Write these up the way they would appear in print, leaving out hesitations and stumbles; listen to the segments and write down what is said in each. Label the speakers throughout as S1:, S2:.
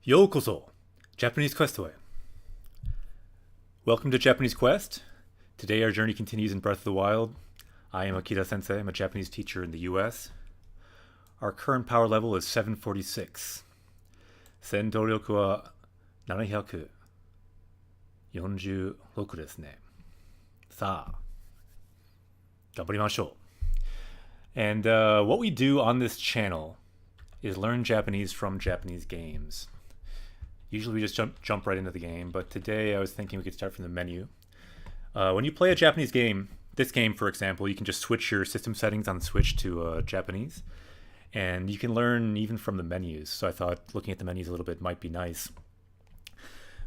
S1: Yokozo, Japanese Quest Way. Welcome to Japanese Quest. Today our journey continues in Breath of the Wild. I am Akira Sensei. I'm a Japanese teacher in the US. Our current power level is 746. Sentoryoku wa 746ですね。さあ、頑張りましょう. And what we do on this channel is learn Japanese from Japanese games. Usually we just jump right into the game, but today I was thinking we could start from the menu. When you play a Japanese game, this game for example, you can just switch your system settings on the Switch to Japanese, and you can learn even from the menus. So I thought looking at the menus a little bit might be nice.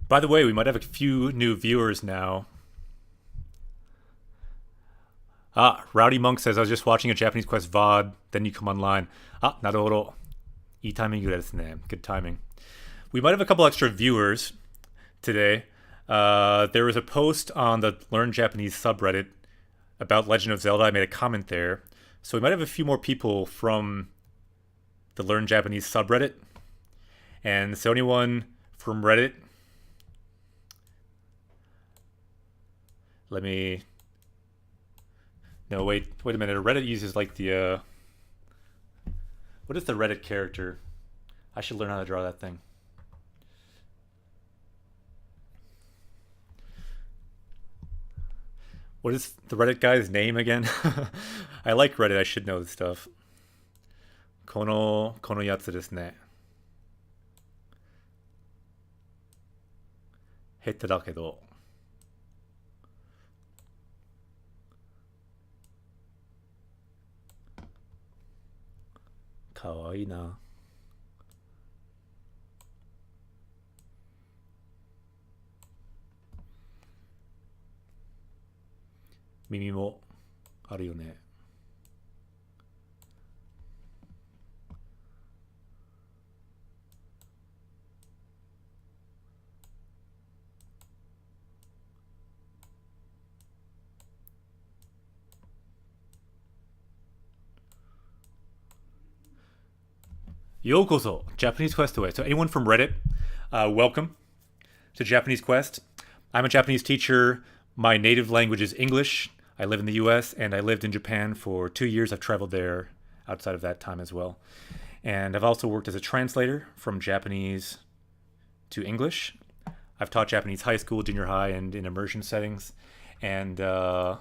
S1: By the way, we might have a few new viewers now. Rowdy Monk says, I was just watching a Japanese Quest VOD, then you come online. なるほど。いいタイミングですね. Good timing. We might have a couple extra viewers today. There was a post on the Learn Japanese subreddit about Legend of Zelda. I made a comment there. So we might have a few more people from the Learn Japanese subreddit. And so anyone from Reddit, let me... No, wait a minute. Reddit uses like the... What is the Reddit character? I should learn how to draw that thing. What is the Reddit guy's name again? I like Reddit. I should know this stuff. このやつですね。下手だけど。かわいいな。耳もあるよね。Yokozo, Japanese Quest Away. So anyone from Reddit, welcome to Japanese Quest. I'm a Japanese teacher. My native language is English. I live in the US and I lived in Japan for 2 years. I've traveled there outside of that time as well. And I've also worked as a translator from Japanese to English. I've taught Japanese high school, junior high, and in immersion settings. And I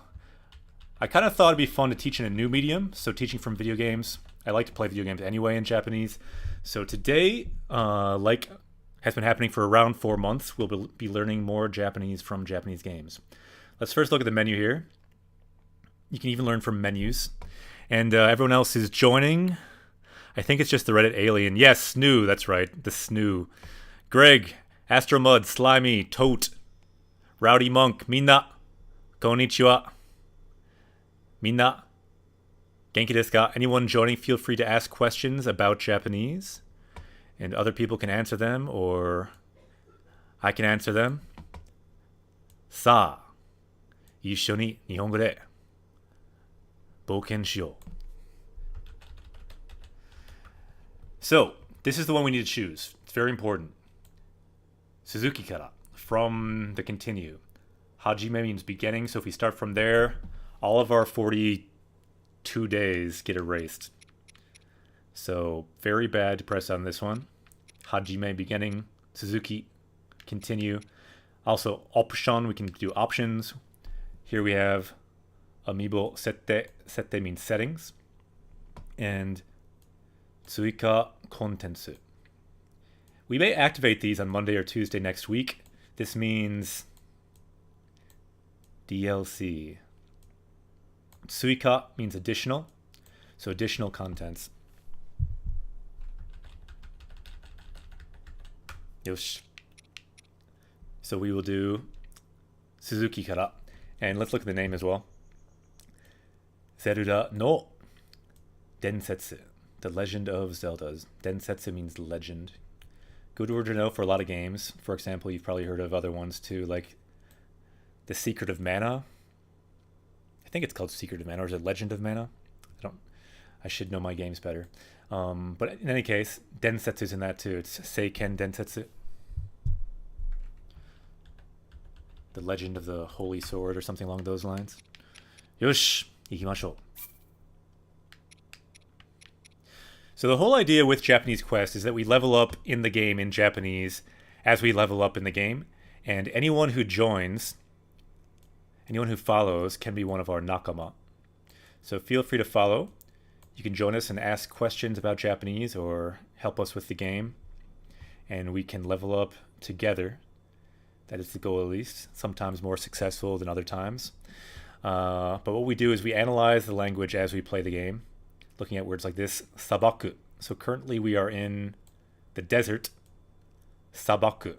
S1: kind of thought it'd be fun to teach in a new medium, so teaching from video games. I like to play video games anyway in Japanese. So today, like has been happening for around 4 months, we'll be learning more Japanese from Japanese games. Let's first look at the menu here. You can even learn from menus. And everyone else is joining. I think it's just the Reddit alien. Yes, Snoo, that's right, the Snoo. Greg, Astromud, Slimy, Tote, Rowdy Monk, Minna, Konnichiwa. Minna, Genki desu ka? Anyone joining, feel free to ask questions about Japanese. And other people can answer them, or I can answer them. さあ、一緒に日本語で冒険しよう. So, this is the one we need to choose. It's very important. Suzuki kara, from the continue. Hajime means beginning, so if we start from there, all of our 42 days get erased. So, very bad to press on this one. Hajime, beginning. Suzuki, continue. Also, option, we can do options. Here we have Amiibo sette. Sette means settings. And Tsuika Kontentsu. We may activate these on Monday or Tuesday next week. This means DLC. Tsuika means additional. So additional contents. Yosh. So we will do Suzuki kara. And let's look at the name as well. Zelda no Densetsu. The Legend of Zeldas. Densetsu means legend. Good word to know for a lot of games. For example, you've probably heard of other ones too, like The Secret of Mana. I think it's called Secret of Mana, or is it Legend of Mana? I should know my games better. But in any case, densetsu's in that too. It's Seiken Densetsu. The Legend of the Holy Sword or something along those lines. Yosh, ikimashou. So the whole idea with Japanese Quest is that we level up in the game in Japanese as we level up in the game. And anyone who joins, anyone who follows can be one of our nakama. So feel free to follow. You can join us and ask questions about Japanese or help us with the game. And we can level up together. That is the goal, at least. Sometimes more successful than other times. But what we do is we analyze the language as we play the game, looking at words like this, sabaku. So currently we are in the desert, sabaku.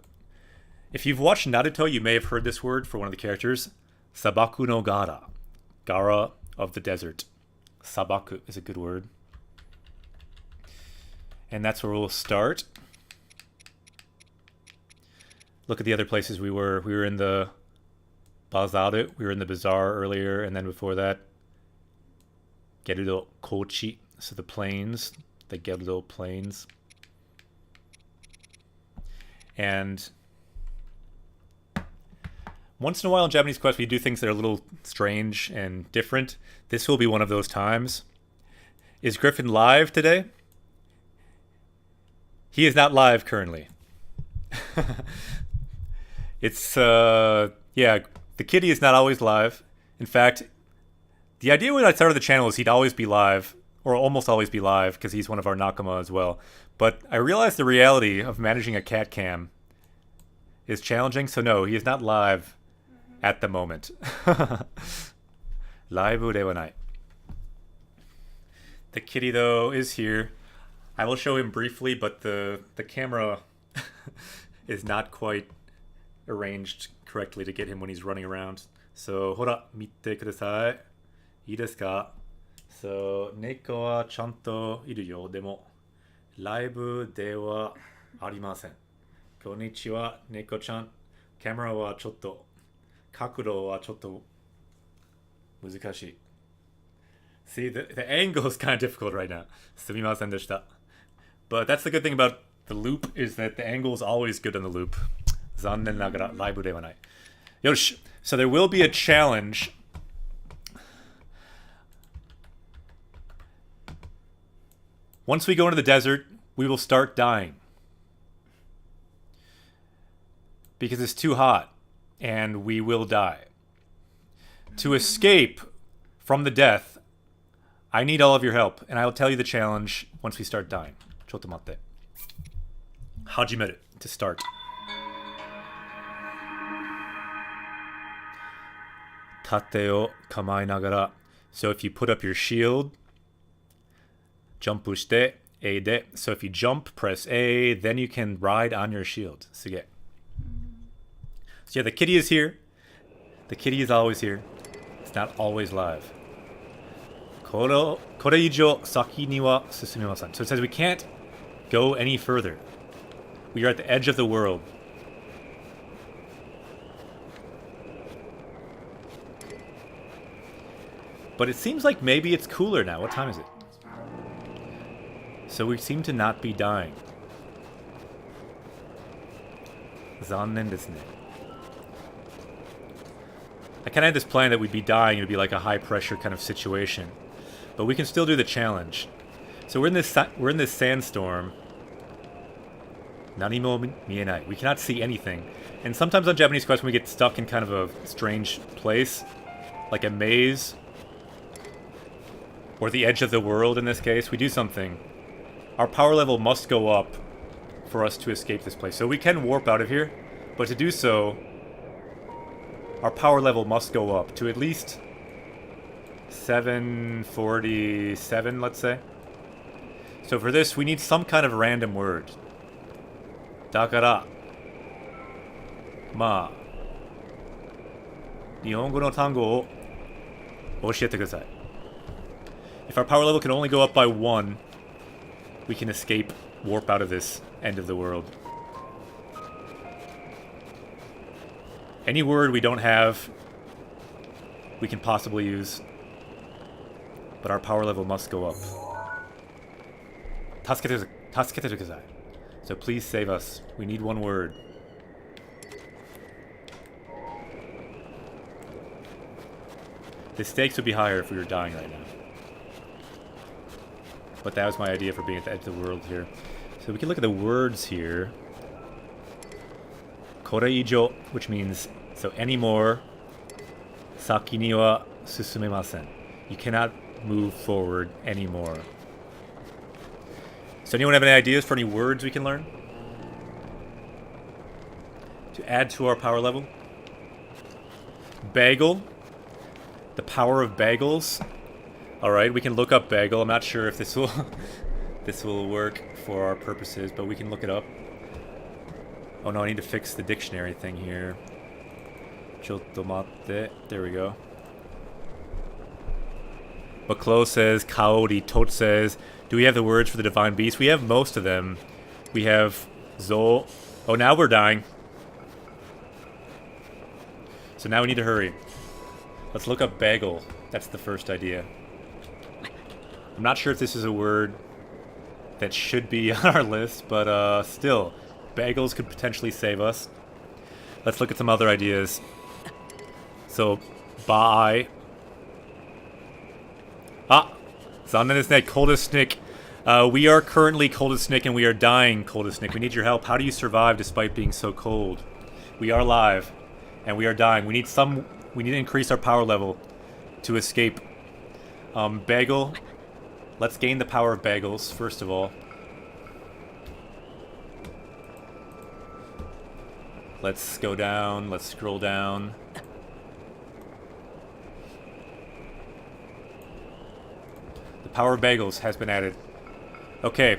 S1: If you've watched Naruto, you may have heard this word for one of the characters, Sabaku no Gara. Gara of the desert. Sabaku is a good word. And that's where we'll start. Look at the other places we were. We were in the Bazaar. We were in the bazaar earlier, and then before that, Gerudo Kochi. So the plains, the Gerudo plains. And once in a while in Japanese Quest, we do things that are a little strange and different. This will be one of those times. Is Griffin live today? He is not live currently. It's, yeah, the kitty is not always live. In fact, the idea when I started the channel is he'd always be live, or almost always be live, because he's one of our nakama as well. But I realized the reality of managing a cat cam is challenging, so no, he is not live at the moment. Live de wa nai. The kitty, though, is here. I will show him briefly, but the camera is not quite arranged correctly to get him when he's running around. So, hora, mitte kudasai. Ii desu ka? So, neko wa chanto iru yo. Demo, live de wa arimasen. Konnichiwa, neko-chan. Camera wa chotto, kakudo wa chotto muzukashii. See, the angle is kind of difficult right now. Sumimasen deshita. But that's the good thing about the loop, is that the angle is always good on the loop. Zannen nagara, live de wa nai. Yosh. So there will be a challenge. Once we go into the desert, we will start dying. Because it's too hot, and we will die. To escape from the death, I need all of your help, and I will tell you the challenge once we start dying. Chotto matte. Hajimeru, to start. Tate o kamae nagara. So if you put up your shield, jump shite, A de. So if you jump, press A, then you can ride on your shield. Suge. So yeah, the kitty is here. The kitty is always here. It's not always live. Kore ijo saki ni wa susumimasen. So it says we can't go any further. We are at the edge of the world. But it seems like maybe it's cooler now. What time is it? So we seem to not be dying. Zannen desu ne. I kind of had this plan that we'd be dying. It would be like a high pressure kind of situation. But we can still do the challenge. So we're in this sandstorm. Nani mo mienai. We cannot see anything. And sometimes on Japanese Quest, when we get stuck in kind of a strange place, like a maze, or the edge of the world in this case, we do something. Our power level must go up for us to escape this place. So we can warp out of here, but to do so, our power level must go up to at least 747, let's say. So for this, we need some kind of random word. Dakara. Ma. Nihongo no tango o oshiete kudasai. If our power level can only go up by 1, we can escape, warp out of this end of the world. Any word we don't have, we can possibly use, but our power level must go up. Tasukete kudasai. So please save us. We need one word. The stakes would be higher if we were dying right now. But that was my idea for being at the edge of the world here. So we can look at the words here. Koreijo, which means so anymore. Saki ni wa susumemasen. You cannot move forward anymore. So anyone have any ideas for any words we can learn? To add to our power level? Bagel. The power of bagels. Alright, we can look up bagel. I'm not sure if this will this will work for our purposes, but we can look it up. Oh no, I need to fix the dictionary thing here. Chotto matte. There we go. Baklo says, Kaori. Tot says, do we have the words for the divine beast? We have most of them. We have Zo. Oh, now we're dying. So now we need to hurry. Let's look up bagel. That's the first idea. I'm not sure if this is a word that should be on our list, but still, bagels could potentially save us. Let's look at some other ideas. So, bye. Ah! Zannen desu ne, Coldest Nick. We are currently Coldest Nick and we are dying, Coldest Nick. We need your help. How do you survive despite being so cold? We are alive and we are dying. We need to increase our power level to escape. Bagel. Let's gain the power of bagels, first of all. Let's go down. Let's scroll down. The power of bagels has been added. Okay.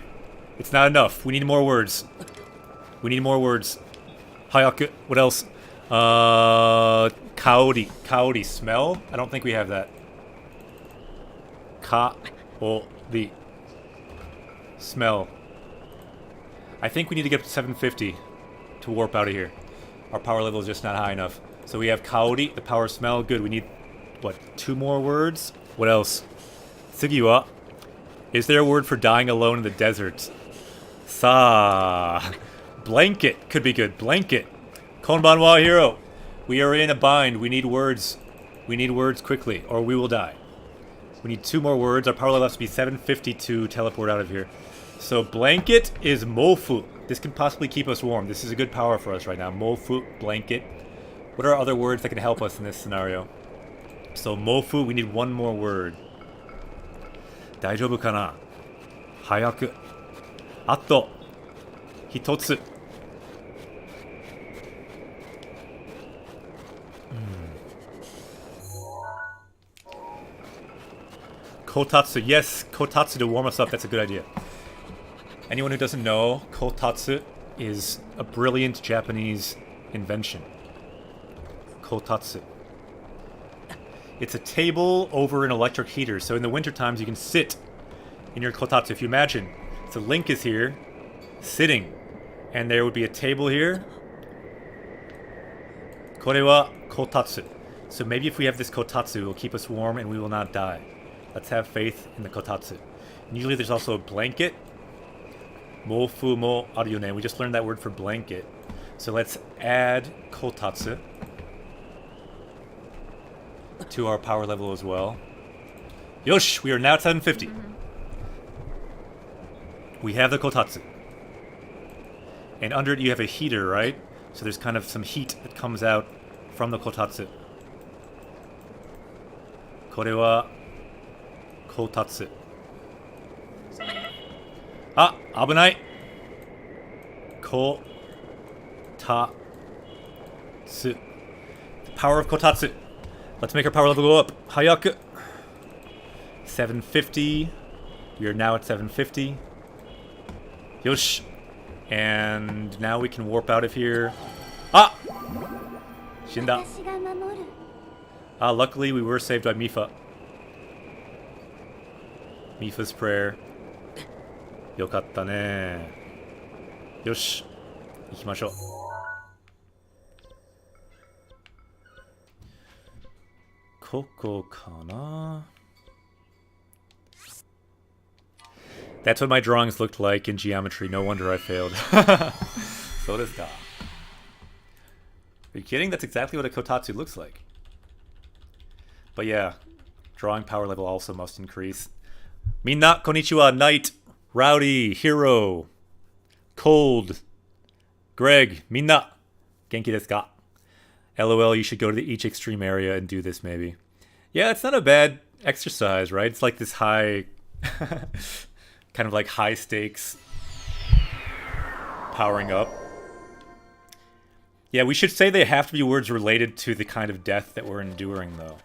S1: It's not enough. We need more words. We need more words. Hayaku. What else? Kaori. Kaori. Smell? I don't think we have that. Kaori. Smell. I think we need to get up to 750 to warp out of here. Our power level is just not high enough. So we have Kaori, the power of smell. Good. We need, what, 2 more words? What else? Tsugi wa. Is there a word for dying alone in the desert? Sa. Blanket. Could be good. Blanket. Konbanwa hero. We are in a bind. We need words. We need words quickly, or we will die. We need 2 more words. Our power level has to be 750 to teleport out of here. So blanket is mofu. This can possibly keep us warm. This is a good power for us right now. Mofu, blanket. What are other words that can help us in this scenario? So mofu, we need 1 more word. Daijoubu kana? Hayaku. Ato. Hitotsu. Kotatsu. Yes, kotatsu to warm us up. That's a good idea. Anyone who doesn't know, kotatsu is a brilliant Japanese invention. Kotatsu. It's a table over an electric heater, so in the winter times you can sit in your kotatsu. If you imagine, so Link is here, sitting, and there would be a table here. Kore wa kotatsu. So maybe if we have this kotatsu, it will keep us warm and we will not die. Let's have faith in the kotatsu. And usually there's also a blanket. Mofu mo aru yo ne. We just learned that word for blanket. So let's add kotatsu to our power level as well. Yosh! We are now at 750. We have the kotatsu. And under it you have a heater, right? So there's kind of some heat that comes out from the kotatsu. Kore wa kotatsu. Ah! Abunai! Kotatsu. The power of kotatsu. Let's make our power level go up. Hayaku. 750. We are now at 750. Yosh. And now we can warp out of here. Ah! Shinda. Ah, luckily we were saved by Mifa. Mifa's prayer. Yokatta ne. Yosh. Ikimashou. Koko kana? That's what my drawings looked like in geometry. No wonder I failed. So does Da. Are you kidding? That's exactly what a kotatsu looks like. But yeah, drawing power level also must increase. Minna, konnichiwa, Knight, Rowdy, Hero, Cold, Greg, Minna, genki desu ka? LOL, you should go to each extreme area and do this maybe. Yeah, it's not a bad exercise, right? It's like this high, kind of like high stakes powering up. Yeah, we should say they have to be words related to the kind of death that we're enduring, though.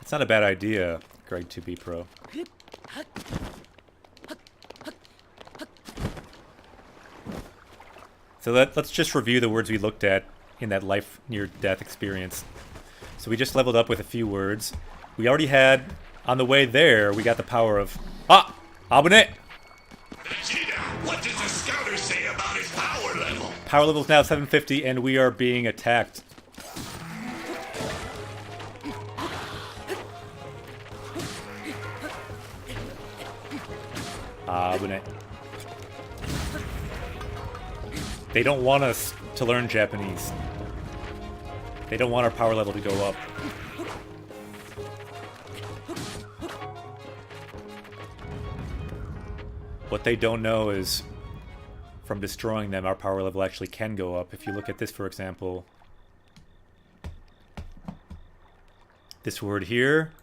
S1: It's not a bad idea, Greg 2B Pro. So let's just review the words we looked at in that life near death experience. So we just leveled up with a few words. We already had, on the way there, we got the power of... Ah! Abune!
S2: Vegeta, what does the scouter say about his power level?
S1: Power level is now 750 and we are being attacked. Abune. They don't want us to learn Japanese. They don't want our power level to go up. What they don't know is, from destroying them, our power level actually can go up. If you look at this, for example, this word here,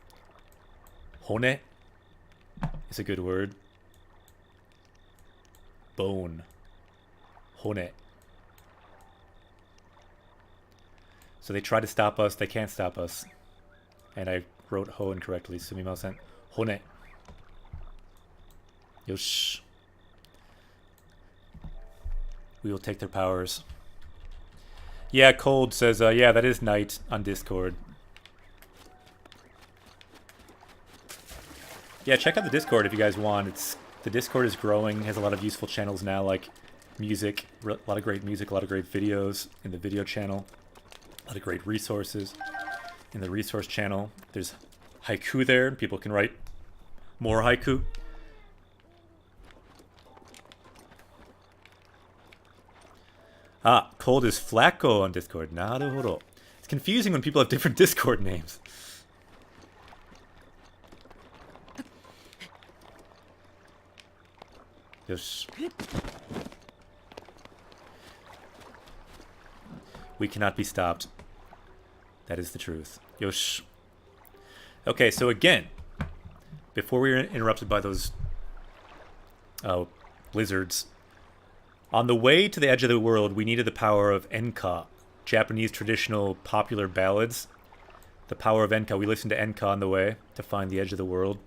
S1: hone, is a good word. Bone. Hone. So they try to stop us, they can't stop us. And I wrote ho incorrectly, sumimasen. Hone. Yosh. We will take their powers. Yeah, Cold says, yeah, that is Knight on Discord. Yeah, check out the Discord if you guys want. The Discord is growing, has a lot of useful channels now, like music, a lot of great music, a lot of great videos in the video channel, a lot of great resources in the resource channel. There's haiku there, people can write more haiku. Ah, Cold is Flacco on Discord. Naruhodo. It's confusing when people have different Discord names. Yes. We cannot be stopped. That is the truth. Yosh. Okay, so again, before we were interrupted by those lizards, on the way to the edge of the world, we needed the power of enka, Japanese traditional popular ballads. The power of enka. We listened to enka on the way to find the edge of the world.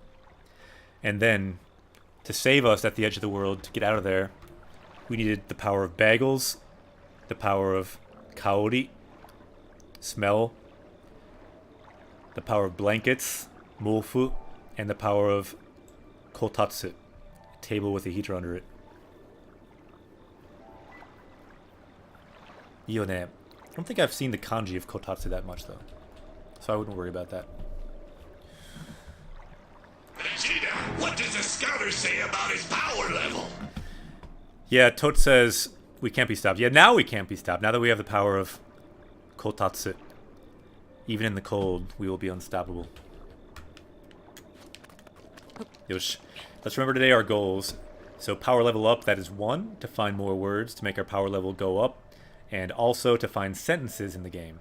S1: And then, to save us at the edge of the world, to get out of there, we needed the power of bagels, the power of kaori, smell, the power of blankets, mofu, and the power of kotatsu, a table with a heater under it. Yone. I don't think I've seen the kanji of kotatsu that much, though. So I wouldn't worry about that.
S2: Vegeta, what does the scouter say about his power level?
S1: Yeah, Tot says we can't be stopped. Yeah, now we can't be stopped. Now that we have the power of kotatsu. Even in the cold, we will be unstoppable. Yosh. Let's remember today our goals. So power level up, that is 1, to find more words, to make our power level go up. And also to find sentences in the game.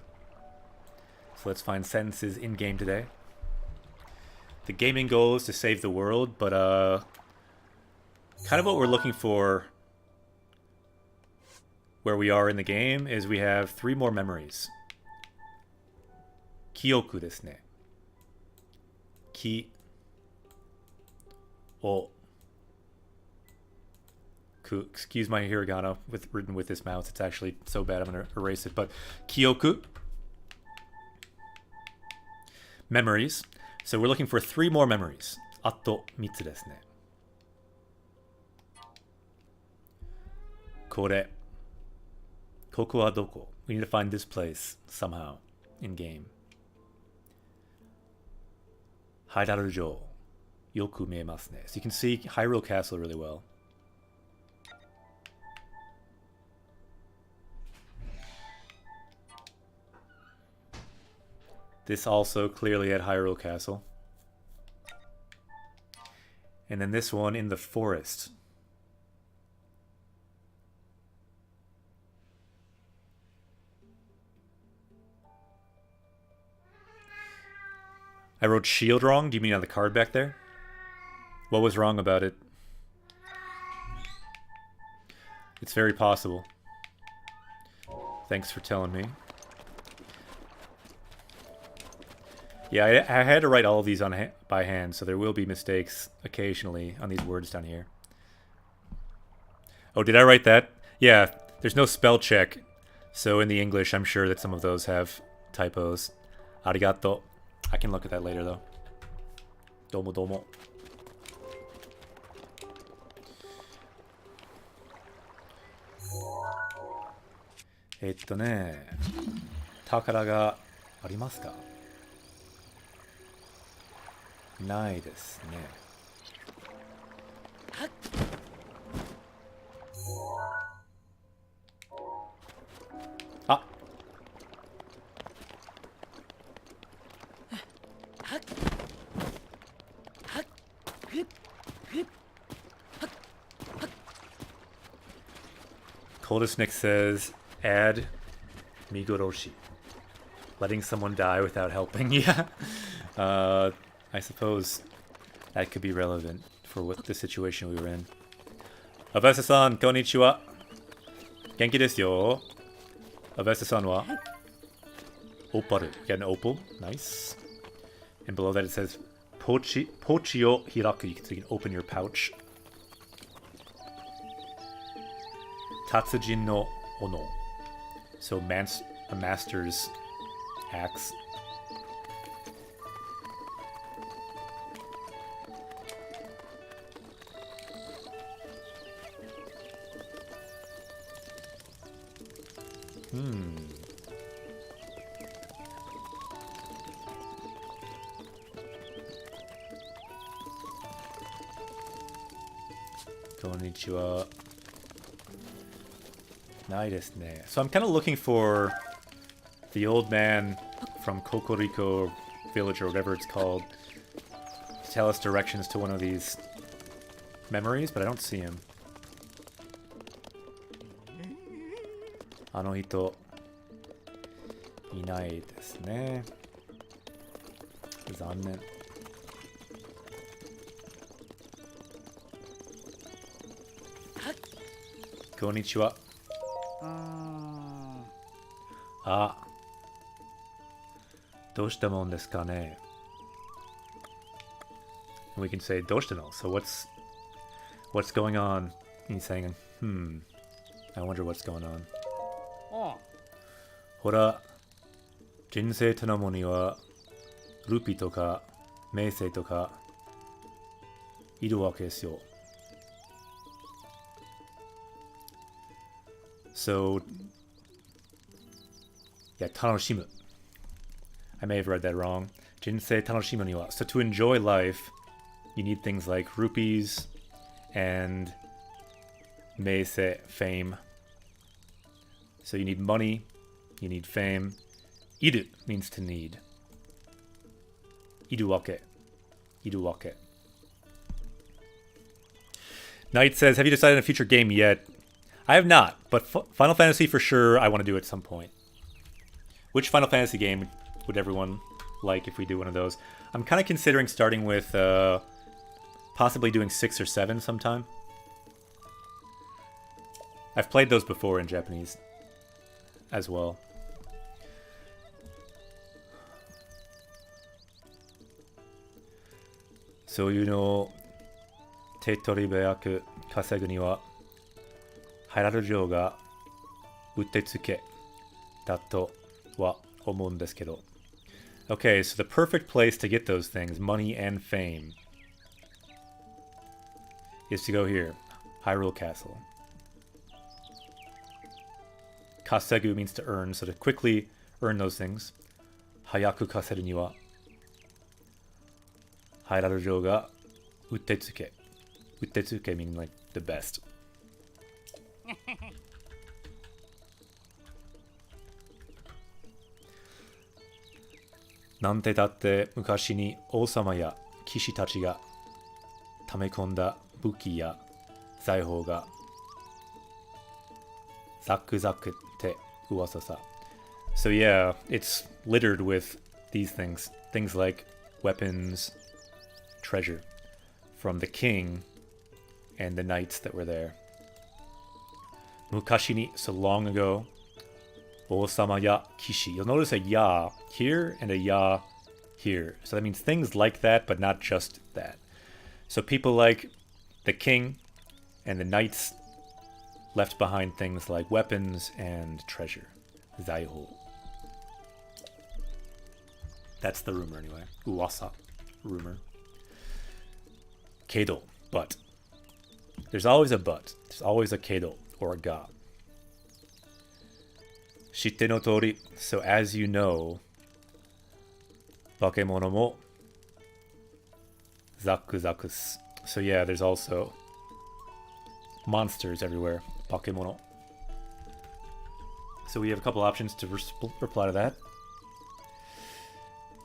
S1: So let's find sentences in game today. The gaming goal is to save the world, but kind of what we're looking for where we are in the game is we have 3 more memories. Kyoku desu ne. Ki. O. Ku. Excuse my hiragana written with this mouse. It's actually so bad I'm going to erase it. But Kyoku. Memories. So we're looking for 3 more memories. Ato 3つですね. Kore. Koko wa doko? We need to find this place somehow in game. Haidarujo. Yoku miemasu ne. So you can see Hyrule Castle really well. This also clearly at Hyrule Castle. And then this one in the forest. I wrote shield wrong. Do you mean on the card back there? What was wrong about it? It's very possible. Thanks for telling me. Yeah, I had to write all of these on by hand, so there will be mistakes occasionally on these words down here. Oh, did I write that? Yeah, there's no spell check. So in the English, I'm sure that some of those have typos. Arigato. I can look at that later, though. Domo domo. 宝がありますか？ないですね。あ。Coldest Nick says, add Migoroshi. Letting someone die without helping. Yeah. I suppose that could be relevant for what the situation we were in. Avesta-san, konnichiwa. Genki desu yo. Avesta-san wa? Oparu. You got an opal. Nice. And below that it says, Pochi o hiraku. So you can open your pouch. Tatsujin no ono. So a master's axe. Konnichiwa. So I'm kind of looking for the old man from Kokoriko Village or whatever it's called to tell us directions to one of these memories, but I don't see him. Ano hito inai desu ne. Zannen. Konnichiwa. Ah. どうしたもんですかね? We can say どうしたの? So what's going on? And he's saying, I wonder what's going on. ほら、人生とのもにはルピとか名声とかいるわけですよ。So, yeah, tanoshimu. I may have read that wrong. Jinsei tanoshimu ni wa. So to enjoy life, you need things like rupees and meisei, fame. So you need money, you need fame. Iru means to need. Iruwake. Iruwake. Knight says, have you decided on a future game yet? I have not, but Final Fantasy for sure I want to do at some point. Which Final Fantasy game would everyone like if we do one of those? I'm kind of considering starting with possibly doing 6 or 7 sometime. I've played those before in Japanese as well. So you know, Tetori beyaku kasegu ni wa hararu ryo ga utetsuke dato wa omou n desu kedo. Okay, so the perfect place to get those things, money and fame, is to go here, Hyrule Castle. Kasegu means to earn, so to quickly earn those things. Hayaku kaseru ni wa hararu ryo ga Utetsuke. Utetsuke meaning like the best. Nante datte mukashi ni osama ya kishi tachi ga tamekonda buki ya zaihou ga zaku zaku te uwasa sa. So yeah, it's littered with these things. Things like weapons, treasure from the king and the knights that were there. Mukashi ni, so long ago. Osama ya kishi. You'll notice a ya here and a ya here. So that means things like that, but not just that. So people like the king and the knights left behind things like weapons and treasure. Zaihou. That's the rumor anyway. Uwasa. Rumor. Kedo. But. There's always a but. There's always a kedo or a ga. Shitte no tori. So as you know, bakemono mo zaku zakus. So yeah, there's also monsters everywhere. Bakemono. So we have a couple options to reply to that.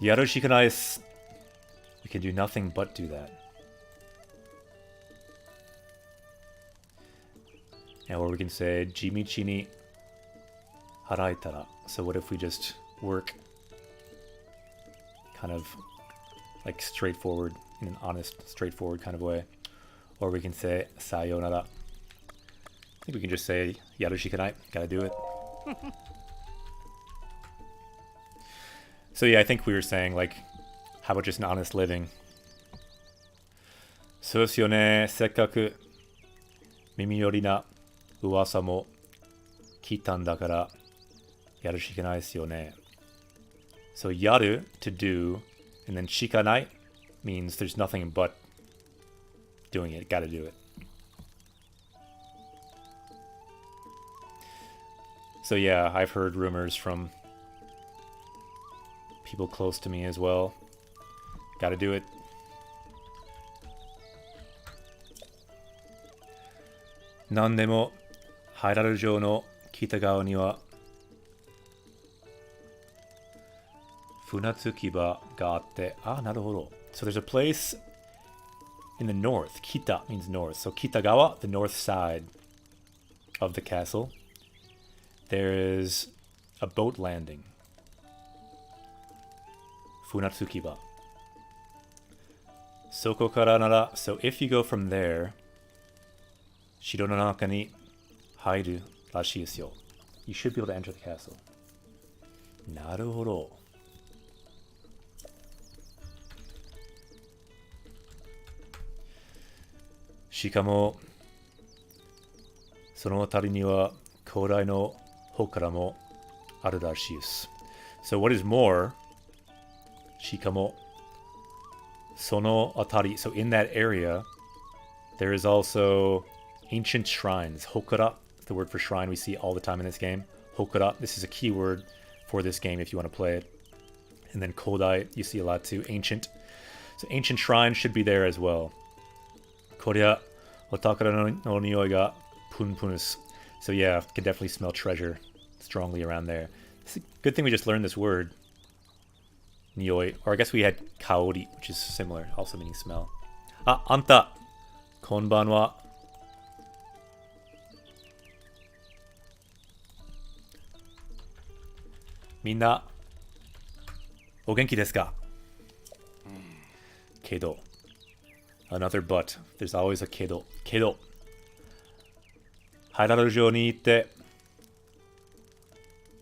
S1: Yaru shikanai desu. We can do nothing but do that. And or we can say jimichi ni haraitara. So what if we just work kind of like straightforward, in an honest, straightforward kind of way. Or we can say sayonara. I think we can just say yaru shikanai. Gotta do it. So yeah, I think we were saying like, how about just an honest living? So desu yo ne, sekkaku mimiyori na uwasa mo kitan dakara yaru shikanai desu yo ne. So yaru, to do, and then shikanai means there's nothing but doing it. Gotta do it. So yeah, I've heard rumors from people close to me as well. Gotta do it. Nandemo Hairaru Jou no kitagawa ni wa Funatsukiba ga atte. Ah, naruhodo. So there's a place in the north. Kita means north. So Kitagawa, the north side of the castle. There is a boat landing. Funatsukiba. Soko kara nara. So if you go from there, Shiro no naka ni hairu rashii desu yo. You should be able to enter the castle. Naruhodo. Shikamo, sono atari ni wa koudai no hokara mo aru rashii desu. So what is more, shikamo, sono atari. So in that area, there is also ancient shrines. Hokara, the word for shrine we see all the time in this game. Hokara, this is a keyword for this game if you want to play it. And then koudai, you see a lot too. Ancient. So ancient shrines should be there as well. Korea, otakara no nioi ga punpun desu. So yeah, can definitely smell treasure strongly around there. It's a good thing we just learned this word. Nioi. Or I guess we had kaori, which is similar, also meaning smell. Ah, anta. Konban wa. Minna, o genki desu ka? Kedo. Another but. There's always a kedo. Kedo. Hairaru Jou ni itte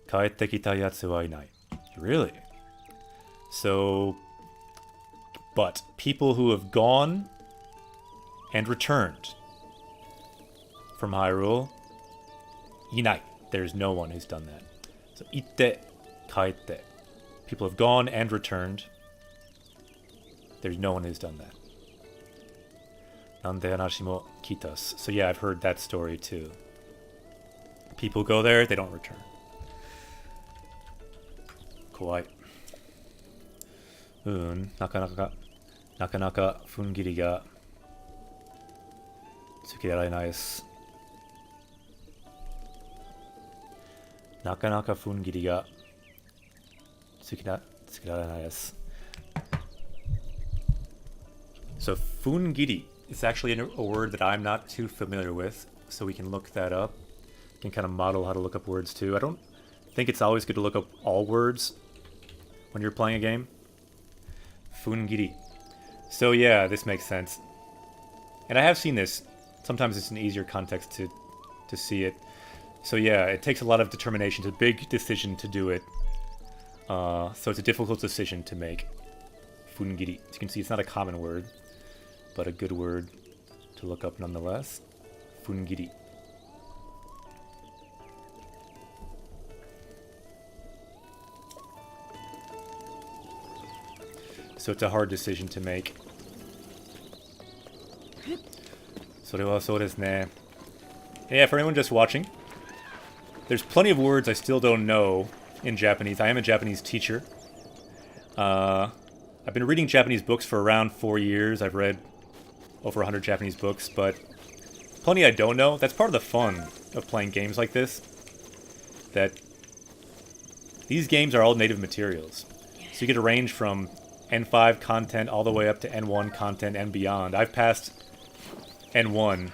S1: kaette kita yatsu wa inai. Really? So, but people who have gone and returned from Hyrule, inai. There's no one who's done that. So, itte, kaette. People have gone and returned. There's no one who's done that. Nande hanashi mo kitasu. So yeah, I've heard that story too. People go there, they don't return. Kowai. Nakanaka fungiri ga Tsukirarenai desu. Nakanaka fungiri ga tsukirarenai desu. So fungiri is actually a word that I'm not too familiar with, so we can look that up. Can kind of model how to look up words too. I don't think it's always good to look up all words when you're playing a game. Fungiri. So yeah, this makes sense. And I have seen this. Sometimes it's an easier context to see it. So yeah, it takes a lot of determination. It's a big decision to do it. So it's a difficult decision to make. Fungiri. As you can see, it's not a common word, but a good word to look up nonetheless. Fungiri. So it's a hard decision to make. それはそうですね. Yeah, for anyone just watching, there's plenty of words I still don't know in Japanese. I am a Japanese teacher. I've been reading Japanese books for around 4 years. I've read over 100 Japanese books, but plenty I don't know. That's part of the fun of playing games like this. That these games are all native materials. So you get a range from N5 content all the way up to N1 content and beyond. I've passed N1,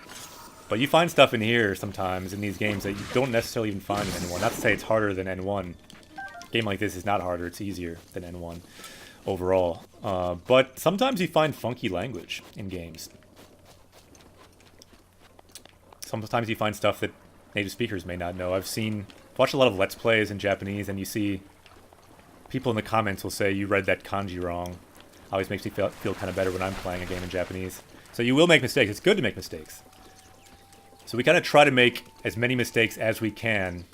S1: but you find stuff in here sometimes in these games that you don't necessarily even find in N1. Not to say it's harder than N1. A game like this is not harder, it's easier than N1 overall. But sometimes you find funky language in games. Sometimes you find stuff that native speakers may not know. I've watched a lot of Let's Plays in Japanese, and you see people in the comments will say, you read that kanji wrong. Always makes me feel kind of better when I'm playing a game in Japanese. So you will make mistakes. It's good to make mistakes. So we kind of try to make as many mistakes as we can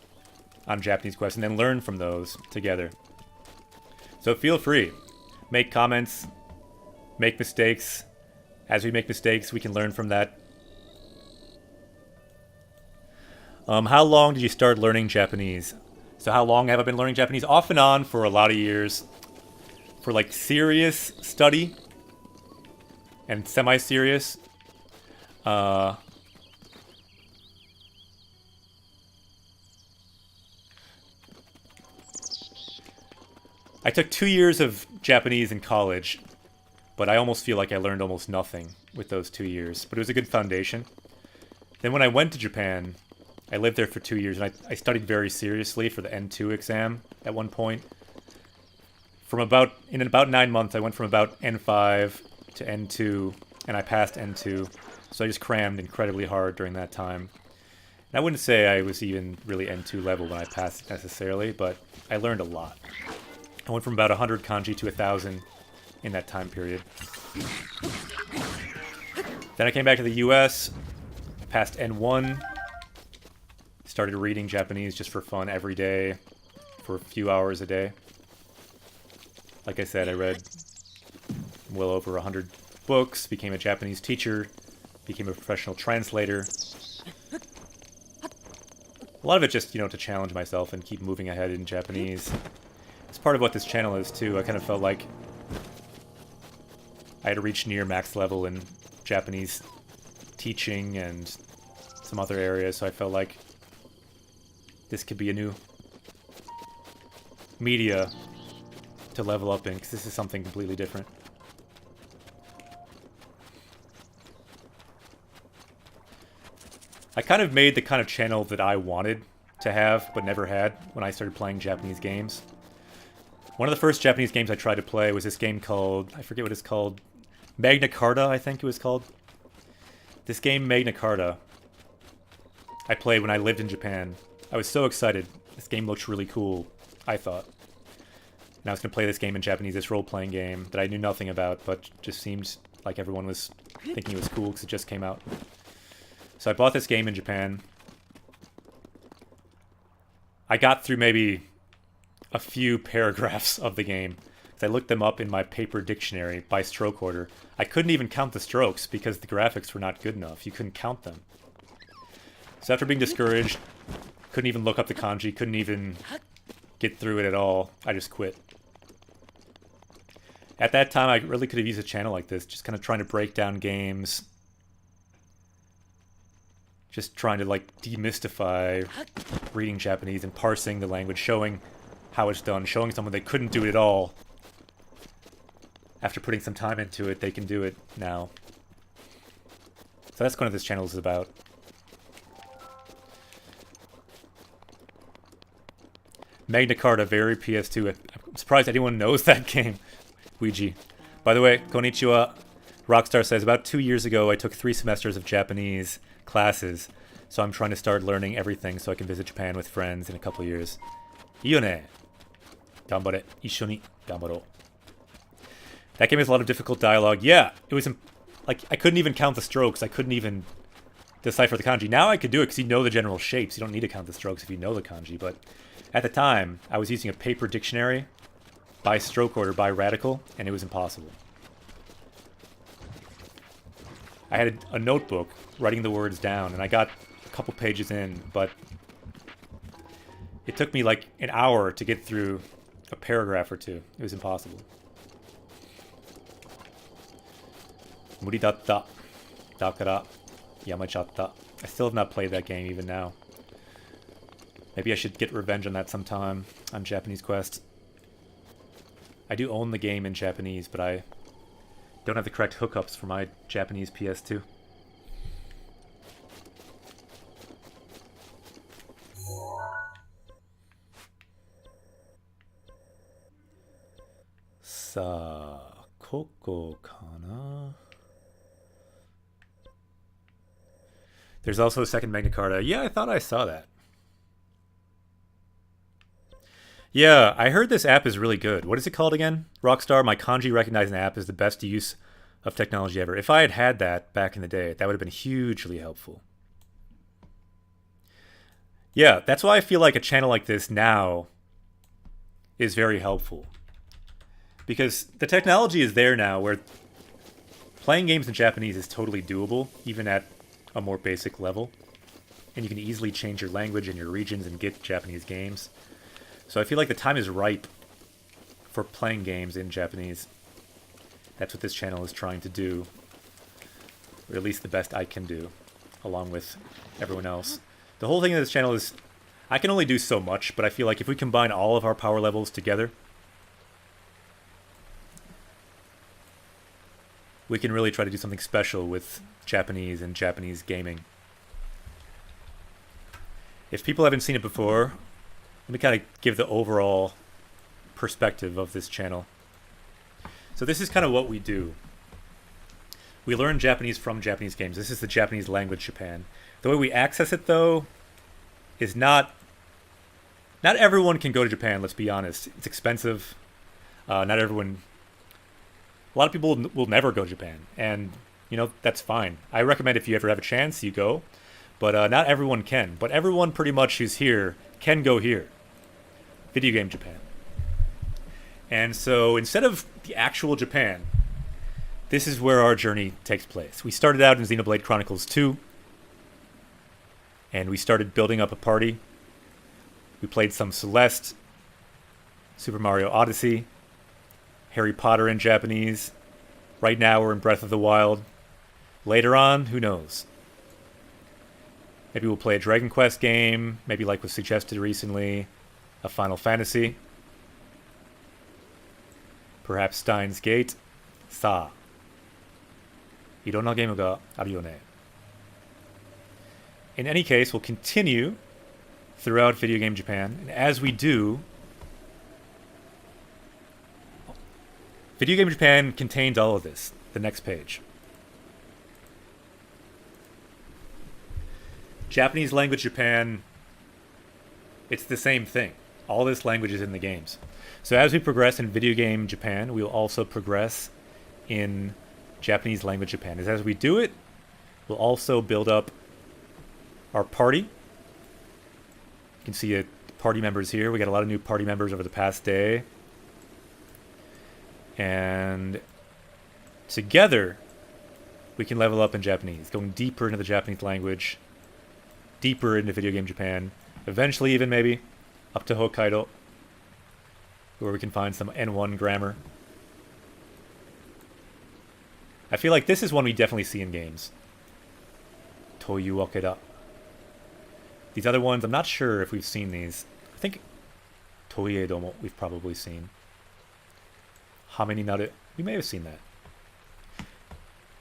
S1: on Japanese Quest and then learn from those together. So feel free. Make comments. Make mistakes. As we make mistakes, we can learn from that. How long did you start learning Japanese? So how long have I been learning Japanese? Off and on for a lot of years. For like serious study and semi-serious. I took 2 years of Japanese in college, but I almost feel like I learned almost nothing with those 2 years. But it was a good foundation. Then when I went to Japan, I lived there for 2 years, and I studied very seriously for the N2 exam at one point. In about 9 months, I went from about N5 to N2, and I passed N2. So I just crammed incredibly hard during that time. And I wouldn't say I was even really N2 level when I passed necessarily, but I learned a lot. I went from about 100 kanji to 1,000 in that time period. Then I came back to the US, passed N1, started reading Japanese just for fun every day, for a few hours a day. Like I said, I read well over 100 books, became a Japanese teacher, became a professional translator. A lot of it just, to challenge myself and keep moving ahead in Japanese. It's part of what this channel is, too. I kind of felt like I had to reach near max level in Japanese teaching and some other areas, so I felt like this could be a new media to level up in, because this is something completely different. I kind of made the kind of channel that I wanted to have, but never had when I started playing Japanese games. One of the first Japanese games I tried to play was this game called, I forget what it's called, Magna Carta, I think it was called. This game, Magna Carta, I played when I lived in Japan. I was so excited. This game looked really cool, I thought. And I was going to play this game in Japanese, this role-playing game that I knew nothing about, but just seemed like everyone was thinking it was cool because it just came out. So I bought this game in Japan. I got through maybe a few paragraphs of the game, because I looked them up in my paper dictionary by stroke order. I couldn't even count the strokes because the graphics were not good enough. You couldn't count them. So after being discouraged, couldn't even look up the kanji, couldn't even get through it at all, I just quit. At that time, I really could have used a channel like this, just kind of trying to break down games, just trying to like demystify reading Japanese and parsing the language, showing how it's done, showing someone they couldn't do it at all. After putting some time into it, they can do it now. So that's what this channel is about. Magna Carta, very PS2. I'm surprised anyone knows that game. Ouija. By the way, konnichiwa. Rockstar says, about 2 years ago, I took 3 semesters of Japanese classes, so I'm trying to start learning everything so I can visit Japan with friends in a couple years. Iyo ne. Ganbare. Issho ni ganbaro. That game has a lot of difficult dialogue. Yeah, it was like I couldn't even count the strokes. I couldn't even decipher the kanji. Now I could do it because you know the general shapes. You don't need to count the strokes if you know the kanji. But at the time, I was using a paper dictionary by stroke order, by radical, and it was impossible. I had a notebook writing the words down, and I got a couple pages in, but it took me like an hour to get through a paragraph or two. It was impossible. Muridatta. Dakara. Yamachatta. I still have not played that game even now. Maybe I should get revenge on that sometime on Japanese Quest. I do own the game in Japanese, but I don't have the correct hookups for my Japanese PS2. Sa, koko kana? There's also a second Magna Carta. Yeah, I thought I saw that. Yeah, I heard this app is really good. What is it called again? Rockstar, my kanji recognizing app is the best use of technology ever. If I had had that back in the day, that would have been hugely helpful. Yeah, that's why I feel like a channel like this now is very helpful. Because the technology is there now where playing games in Japanese is totally doable, even at a more basic level. And you can easily change your language and your regions and get Japanese games. So I feel like the time is ripe for playing games in Japanese. That's what this channel is trying to do. Or at least the best I can do, along with everyone else. The whole thing of this channel is, I can only do so much, but I feel like if we combine all of our power levels together, we can really try to do something special with Japanese and Japanese gaming. If people haven't seen it before, let me kind of give the overall perspective of this channel. So this is kind of what we do. We learn Japanese from Japanese games. This is the Japanese language Japan. The way we access it, though, is not everyone can go to Japan, let's be honest. It's expensive. Not everyone... A lot of people will never go to Japan. And, you know, that's fine. I recommend if you ever have a chance, you go. But not everyone can. But everyone pretty much who's here can go here. Video game Japan. And so instead of the actual Japan, this is where our journey takes place. We started out in Xenoblade Chronicles 2. And we started building up a party. We played some Celeste, Super Mario Odyssey, Harry Potter in Japanese. Right now we're in Breath of the Wild. Later on, who knows? Maybe we'll play a Dragon Quest game, maybe like was suggested recently, a Final Fantasy. Perhaps Steins Gate. Sa. Ironna game ga aru yo ne. In any case, we'll continue throughout Video Game Japan, and as we do, Video Game Japan contains all of this. The next page. Japanese language Japan, it's the same thing. All this language is in the games. So as we progress in Video Game Japan, we will also progress in Japanese language Japan. As we do it, we'll also build up our party. You can see party members here. We got a lot of new party members over the past day. And together, we can level up in Japanese, going deeper into the Japanese language, deeper into Video Game Japan, eventually even maybe up to Hokkaido, where we can find some N1 grammar. I feel like this is one we definitely see in games. Toyu wake da. These other ones, I'm not sure if we've seen these. I think Toie Domo we've probably seen. Hame ni naru, we may have seen that.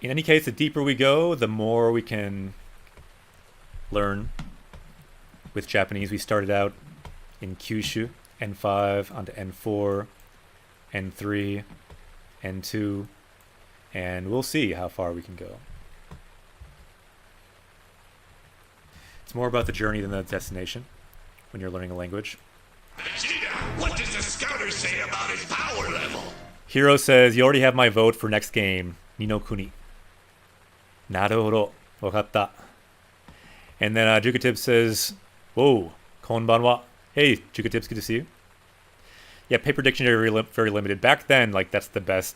S1: In any case, the deeper we go, the more we can learn with Japanese. We started out in Kyushu, N5 onto N4, N3, N2, and we'll see how far we can go. It's more about the journey than the destination when you're learning a language.
S2: Vegeta, what does the scouter say about his power level?
S1: Hiro says, you already have my vote for next game, Ni no Kuni. Naruhodo, wakatta. And then Jukatib says, whoa, konbanwa. Hey, Jukatib's good to see you. Yeah, paper dictionary very limited. Back then, like, that's the best.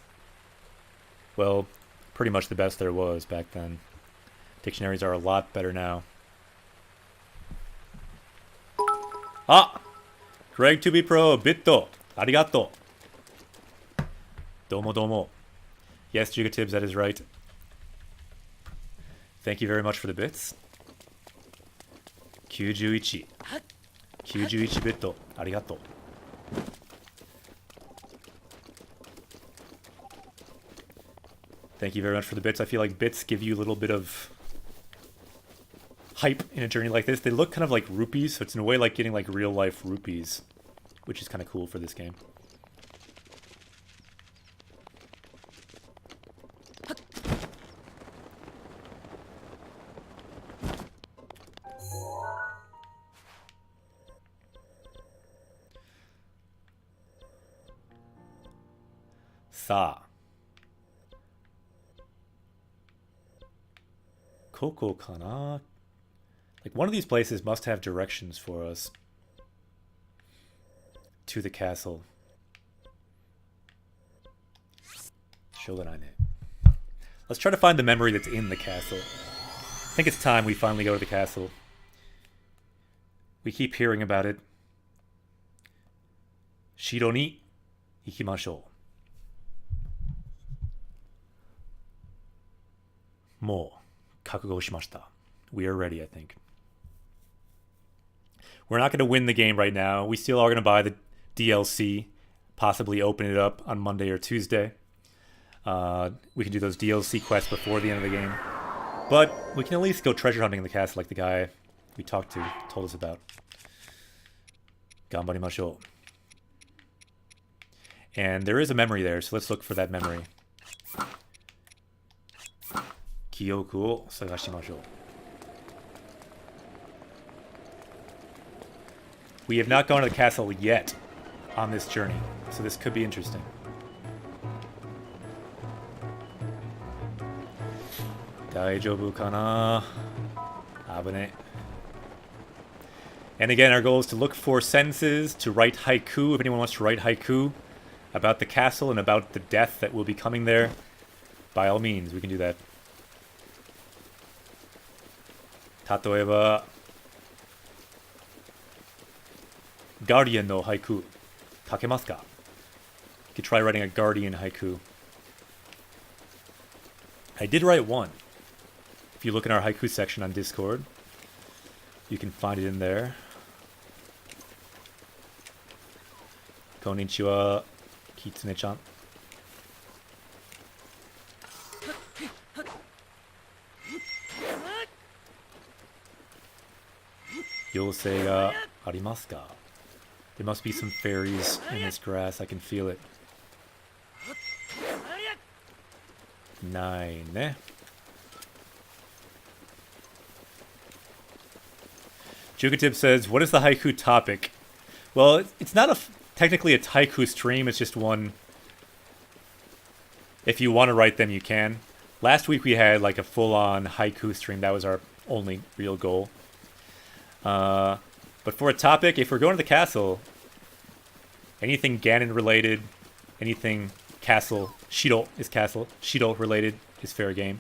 S1: Well, pretty much the best there was back then. Dictionaries are a lot better now. Ah! Greg 2B Pro, Bitto. Arigato. Domo domo. Yes, Jukatibs, that is right. Thank you very much for the bits. 91. 91 ビット。ありがとう。Thank you very much for the bits. I feel like bits give you a little bit of hype in a journey like this. They look kind of like rupees, so it's in a way like getting like real life rupees, which is kind of cool for this game. Sa. Koko kana? Like, one of these places must have directions for us to the castle. Shogunai ne. Let's try to find the memory that's in the castle. I think it's time we finally go to the castle. We keep hearing about it. Shiro ni ikimashou. Mo kakugo shimashita. We are ready, I think. We're not going to win the game right now. We still are going to buy the DLC, possibly open it up on Monday or Tuesday. We can do those DLC quests before the end of the game. But we can at least go treasure hunting in the castle like the guy we talked to told us about. Ganbarimashou. And there is a memory there, so let's look for that memory. Kyoku o sagashimashou. We have not gone to the castle yet on this journey, so this could be interesting. Daijoubu kana? Abune. And again, our goal is to look for sentences, to write haiku, if anyone wants to write haiku about the castle and about the death that will be coming there. By all means, we can do that. Tatoeba, Guardian no haiku. Takemasu ka? You could try writing a Guardian haiku. I did write one. If you look in our haiku section on Discord, you can find it in there. Konnichiwa, Kitsune-chan. Yosei ga arimasu ka? There must be some fairies in this grass. I can feel it. Nine, ne? Jukatib says, what is the haiku topic? Well, it's not technically a haiku stream. It's just one. If you want to write them, you can. Last week we had like a full-on haiku stream. That was our only real goal. But for a topic, if we're going to the castle, anything Ganon related, anything castle, Shiro is castle, Shiro related is fair game.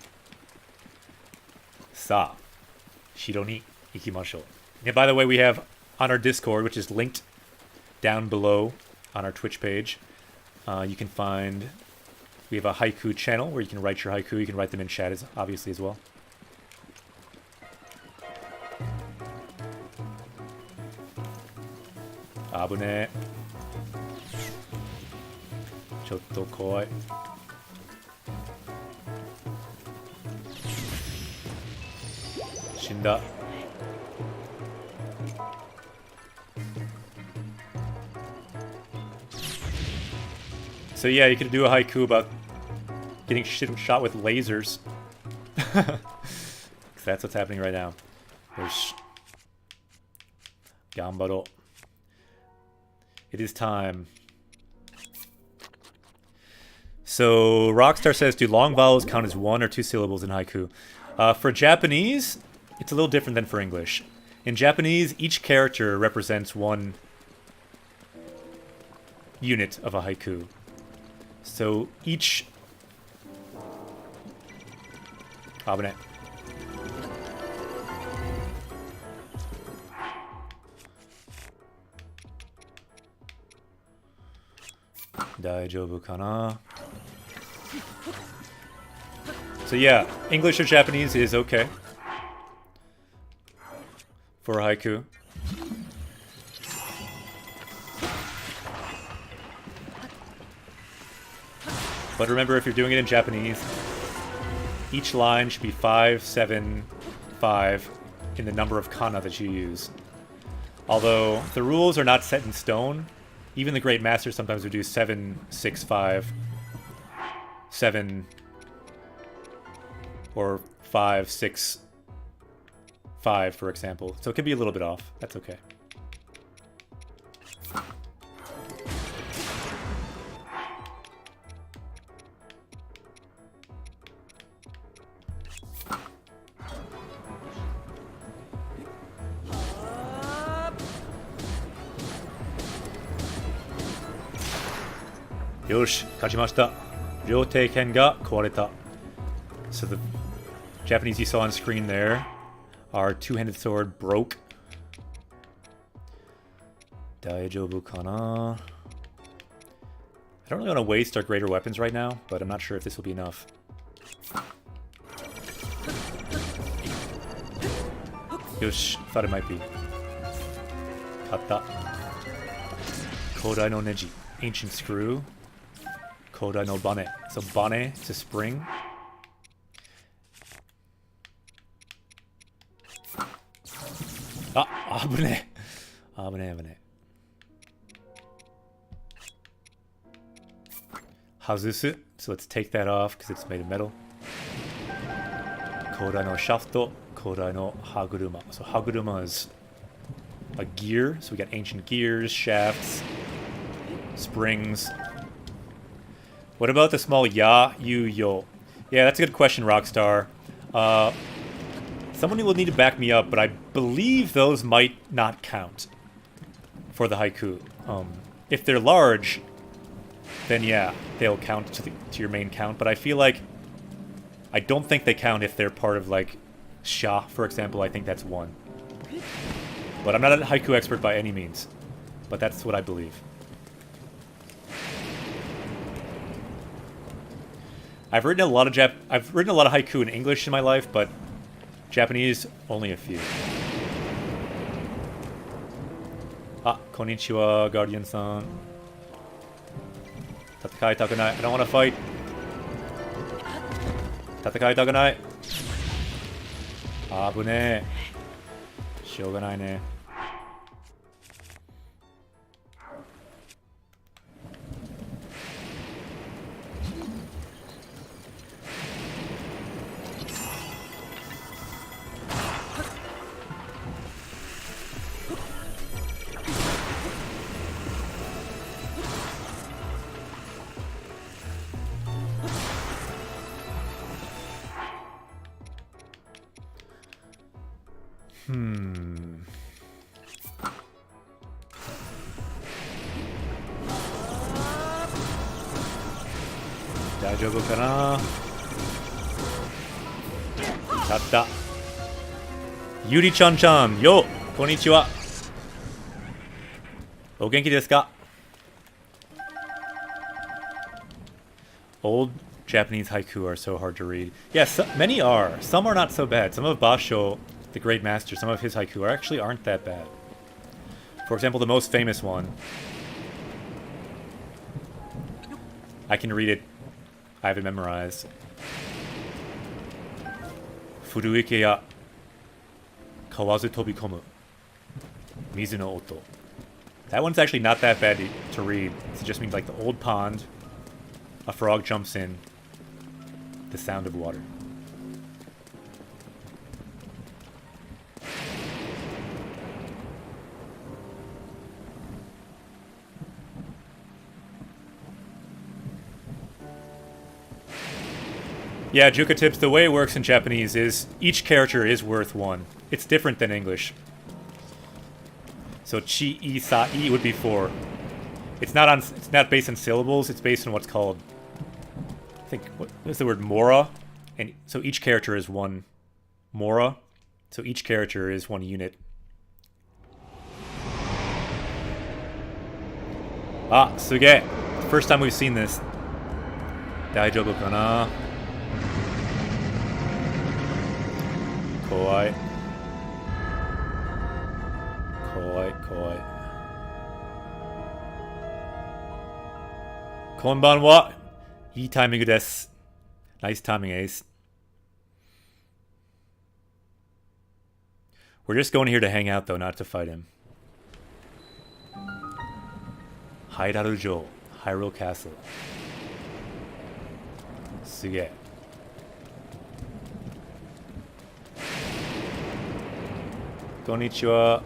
S1: Sa, Shiro ni ikimashou. And by the way, we have on our Discord, which is linked down below on our Twitch page, you can find, we have a haiku channel where you can write your haiku. You can write them in chat, obviously, as well. 危ねえ。ちょっと怖い。死んだ。So yeah, you could do a haiku about getting shot with lasers. Because that's what's happening right now. There's... Gambaro. It is time. So Rockstar says, do long vowels count as 1 or 2 syllables in haiku? For Japanese, it's a little different than for English. In Japanese, each character represents one unit of a haiku. So each... Abune. Daijoubu kana? So yeah, English or Japanese is okay for haiku. But remember, if you're doing it in Japanese, each line should be 5, 7, 5 in the number of kana that you use. Although the rules are not set in stone, even the great masters sometimes would do 7, 6, 5, 7, or 5, 6, 5, for example. So it could be a little bit off. That's okay. Yoshi, kachimashita. Ryotei ken ga kawareta. So the Japanese you saw on screen there, our two-handed sword broke. Daijoubu kana? I don't really want to waste our greater weapons right now, but I'm not sure if this will be enough. Yosh, thought it might be. Katta. Kodai no neji. Ancient screw. Kodai no bane. So bane is a spring. Ah, abune. Abune, abune. Hazusu. So let's take that off because it's made of metal. Kodai no shafto. Kodai no haguruma. So haguruma is a gear. So we got ancient gears, shafts, springs. What about the small ya, yu, yo? Yeah, that's a good question, Rockstar. Someone will need to back me up, but I believe those might not count for the haiku. If they're large, then yeah, they'll count to your main count. But I feel like I don't think they count if they're part of like sha, for example. I think that's 1. But I'm not a haiku expert by any means. But that's what I believe. I've written a lot of haiku in English in my life, but Japanese only a few. Ah, konnichiwa, Guardian-san. Tatakai takunai. I don't want to fight. Tatakai takunai. Abune. Shouganai ne. Daijoubu kana? Tatta. Yuri-chan-chan, yo! Konnichiwa! O genki desu ka? Old Japanese haiku are so hard to read. Yes, many are. Some are not so bad. Some of Basho, the great master, some of his haiku actually aren't that bad. For example, the most famous one. I can read it. I have it memorized. Furuike ya kawazu tobikomu mizu no oto. That one's actually not that bad to read. It just means like the old pond, a frog jumps in, the sound of water. Yeah, Juka tips, the way it works in Japanese is each character is worth 1. It's different than English. So chi, I, sa, I would be 4. It's not based on syllables, it's based on what's called, I think, what is the word, mora? And so each character is 1 mora. So each character is 1 unit. Ah, suge. First time we've seen this. Daijoubu kana? Kowai. Kowai, kowai. Konbanwa. Ii timing desu. Nice timing, Ace. We're just going here to hang out, though, not to fight him. Hairarujo, Hyrule Castle. Suge. Konnichiwa.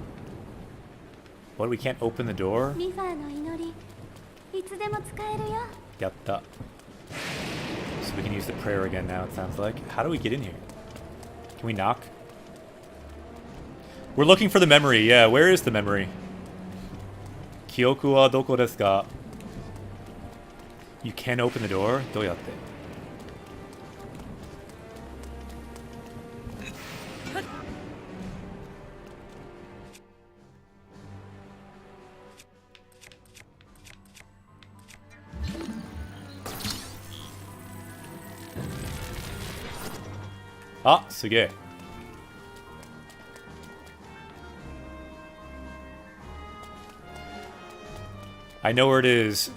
S1: What, we can't open the door? Yatta. So we can use the prayer again now, it sounds like. How do we get in here? Can we knock? We're looking for the memory. Yeah, where is the memory? Kyoku wa doko desu ka? You can open the door? Doyatte? Ah, suge. I know where it is.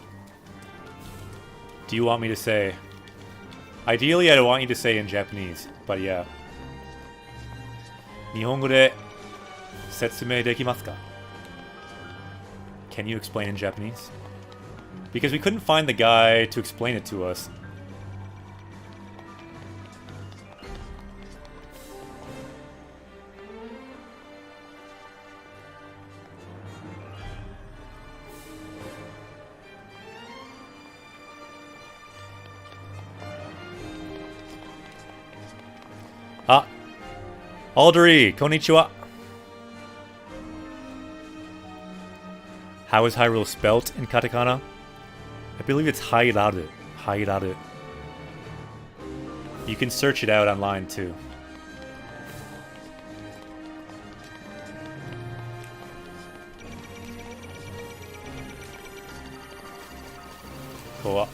S1: Do you want me to say? Ideally, I don't want you to say in Japanese, but yeah. Nihongo de setsumei dekimasu ka? Can you explain in Japanese? Because we couldn't find the guy to explain it to us. Ah, Aldri, konnichiwa. How is Hyrule spelt in katakana? I believe it's Hairaru. Hairaru. You can search it out online too. Cool.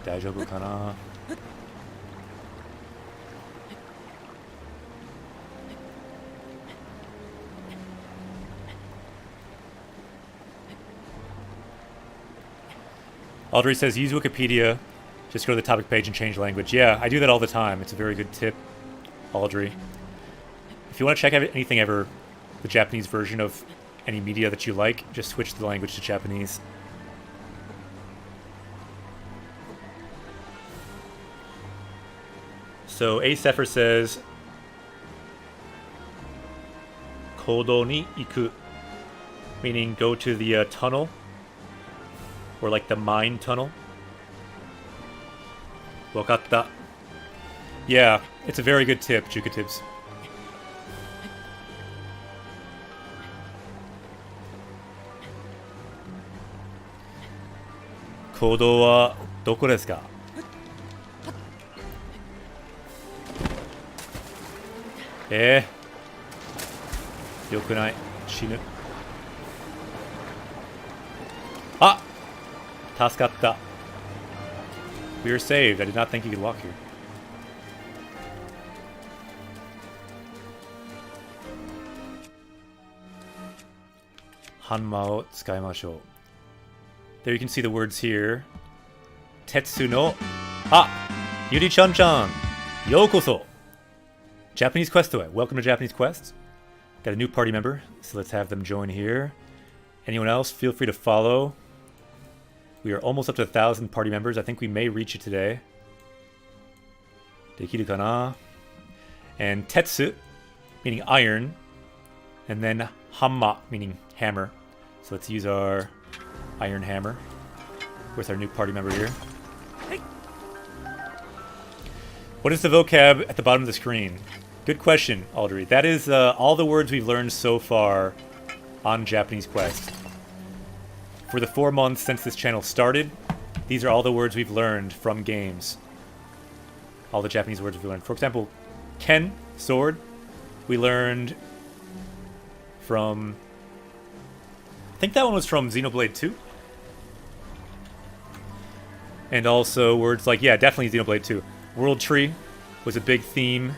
S1: Daijoubu kana? Audrey says, use Wikipedia. Just go to the topic page and change language. Yeah, I do that all the time. It's a very good tip, Audrey. If you want to check out anything ever, the Japanese version of any media that you like, just switch the language to Japanese. So Asepher says, Kodo ni iku, meaning go to the tunnel, or like the mine tunnel. Wakatta. Yeah, it's a very good tip, Juka tips. Kodo wa doko desu ka? Yokunai. Shinu. Ah! Tasukatta. We were saved. I did not think you could walk here. Hanma o tsukaimashou. There you can see the words here. Tetsu no... Ah! Yuri-chan-chan! Yokoso! Japanese Quest away. Welcome to Japanese Quest. Got a new party member, so let's have them join here. Anyone else, feel free to follow. We are almost up to 1,000 party members. I think we may reach it today. Dekiru kana? And Tetsu, meaning iron. And then Hamma, meaning hammer. So let's use our iron hammer with our new party member here. What is the vocab at the bottom of the screen? Good question, Aldery. That is all the words we've learned so far on Japanese Quest. For the 4 months since this channel started, these are all the words we've learned from games. All the Japanese words we've learned. For example, ken, sword, we learned from... I think that one was from Xenoblade 2. And also words like, yeah, definitely Xenoblade 2. World Tree was a big theme.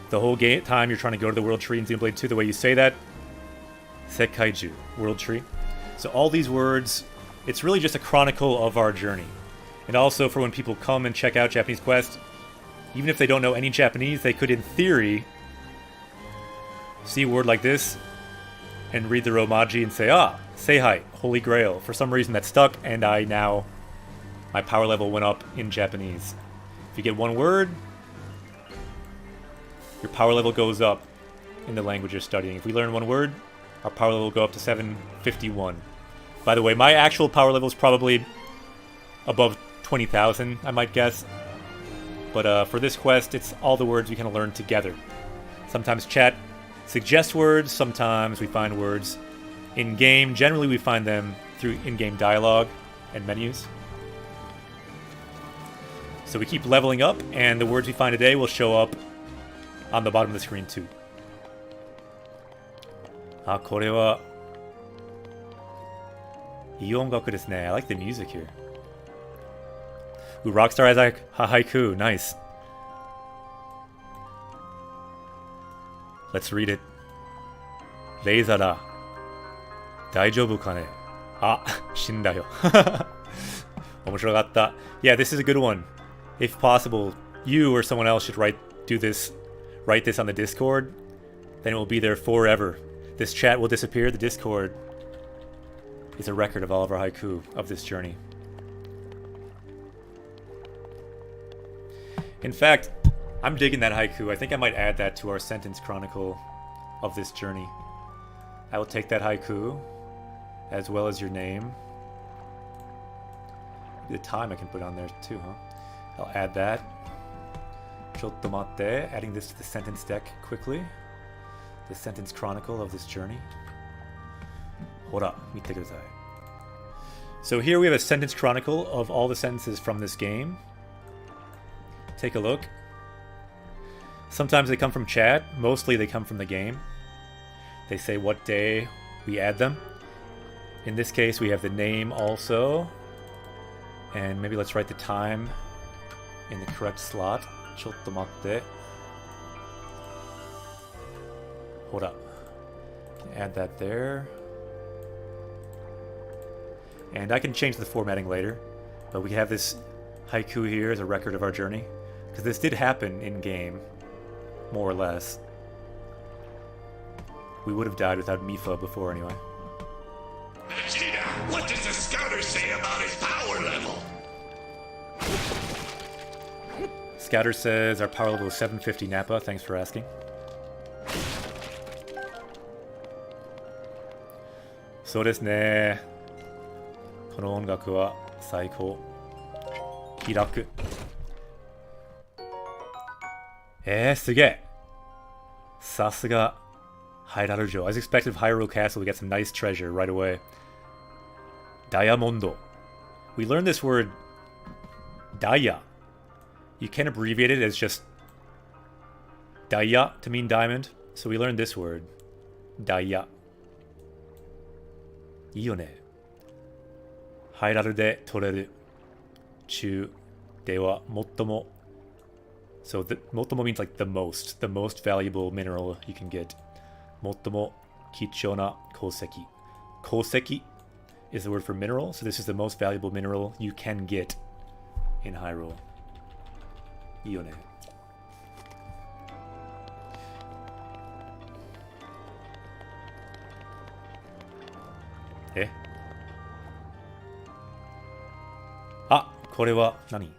S1: The whole time you're trying to go to the World Tree in Xenoblade 2, the way you say that. Sekkaiju, World Tree. So all these words, it's really just a chronicle of our journey. And also for when people come and check out Japanese Quest, even if they don't know any Japanese, they could, in theory, see a word like this and read the Romaji and say, ah, Seihai, Holy Grail. For some reason that stuck, and my power level went up in Japanese. If you get one word, your power level goes up in the language you're studying. If we learn one word, our power level will go up to 751. By the way, my actual power level is probably above 20,000, I might guess. But for this quest, it's all the words we kind of learn together. Sometimes chat suggests words, sometimes we find words in-game. Generally, we find them through in-game dialogue and menus. So we keep leveling up, and the words we find today will show up on the bottom of the screen too. Ah, これはいい音楽ですね. I like the music here. Ooh, Rockstar has a haiku. Nice. Let's read it. レイザだ。大丈夫かね? Ah, 死んだよ。面白かった. Yeah, this is a good one. If possible, you or someone else should write this on the Discord. Then it will be there forever. This chat will disappear. The Discord is a record of all of our haiku of this journey. In fact, I'm digging that haiku. I think I might add that to our sentence chronicle of this journey. I will take that haiku, as well as your name. The time I can put on there too, huh? I'll add that. Chotto matte, adding this to the sentence deck quickly. The sentence chronicle of this journey. Hora, mite kudasai. So here we have a sentence chronicle of all the sentences from this game. Take a look. Sometimes they come from chat. Mostly they come from the game. They say what day we add them. In this case, we have the name also. And maybe let's write the time in the correct slot. Chotto matte. Hora. Add that there. And I can change the formatting later. But we have this haiku here as a record of our journey. Because this did happen in-game. More or less. We would have died without Mifa before anyway.
S2: Vegeta, what does the scouter say about his power level?
S1: Scouter says our power level is 750 Nappa. Thanks for asking. So desu ne. この音楽は最高。気楽。すげえ。さすが。Hyrule Joe. As expected of Hyrule Castle, we get some nice treasure right away. Diamondo. We learned this word Daya. You can abbreviate it as just Daya to mean diamond. So we learned this word. ダイヤ。いいよね。ハイラルで取れる。中では最も。So the 最も means like the most valuable mineral you can get. 最も貴重な鉱石。鉱石 is the word for mineral, so this is the most valuable mineral you can get in Hyrule. いいよね。え？あ、これは何？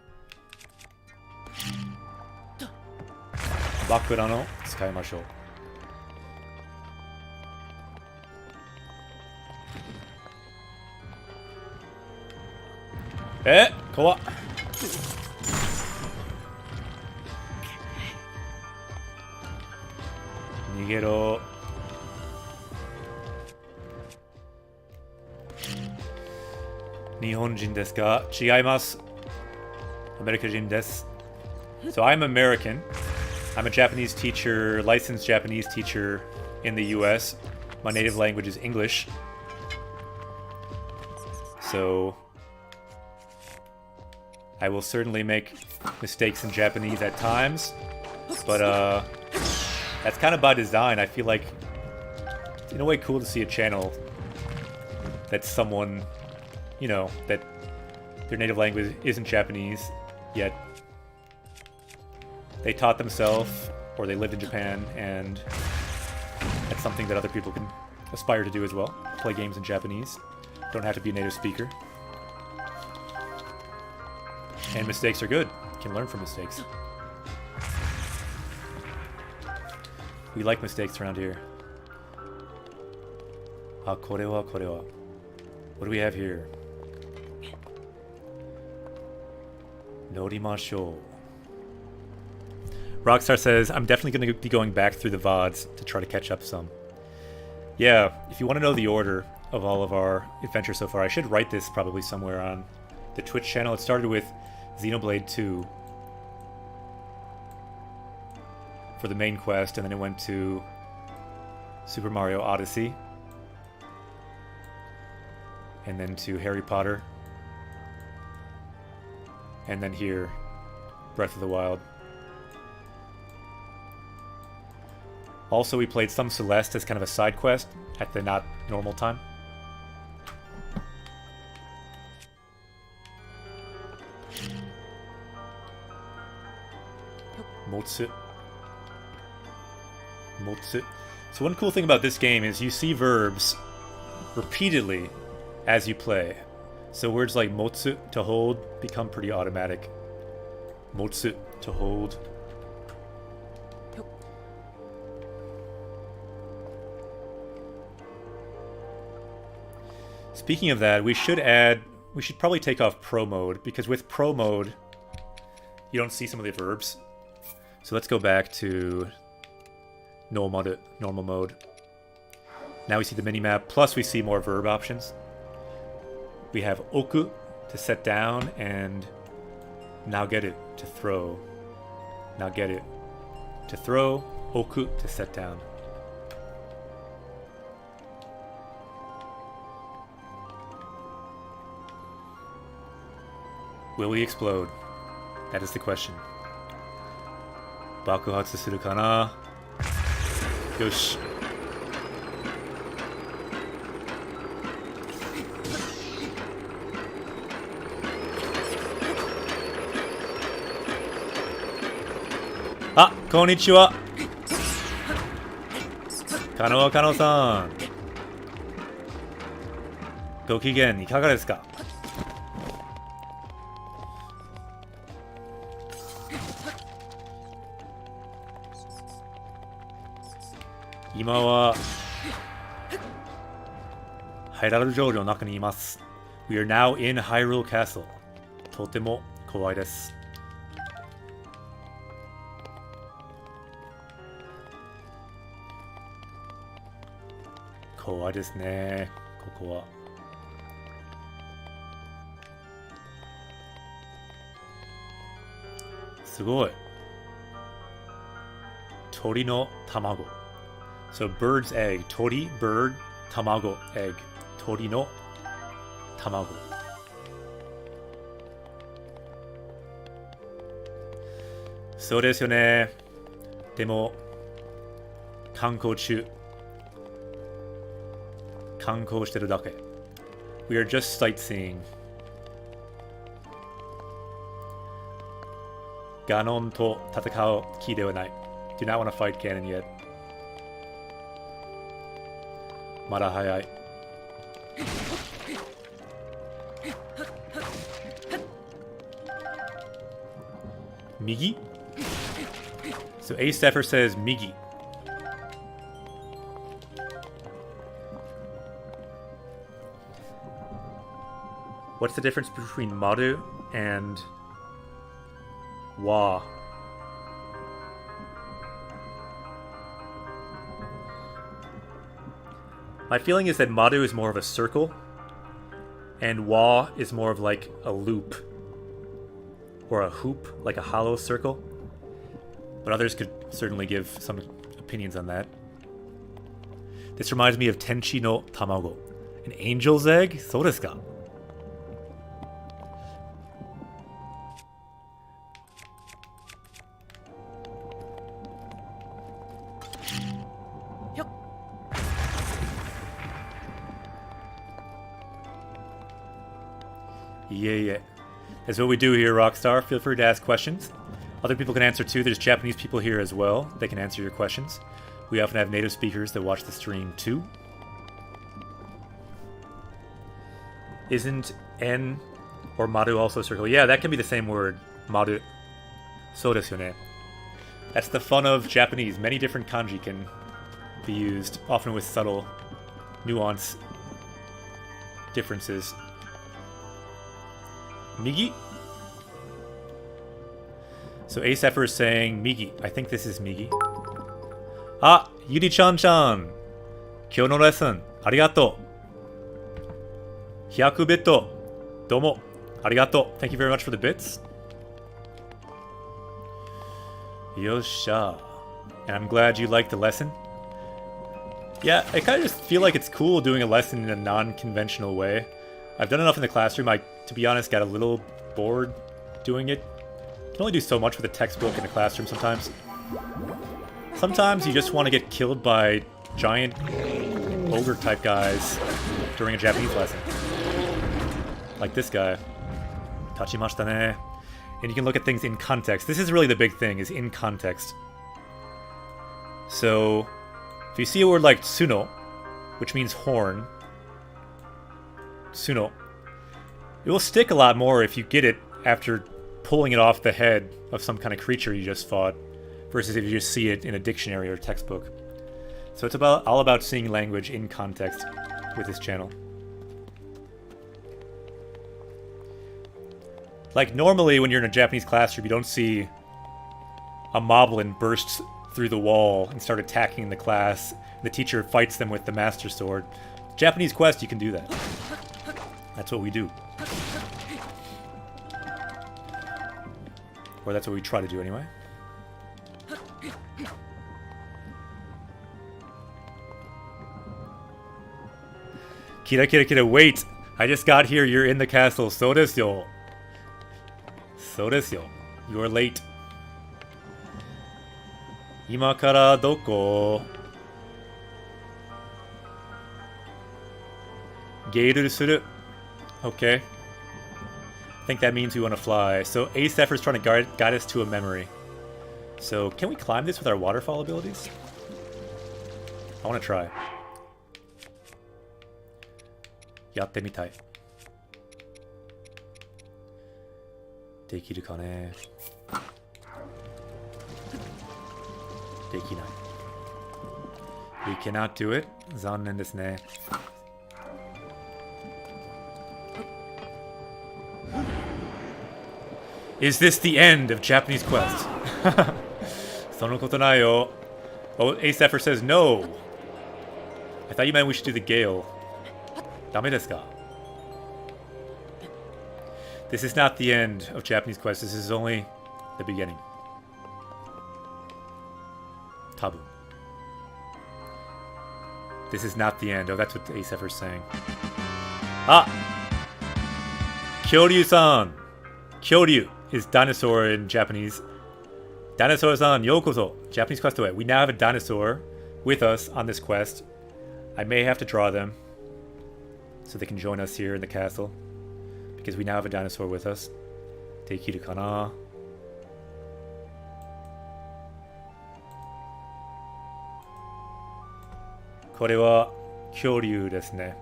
S1: 枕の使いましょう。怖っ。逃げろ。日本人ですか？違います。アメリカ人です。So I'm American. I'm a Japanese teacher, licensed Japanese teacher in the US. My native language is English. So I will certainly make mistakes in Japanese at times, but that's kind of by design. I feel like it's in a way cool to see a channel that's someone, you know, that their native language isn't Japanese, yet they taught themselves or they lived in Japan, and that's something that other people can aspire to do as well. Play games in Japanese. Don't have to be a native speaker. And mistakes are good. You can learn from mistakes. We like mistakes around here. Ah, korewa, korewa. What do we have here? Norimashou. Rockstar says, I'm definitely going to be going back through the VODs to try to catch up some. Yeah, if you want to know the order of all of our adventures so far, I should write this probably somewhere on the Twitch channel. It started with Xenoblade 2 for the main quest, and then it went to Super Mario Odyssey, and then to Harry Potter, and then here, Breath of the Wild. Also, we played some Celeste as kind of a side quest at the not normal time. Motsu. Motsu. So one cool thing about this game is you see verbs repeatedly as you play. So words like motsu, to hold, become pretty automatic. Motsu, to hold. Speaking of that, we should probably take off Pro Mode, because with Pro Mode, you don't see some of the verbs. So let's go back to normal mode. Now we see the minimap, plus we see more verb options. We have oku to set down, and nageru to throw. Nageru to throw, oku to set down. Will we explode? That is the question. Bakuhatsu suru kana? Yoshi. Ah, konnichiwa. Kano-san. ご機嫌いかがですか？今はハイラル城の中にいます。We are now in Hyrule Castle. とても怖いです。怖いですね、ここは。すごい。鳥の卵。So bird's egg. Tori, bird, tamago, egg. Tori no tamago. So desu yo ne. Demo, kankou chu. Kankou shiteru dake. We are just sightseeing. Ganon to tatakao ki de wa nai. Do not want to fight Ganon yet. Mada hayai. Migi? So A Steffer says Migi. What's the difference between Maru and Wa? My feeling is that Maru is more of a circle, and Wa is more of like a loop, or a hoop, like a hollow circle. But others could certainly give some opinions on that. This reminds me of Tenchi no Tamago. An angel's egg? So desu ka? Yeah. That's what we do here, Rockstar. Feel free to ask questions. Other people can answer too. There's Japanese people here as well. They can answer your questions. We often have native speakers that watch the stream too. Isn't N or Maru also a circle? Yeah, that can be the same word. Maru. So desu yo ne. That's the fun of Japanese. Many different kanji can be used, often with subtle nuance differences. Migi? So Asepher is saying Migi. I think this is Migi. Ah, Yuri-chan-chan. Kyou no lesson. Arigato. Hyaku bitto. Domo. Arigato. Thank you very much for the bits. Yosha. And I'm glad you liked the lesson. Yeah, I kind of just feel like it's cool doing a lesson in a non-conventional way. I've done enough in the classroom. I, to be honest, got a little bored doing it. You can only do so much with a textbook in a classroom sometimes. Sometimes you just want to get killed by giant ogre-type guys during a Japanese lesson. Like this guy. Tachimashita ne. And you can look at things in context. This is really the big thing, is in context. So, if you see a word like tsuno, which means horn, tsuno, it will stick a lot more if you get it after pulling it off the head of some kind of creature you just fought, versus if you just see it in a dictionary or textbook. So it's all about seeing language in context with this channel. Like, normally when you're in a Japanese classroom, you don't see a moblin burst through the wall and start attacking the class. The teacher fights them with the Master Sword. Japanese Quest, you can do that. That's what we do. Or that's what we try to do anyway. Kira kira kira, wait! I just got here, you're in the castle. So desu yo. So desu yo. You're late. Ima kara doko? Geiru suru. Okay. I think that means we want to fly. So Asepher is trying to guide us to a memory. So can we climb this with our waterfall abilities? I want to try. Yatte mitai. Dekiru ka ne? Dekinai. We cannot do it. Zannen desu ne. Is this the end of Japanese Quest? Sono koto nai yo. Oh, Asepher says no. I thought you meant we should do the Gale. Dame desu ka? This is not the end of Japanese Quest. This is only the beginning. Tabu. This is not the end. Oh, that's what the Ace Effer's saying. Ah! Kyoryu-san! Kyoryu is dinosaur in Japanese. Dinosaur-san, yokoso. Japanese quest away. We now have a dinosaur with us on this quest. I may have to draw them so they can join us here in the castle, because we now have a dinosaur with us. Dekiru kana? Kore wa kyoryu desu ne.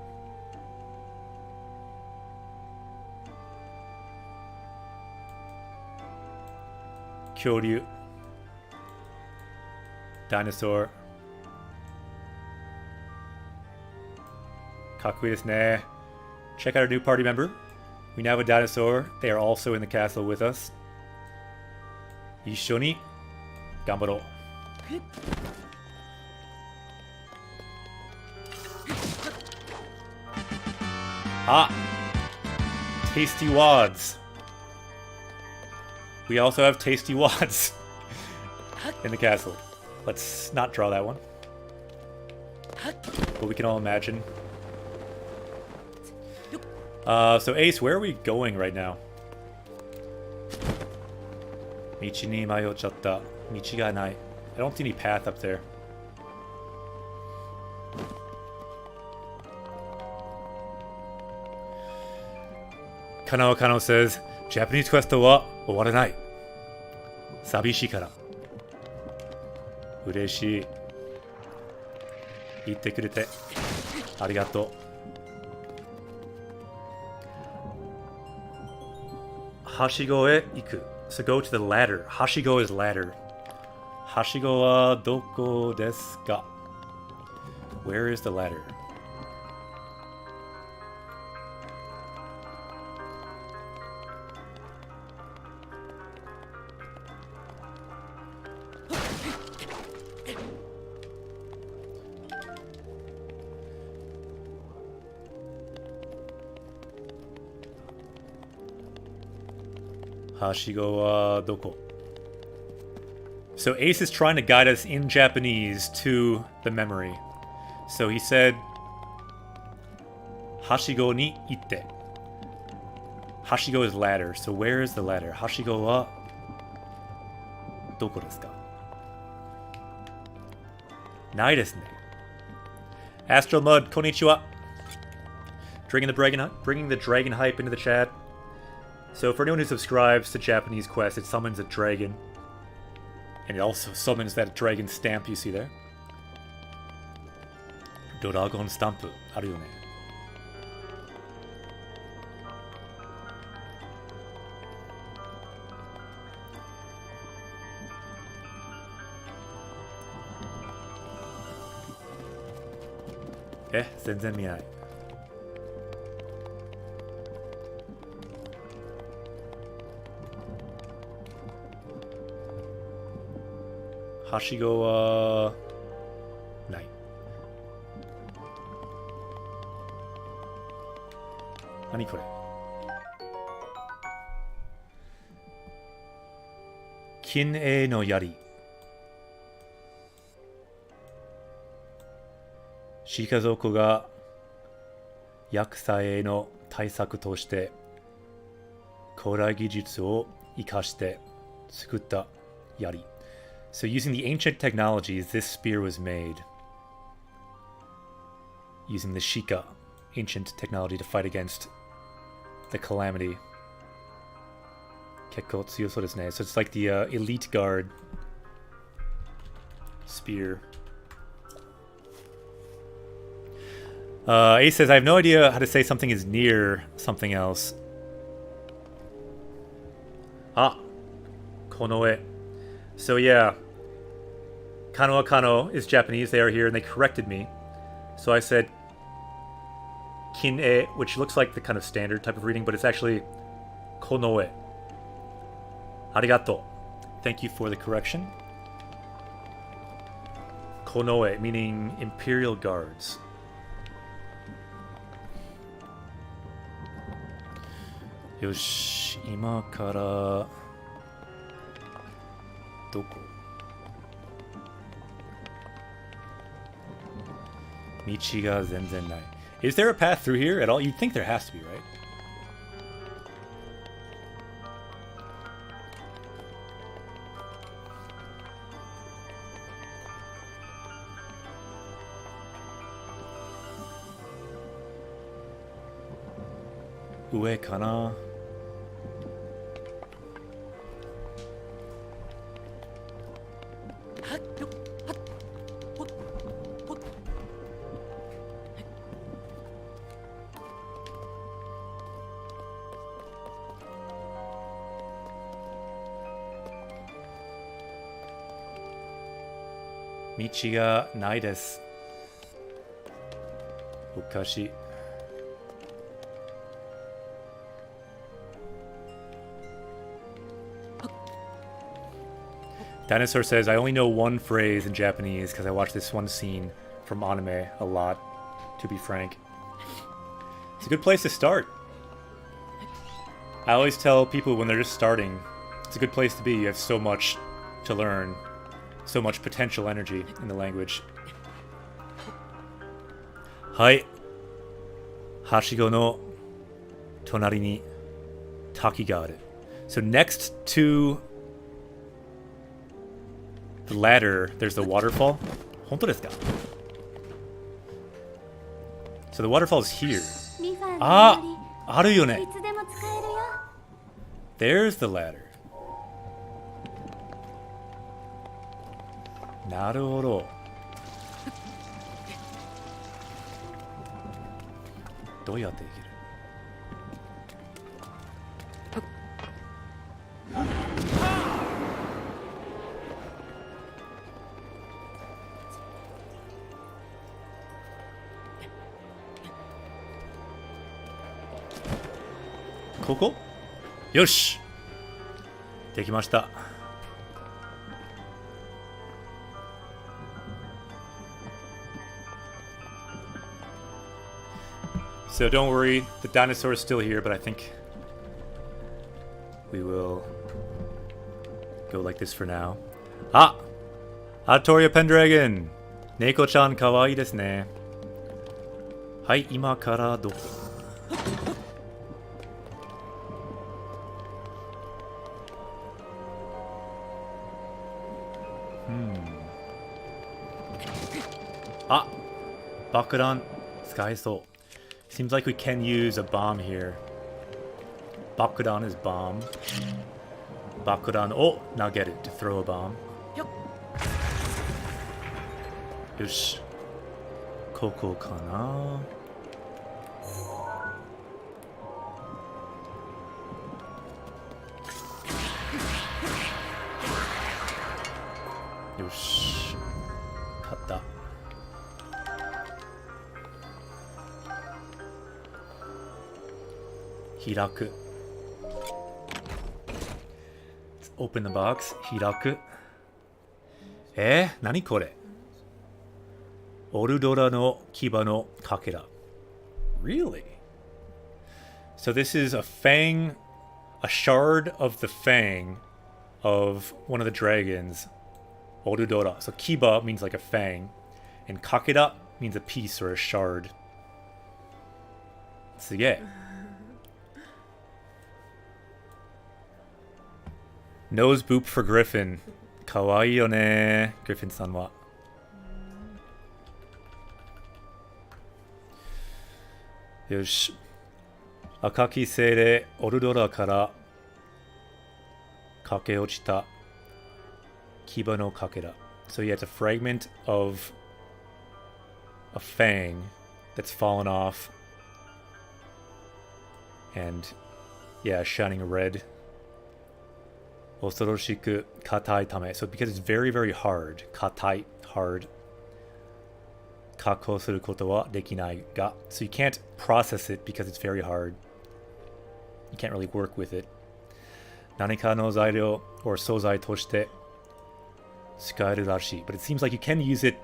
S1: Kyoryu. Dinosaur. Kakui desu ne. Check out our new party member. We now have a dinosaur. They are also in the castle with us. Issho ni ganbarou. Ah! Tasty wads. We also have tasty wads in the castle. Let's not draw that one. But we can all imagine. So Ace, where are we going right now? Michi ni mayochatta. Michi ga nai. I don't see any path up there. Kanao Kano says, Japanese quest wa owaranai. Sabishii kara. Ureshii. Itte kurete. Arigatou. Hashigo e iku. So go to the ladder. Hashigo is ladder. Hashigo wa doko desu ka? Where is the ladder? Hashigo wa doko? So Ace is trying to guide us in Japanese to the memory. So he said, Hashigo ni itte. Hashigo is ladder. So where is the ladder? Hashigo wa doko desu ka? Nai desu ne. Astral Mud, konnichiwa. Bringing the dragon hype into the chat. So for anyone who subscribes to Japanese Quest, it summons a dragon. And it also summons that dragon stamp you see there. Doragon Stampu. Aru yo ne. Zenzen mienai. Hashigo wa nai. Nani kore? Kin-e no yari. Shikazoku ga yakuza e no taisaku to shite kourai gijutsu o ikashite tsukutta yari. So using the ancient technologies, this spear was made. Using the Shika, ancient technology, to fight against the calamity. Kekko tsuyoso desu ne. So it's like the elite guard spear. Ace says, I have no idea how to say something is near something else. Ah, konoe. So yeah, Kano Kano is Japanese. They are here, and they corrected me. So I said kin-e, which looks like the kind of standard type of reading, but it's actually konoe. Arigato. Thank you for the correction. Konoe, meaning Imperial Guards. Yoshi, ima kara... Doko? Michiga zenzen nai. Is there a path through here at all? You'd think there has to be, right? Ue kana? Michi ga nai desu. Okashi. Dinosaur says, I only know one phrase in Japanese because I watched this one scene from anime a lot, to be frank. It's a good place to start. I always tell people when they're just starting, it's a good place to be. You have so much to learn, so much potential energy in the language. Hai. Hashigo no tonari ni taki ga aru. So next to the ladder, there's the waterfall. Honto desu ka? So the waterfall is here. Ah, aru yo ne. There's the ladder. Naruhodo. Doyatte ikiru? Koko? Yoshi! Dekimashita. So don't worry, the dinosaur is still here, but I think we will go like this for now. Ah! Artoria Pendragon! Neko-chan kawaii desu ne. Hai, ima kara doko? Ah! Bakudan Skyso. Seems like we can use a bomb here. Bakudan is bomb. Bakudan. Oh! Now get it. To throw a bomb. Yosh. Koko kana? Yosh. Katta. Hiraku. Let's open the box. Hiraku. Nani kore? Orudora no Kiba no Kakera. Really? So this is a fang, a shard of the fang of one of the dragons. Orudora. So Kiba means like a fang, and Kakera means a piece or a shard. Suge. Nose boop for Griffin. Kawaii yo ne, Griffin-san wa. Yosh. Akaki sei de Orudora kara kake ochita Kiba no Kakera. So yeah, it's a fragment of a fang that's fallen off. And yeah, shining red. Osoroshiku katai tame. So because it's very, very hard, katai, hard. Kako suru koto wa dekinai ga. So you can't process it because it's very hard. You can't really work with it. Nanika no zairyo or sozai toshite tsukaeru rashi. But it seems like you can use it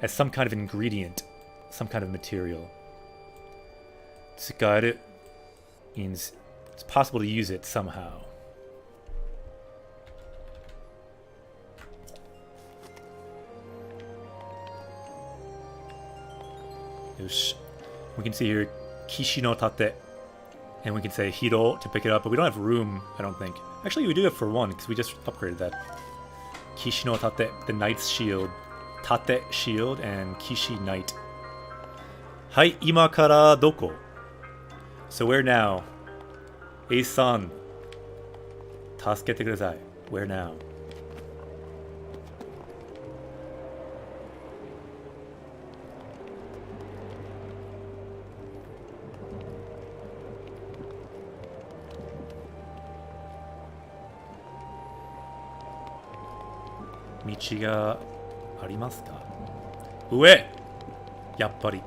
S1: as some kind of ingredient, some kind of material. Tsukaeru means it's possible to use it somehow. Yosh. We can see here Kishi no Tate. And we can say Hiro to pick it up, but we don't have room, I don't think. Actually, we do have for one, because we just upgraded that. Kishi no Tate, the Knight's Shield. Tate Shield and Kishi Knight. Hai, ima kara doko? So where now? Ace-san. Tasukete kudasai. Where now? Michi ga arimasu ka? Ue! Yappari.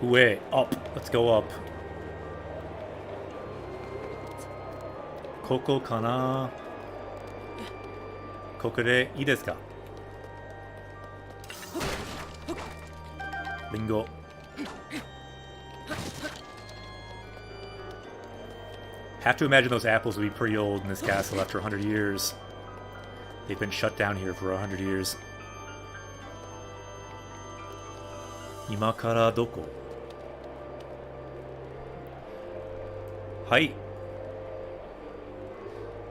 S1: Ue, up. Let's go up. Koko kana? Koko de ii desu ka? Ringo. Have to imagine those apples will be pretty old in this castle after 100 years. They've been shut down here for 100 years. Ima kara doko? Hai.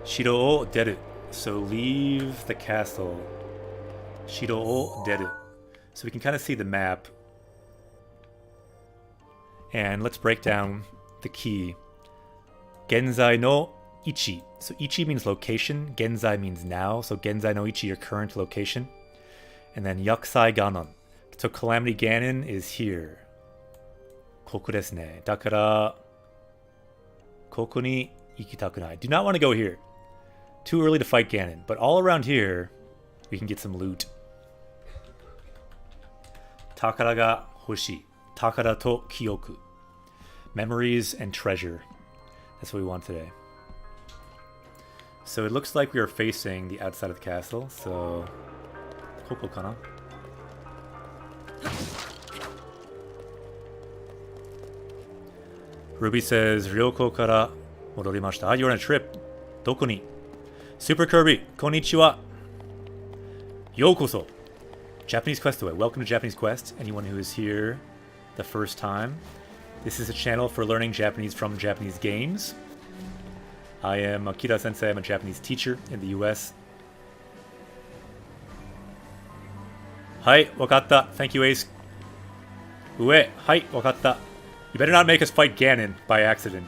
S1: Shiro o deru. So leave the castle. Shiro o deru. So we can kind of see the map. And let's break down the key. Genzai no ichi. So ichi means location. Genzai means now. So Genzai no ichi, your current location. And then yakusai ganon. So Calamity Ganon is here. Koku desu ne. Dakara koku ni ikitaku nai. Do not want to go here. Too early to fight Ganon. But all around here, we can get some loot. Takara ga hoshi. Takara to kyoku. Memories and treasure. That's what we want today. So it looks like we are facing the outside of the castle. So, koko kana? Ruby says, Ryoko kara modorimashita. Ah, you're on a trip. Doko ni? Super Kirby, konnichiwa. Yokoso. Japanese Quest away. Welcome to Japanese Quest. Anyone who is here the first time. This is a channel for learning Japanese from Japanese games. I am Akira Sensei. I'm a Japanese teacher in the US. Hai, wakatta. Thank you, Ace. Ue, hai, wakatta. You better not make us fight Ganon by accident.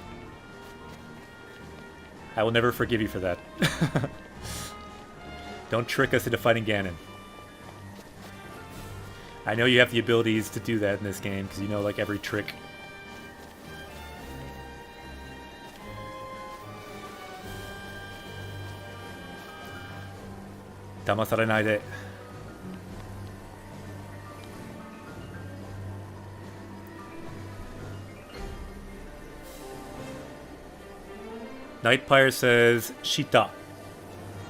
S1: I will never forgive you for that. Don't trick us into fighting Ganon. I know you have the abilities to do that in this game, because you know like every trick. Damasarenai de. Nightpire says Shita.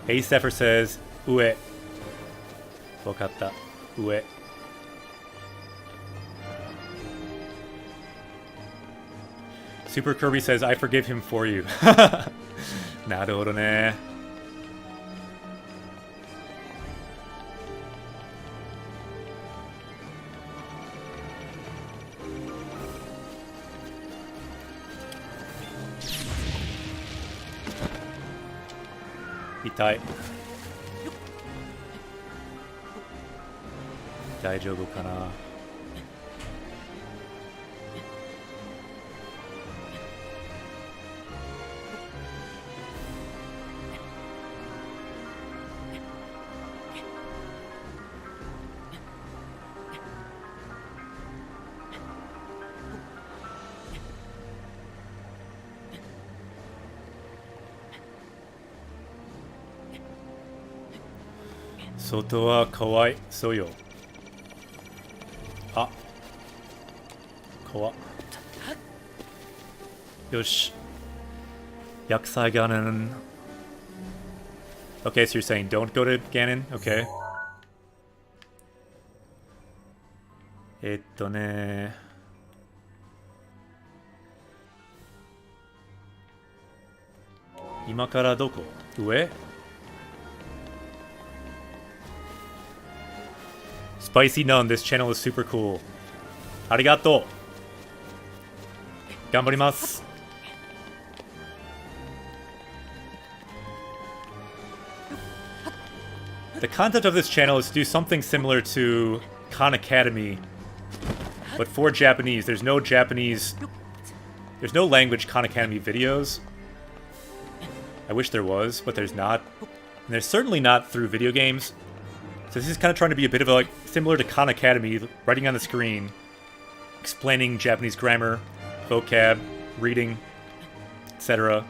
S1: Ace Zephyr says Ue. Wakatta. Ue. Super Kirby says I forgive him for you. Naruhodo ne. Itai. Daijoubu kana? Soto wa kawai so yo. Ah. Kawa. Yosh. Yakusai Ganon. Okay, so you're saying don't go to Ganon? Okay. Ne. Ima kara doko? Ue? Spicy Nun, this channel is super cool. Arigato. Gambarimasu. The concept of this channel is to do something similar to Khan Academy, but for Japanese. There's no language Khan Academy videos. I wish there was, but there's not. And there's certainly not through video games. So this is kind of trying to be a bit of a, like, similar to Khan Academy, writing on the screen, explaining Japanese grammar, vocab, reading, etc.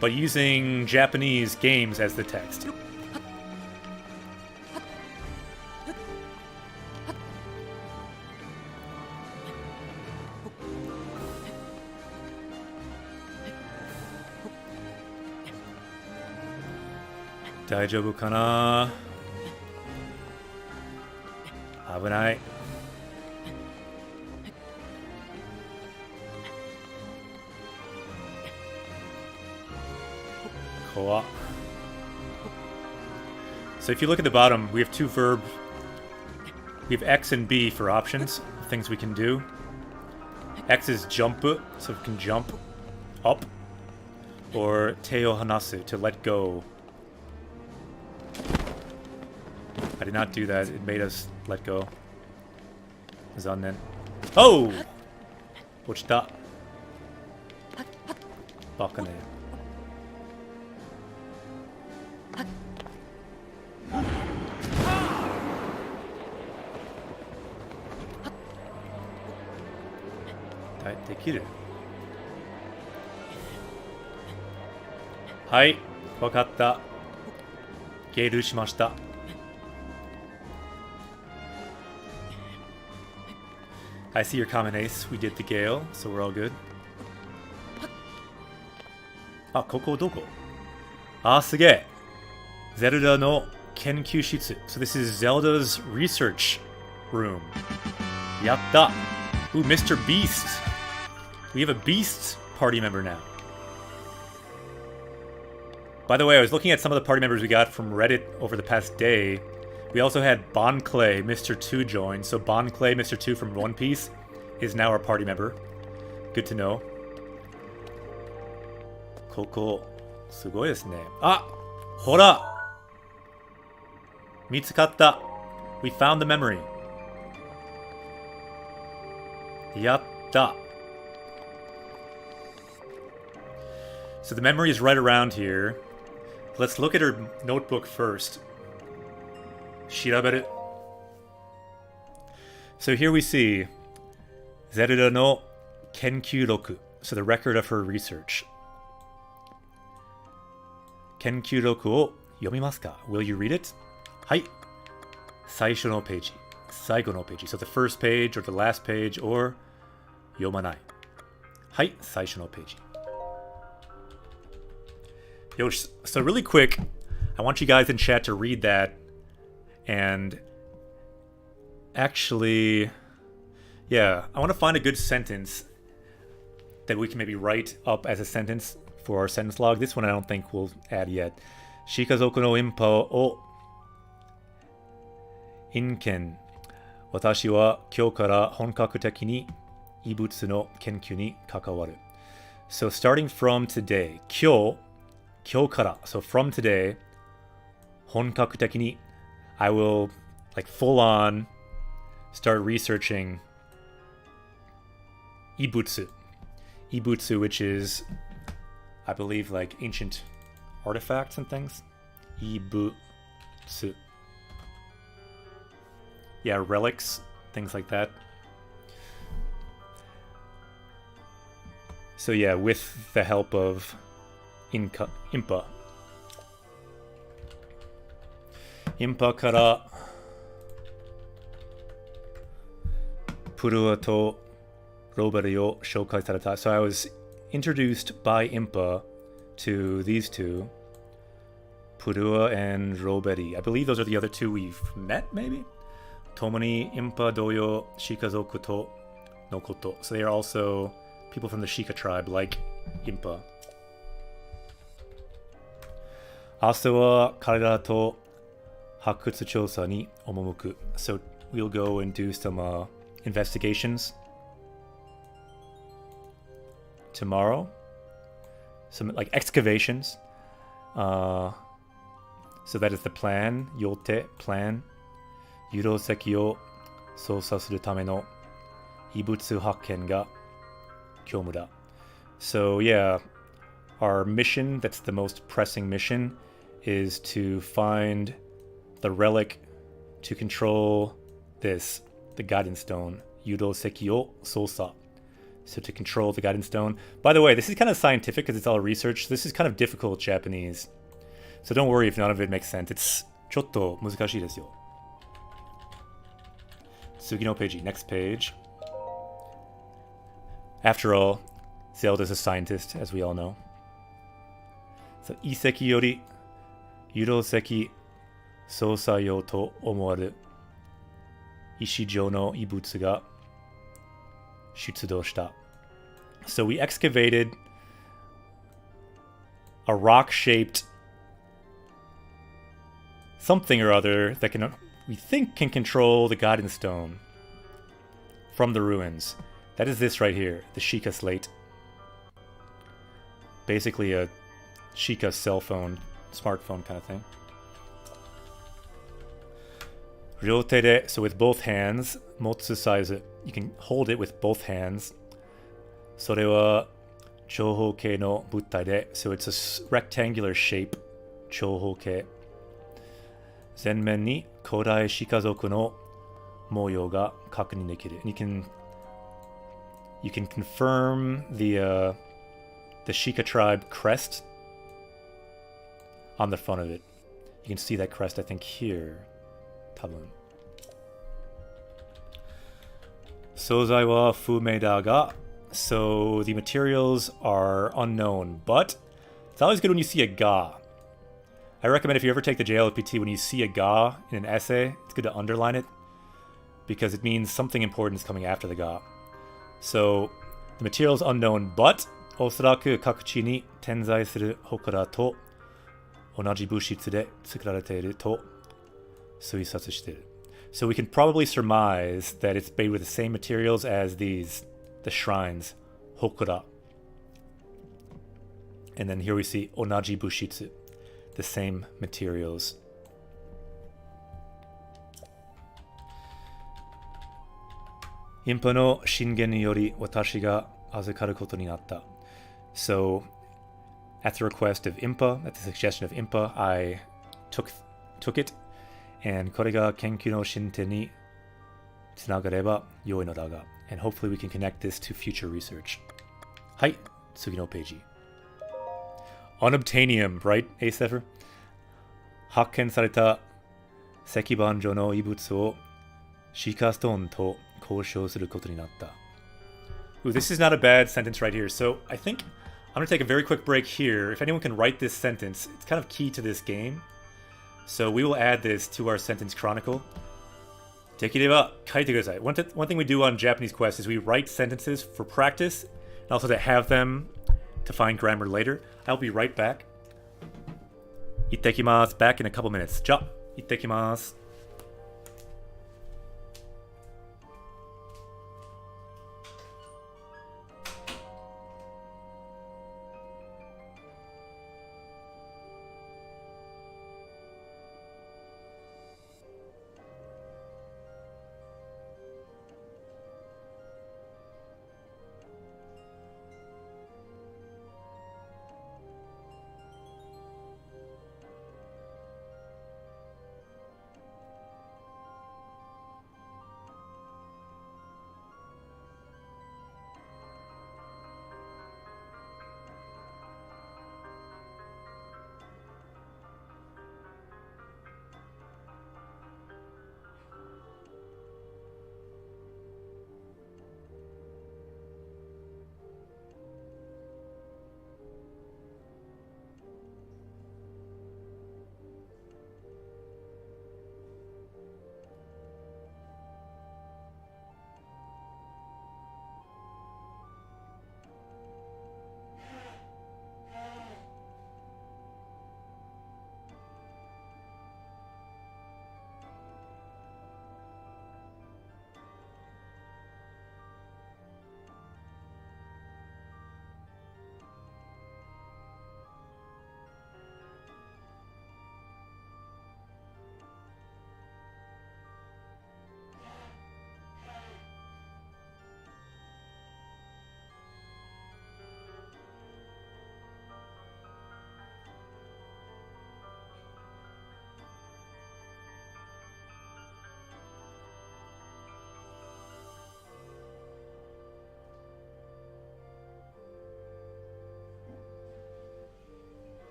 S1: But using Japanese games as the text. Daijoubu kana? Abunai. Koa. So if you look at the bottom, we have two verbs. We have X and B for options, things we can do. X is jump, so we can jump up. Or te o hanasu, to let go. I did not do that. It made us let go. Zannen. Oh! Ochita. Baka ne. Dekiru. Hai, wakatta. Geiru shimashita. I see your comment, Ace. We did the Gale, so we're all good. Ah, koko doko? Ah, suge. Zelda no Kenkyū Shitsu. So this is Zelda's research room. Yatta. Ooh, Mr. Beast. We have a Beast party member now. By the way, I was looking at some of the party members we got from Reddit over the past day. We also had Bon Clay, Mr. 2 join. So Bon Clay, Mr. 2 from One Piece is now our party member. Good to know. Koko, sugoi desu ne. Ah! Hora! Mitsukatta. We found the memory. Yatta. So the memory is right around here. Let's look at her notebook first. Shiraberu. So here we see Zelda no Kenkyū Roku. So the record of her research. Kenkyū Roku o yomimasu ka? Will you read it? Hai. Saisho no peiji. Saigo no peiji. So the first page or the last page or yomanai. Hai. Saisho no peiji. Yosh. So really quick, I want you guys in chat to read that. And actually, yeah, I want to find a good sentence that we can maybe write up as a sentence for our sentence log. This one I don't think we'll add yet. Shikazoku no impa o inken. Watashi wa kyou kara honkaku teki ni ibutsu no kenkyū ni kakawaru. So starting from today, kyou kara. So from today, honkaku teki ni, I will, like, full on start researching Ibutsu. Ibutsu, which is, I believe, like, ancient artifacts and things. Ibutsu. Yeah, relics, things like that. So yeah, with the help of Impa. Impa kara Purua to Roberi o shoukai sareta. So I was introduced by Impa to these two, Purua and Roberi. I believe those are the other two we've met, maybe? Tomoni Impa doyo Shikazoku to no koto. So they are also people from the Shika tribe, like Impa. 明日は彼らと発掘調査に赴く. So we'll go and do some investigations tomorrow. Some like excavations. So that is the plan. Yote, plan. 誘導石を操作するための遺物発見が業務だ. So yeah, our mission, that's the most pressing mission, is to find the relic to control this, the Guidance Stone. 誘導石を操作. So to control the Guidance Stone. By the way, this is kind of scientific because it's all research. This is kind of difficult Japanese. So don't worry if none of it makes sense. It's ちょっと難しいですよ. Sugi no Peiji, next page. After all, Zelda's a scientist, as we all know. So, 遺跡より誘導石操作用と思われる石状の遺物が出土した. So we excavated a rock-shaped something or other that we think can control the Guidance Stone from the ruins. That is this right here, the Sheikah slate. Basically a Sheikah cell phone, smartphone kind of thing. Ryote, so with both hands. Motsu size, you can hold it with both hands. それは長方形の物体で, so it's a rectangular shape. 長方形. 前面に古代シカ族の模様が確認できる. And you can confirm the Sheikah tribe crest on the front of it. You can see that crest, I think, here. 多分. 素材は不明だが, so the materials are unknown, but it's always good when you see a ga. I recommend if you ever take the JLPT, when you see a ga in an essay, it's good to underline it because it means something important is coming after the ga. So the material is unknown, but おそらく各地に点在する祠と同じ物質で作られていると推察している. So we can probably surmise that it's made with the same materials as the shrines, hokura. And then here we see onaji bushitsu, the same materials. Impa no shingen ni yori watashi ga azukaru koto ni natta. So, at the request of Impa, at the suggestion of Impa, I took it, and これが研究の進展につながれば良いのだが, and hopefully we can connect this to future research. はい、次のページ. Unobtainium, right, Acepher? 発見された石板状の遺物をシカストーンと交渉することになった. Ooh, this is not a bad sentence right here. So I think I'm going to take a very quick break here. If anyone can write this sentence, it's kind of key to this game. So we will add this to our sentence chronicle. できれば書いてください. One thing we do on Japanese Quest is we write sentences for practice and also to have them to find grammar later. I'll be right back. 行ってきます. Back in a couple minutes. じゃあ、行ってきます.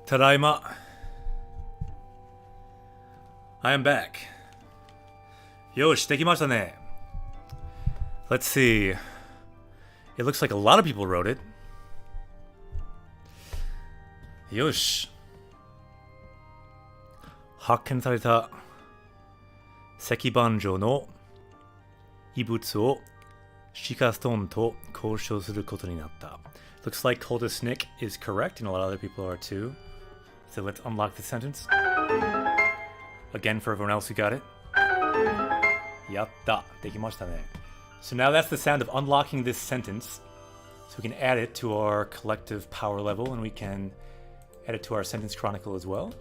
S1: Tadaima. I am back. Yosh, dekimashita ne. Let's see. It looks like a lot of people wrote it. Yosh. 発見された石板状の異物をシカストーンと交渉することになった。Looks like Coldest Nick is correct, and a lot of other people are too. So let's unlock the sentence. Again for everyone else who got it. Yatta. Dekimashita ne. So now that's the sound of unlocking this sentence. So we can add it to our collective power level, and we can add it to our sentence chronicle as well.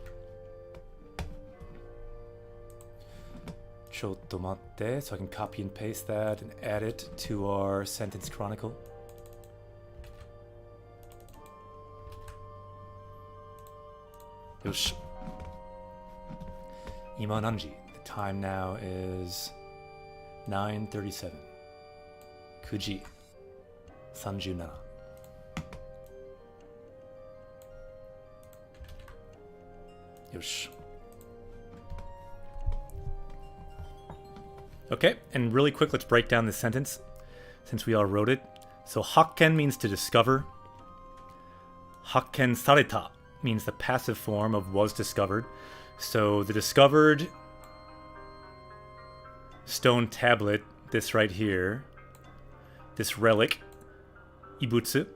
S1: ちょっと待って so I can copy and paste that and add it to our sentence chronicle. Yosh. Ima nanji. The time now is 9:37. Kuji 37. Yosh. Okay, and really quick, let's break down this sentence since we all wrote it. So hakken means to discover. Hakken sareta means the passive form of was discovered. So the discovered stone tablet, this right here, this relic, ibutsu,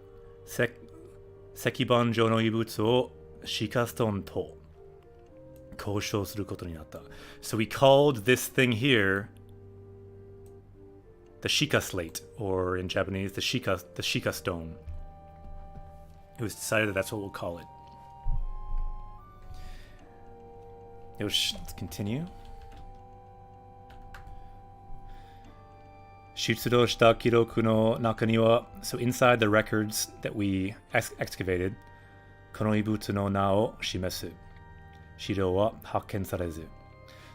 S1: sekiban jo no ibutsu o shikaston to koshou suru koto ni natta. So we called this thing here the Shika slate, or in Japanese, the Shika stone. It was decided that that's what we'll call it. Yosh, let's continue. Shutsudo shita kiroku no naka ni wa, so inside the records that we excavated, kono ibutsu no na o shimesu. Shiro wa hakken sarezu.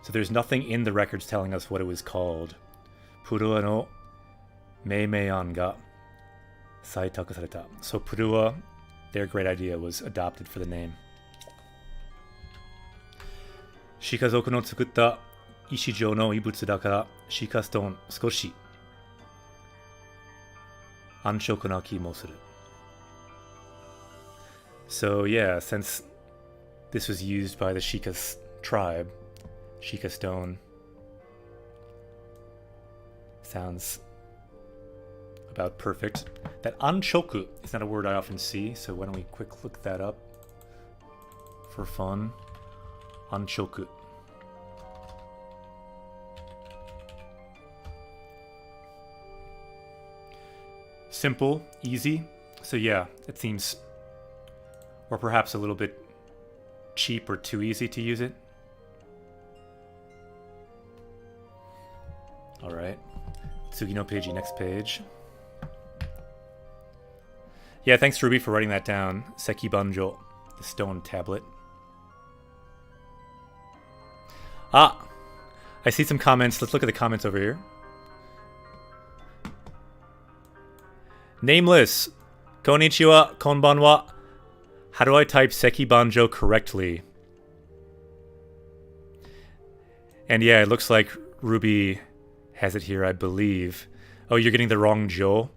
S1: So there's nothing in the records telling us what it was called. Purua no meimeian ga saitaku sareta. So Purua, their great idea, was adopted for the name. Shikazoku no tsukutta ishijou no ibutsu dakara Shika stone skoshi anshoku na ki mo suru. So yeah, since this was used by the Shika tribe, Shika stone sounds about perfect. That anshoku is not a word I often see, so why don't we quick look that up for fun. Anshoku. Simple, easy. So yeah, it seems, or perhaps a little bit cheap or too easy to use it. Alright. Tsugi no page, next page. Yeah, thanks Ruby for writing that down. Sekibanjo, the stone tablet. Ah! I see some comments. Let's look at the comments over here. Nameless. Konnichiwa, konbanwa. How do I type Sekibanjo correctly? And yeah, it looks like Ruby has it here, I believe. Oh, you're getting the wrong Jo.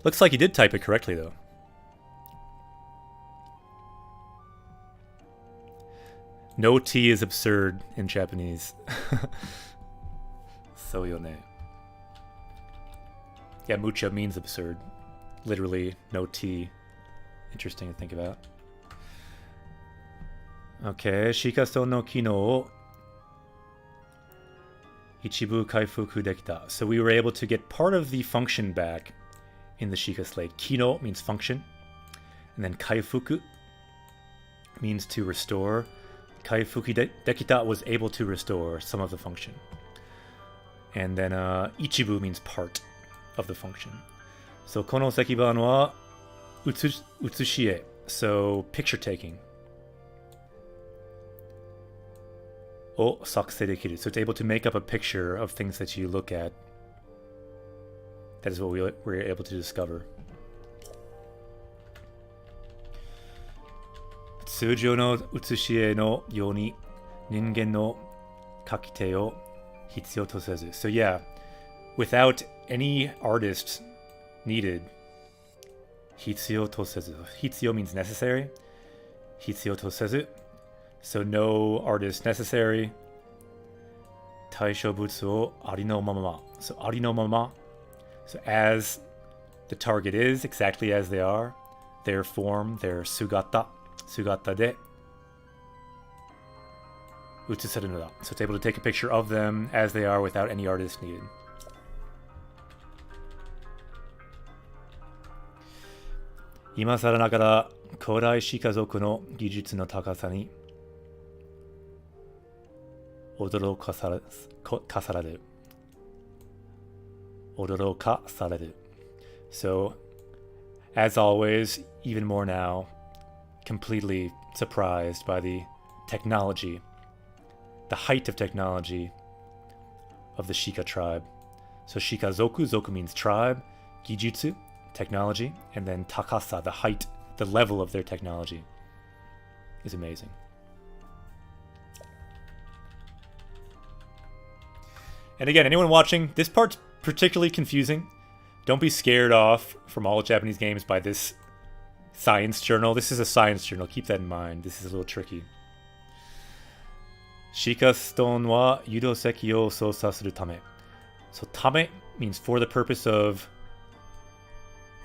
S1: Looks like you did type it correctly, though. No T is absurd in Japanese. So yone. Yeah, mucha means absurd. Literally, no T. Interesting to think about. Okay, Shikasto no kino o ichibu kaifuku dekita. So we were able to get part of the function back in the Shika slate. Kino means function. And then kaifuku means to restore. Kaifuku dekita was able to restore some of the function. And then ichibu means part of the function. So kono sekiban wa utsushie. So picture taking. O sakusei dekiru. So it's able to make up a picture of things that you look at. That is what we were able to discover. 通常の写し絵のように人間の書き手を必要とせず. So yeah, without any artist needed, 必要とせず. 必要 means necessary. 必要とせず. So no artist necessary. 対象物をありのまま. So ありのまま. So as the target is, exactly as they are, their form, their sugata で写せるのだ. So it's able to take a picture of them as they are without any artist needed. 今更ながら古代シカ族の技術の高さに驚かされる. So, as always, even more now, completely surprised by the technology, the height of technology of the Shika tribe. So Shikazoku, Zoku means tribe, Gijutsu, technology, and then Takasa, the height, the level of their technology is amazing. And again, anyone watching, this part's particularly confusing. Don't be scared off from all Japanese games by this science journal. This is a science journal. Keep that in mind. This is a little tricky. Shika stone wa yudoseki o sousa suru tame. So tame means for the purpose of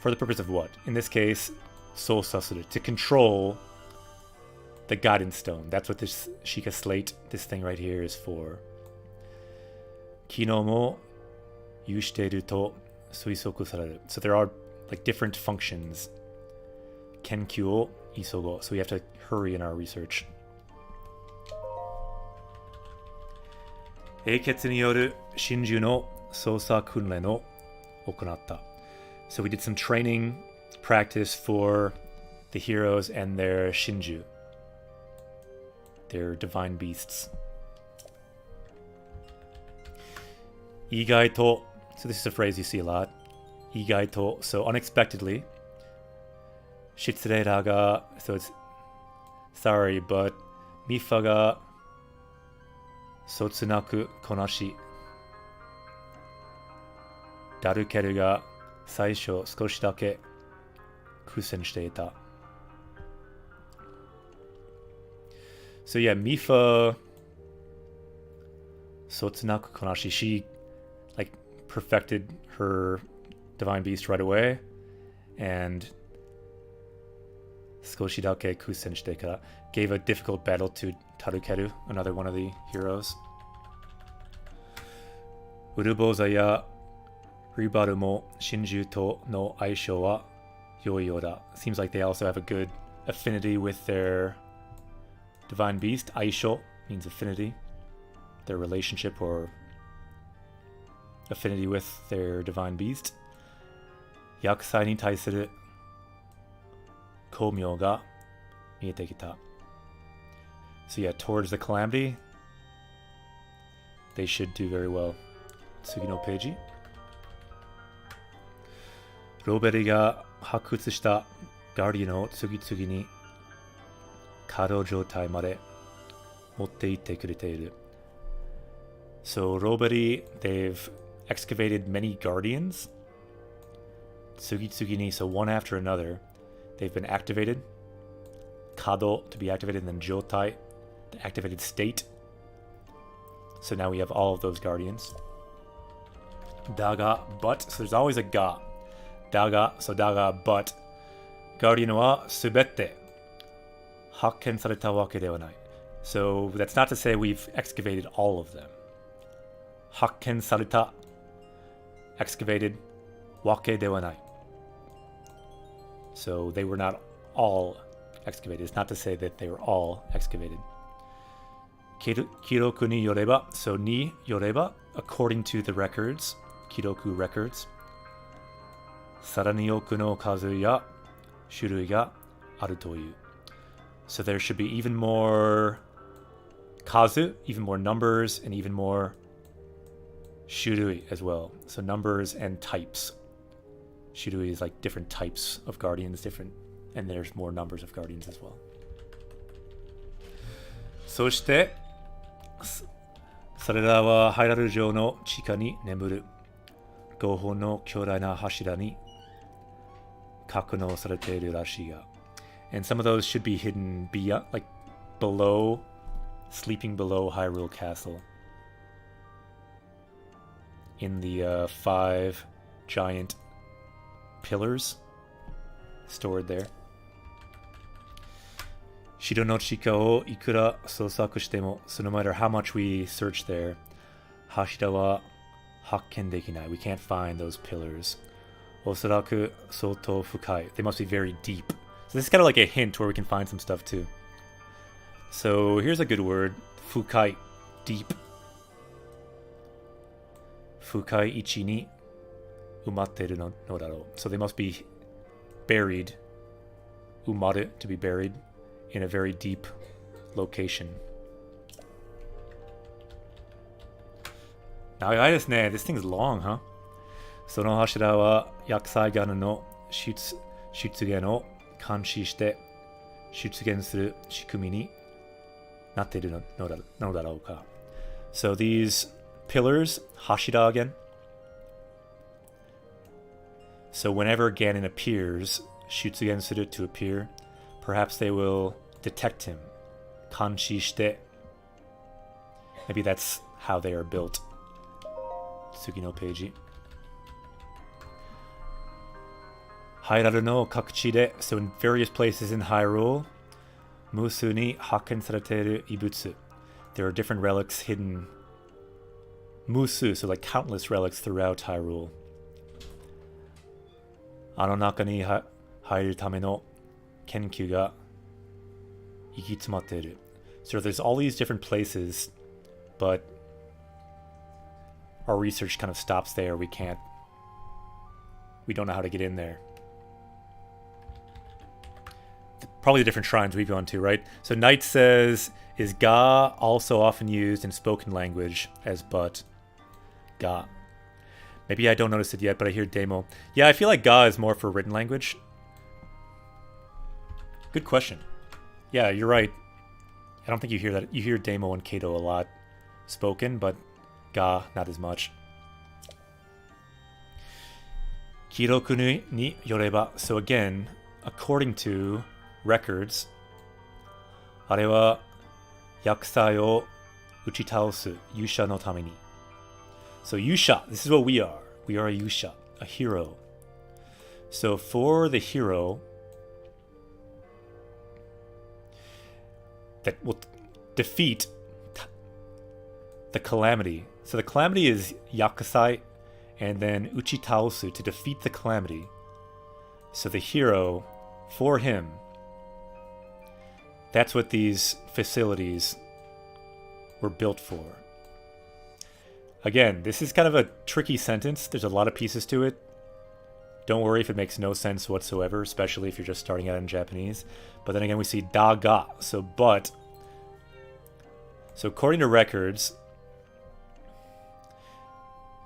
S1: what? In this case, sousa suru, to control the guidance stone. That's what this Shika slate, this thing right here, is for. Kino mo yushiteru to suisoku sareru. So there are like different functions. Kenkyu o isogo. So we have to hurry in our research. Eiketsu ni yoru shinju no sousa kunren o okonatta. So we did some training practice for the heroes and their shinju, their divine beasts. Igaito, so this is a phrase you see a lot. Igaito, so unexpectedly. Shitsurera ga, so it's sorry, but Mifa ga sotsunaku konashi. Darukeru ga saisho skoshi dake kusen shite ita. So yeah, Mifa sotsunaku konashi, she like perfected her divine beast right away, and Skoshidake Kusen Shiteka gave a difficult battle to Tarukeru, another one of the heroes. Uruboza ya Ribaru mo Shinju to no aisho wa yoi yoda. Seems like they also have a good affinity with their divine beast. Aisho means affinity, their relationship or affinity with their divine beast. Yakusai ni taisuru komyo ga miete kita. So yeah, towards the calamity, they should do very well. Tsugi no peiji. Roberi ga hakutsu shita guardian o tsugitsugi ni kado joutai made motte itte kureteiru. So Roberi, they've excavated many guardians. Tsugitsugi ni, so one after another, they've been activated. Kado, to be activated, and then Jotai, the activated state. So now we have all of those guardians. Daga, but, so there's always a ga. Daga, so daga, but. Guardian wa subette hakken sareta wake de wa nai. So that's not to say we've excavated all of them. Hakken sareta, excavated, wake de wa nai. So they were not all excavated. It's not to say that they were all excavated. Kiroku ni yoreba, so ni yoreba, according to the records, Kiroku records. Sarani oku no kazu ya shurui ga aru toyu. So there should be even more kazu, even more numbers, and even more shurui as well. So numbers and types. Shurui is like different types of guardians, different, and there's more numbers of guardians as well. そしてそれらはハイラル城の地下に眠る5本の巨大な柱に格納されているらしいが And some of those should be hidden beyond, like below, sleeping below Hyrule Castle in the 5 giant pillars stored there. 城の地下をいくら捜索しても so no matter how much we search there 柱は発見できない we can't find those pillars おそらく相当深い they must be very deep so this is kind of like a hint where we can find some stuff too so here's a good word 深い deep 深い位置に埋まっているのだろう so they must be buried 埋まる to be buried in a very deep location. 長いですね This thing is long, huh? その柱は薬剤ガの出現を監視して出現する仕組みになっているのだろうか So these pillars, 柱 again. So whenever Ganon appears, 出現する to appear, perhaps they will detect him. 監視して Maybe that's how they are built. 次のページ。ハイラルの各地で So in various places in Hyrule 無数に発見されている遺物 There are different relics hidden 無数 So like countless relics throughout Hyrule あの中に入るための研究が行き詰まっている So there's all these different places but our research kind of stops there we don't know how to get in there Probably the different shrines we've gone to, right? So Knight says, is ga also often used in spoken language as but? Ga. Maybe I don't notice it yet, but I hear demo. Yeah, I feel like ga is more for written language. Good question. Yeah, you're right. I don't think you hear that. You hear demo and Kato a lot spoken, but ga, not as much. Kiroku ni yoreba. So again, according to records あれは薬剤を打ち倒す勇者のために So 勇者 this is what we are a 勇者 a hero So for the hero that will defeat the calamity So the calamity is yakusai and then uchitaosu to defeat the calamity So the hero for him That's what these facilities were built for. Again, this is kind of a tricky sentence. There's a lot of pieces to it. Don't worry if it makes no sense whatsoever, especially if you're just starting out in Japanese. But then again, we see da ga, so but. So according to records,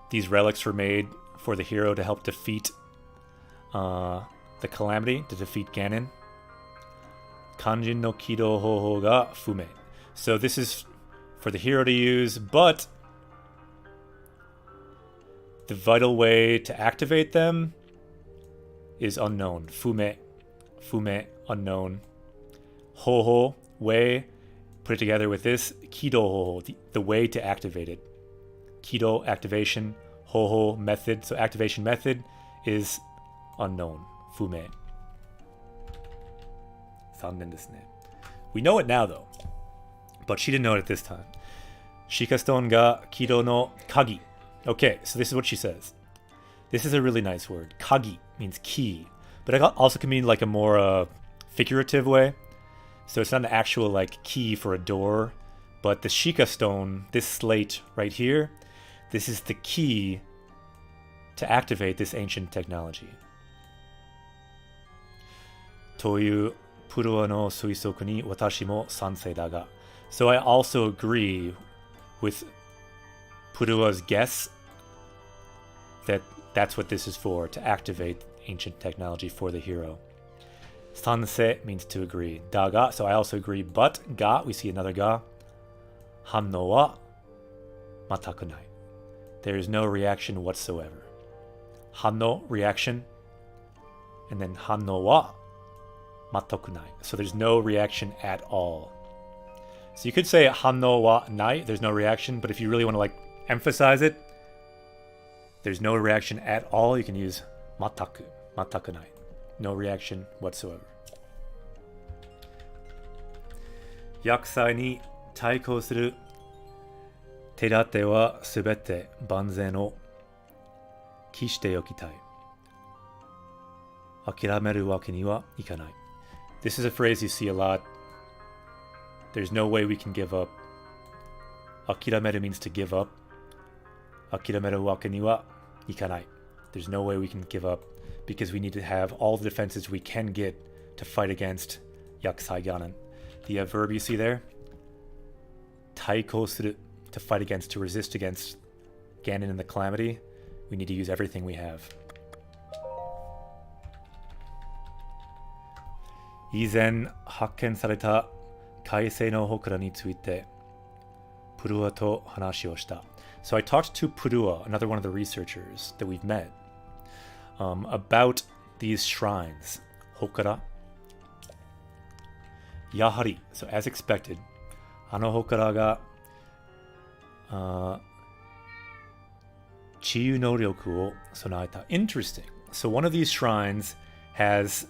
S1: these relics were made for the hero to help defeat the calamity, to defeat Ganon. Kanjin no Kido Hoho ga Fume. So this is for the hero to use, but the vital way to activate them is unknown. Fume, unknown. Hoho, way, put it together with this. Kido Hoho, the way to activate it. Kido, activation. Hoho, method. So activation method is unknown. Fume. We know it now though, but she didn't know it at this time. Shikastone ga kido no kagi. Okay, so this is what she says. This is a really nice word. Kagi means key, but it also can mean like a more figurative way. So it's not an actual like key for a door, but the Shika stone, this slate right here, this is the key to activate this ancient technology. Toyu Purua no suisoku ni watashi mo sansei da ga. So I also agree with Purua's guess that that's what this is for, to activate ancient technology for the hero. Sansei means to agree. Da ga, so I also agree, but ga, we see another ga. Hanno wa mataku nai. There is no reaction whatsoever. Hanno, reaction. And then hanno wa mataku nai. So there's no reaction at all. So you could say hanno wa nai, there's no reaction, but if you really want to like emphasize it, there's no reaction at all, you can use mataku, mataku nai. No reaction whatsoever. Yakusai ni taikou suru terate wa subete banzei no kishite yokitai. Akirameru wake ni wa ikanai. This is a phrase you see a lot. There's no way we can give up. Akirameru means to give up. Akirameru wake ni wa ikanai. There's no way we can give up because we need to have all the defenses we can get to fight against Yakusai Ganon. The verb you see there, taikou suru, to fight against, to resist against Ganon and the Calamity, we need to use everything we have. Izen hakken sareta kaisei no hokura ni tsuite Purua to hanashi o shita. So I talked to Purua, another one of the researchers that we've met, about these shrines. Hokura. Yahari. So as expected, ano hokura ga Chiyu no ryoku o sonaeta. Interesting. So one of these shrines has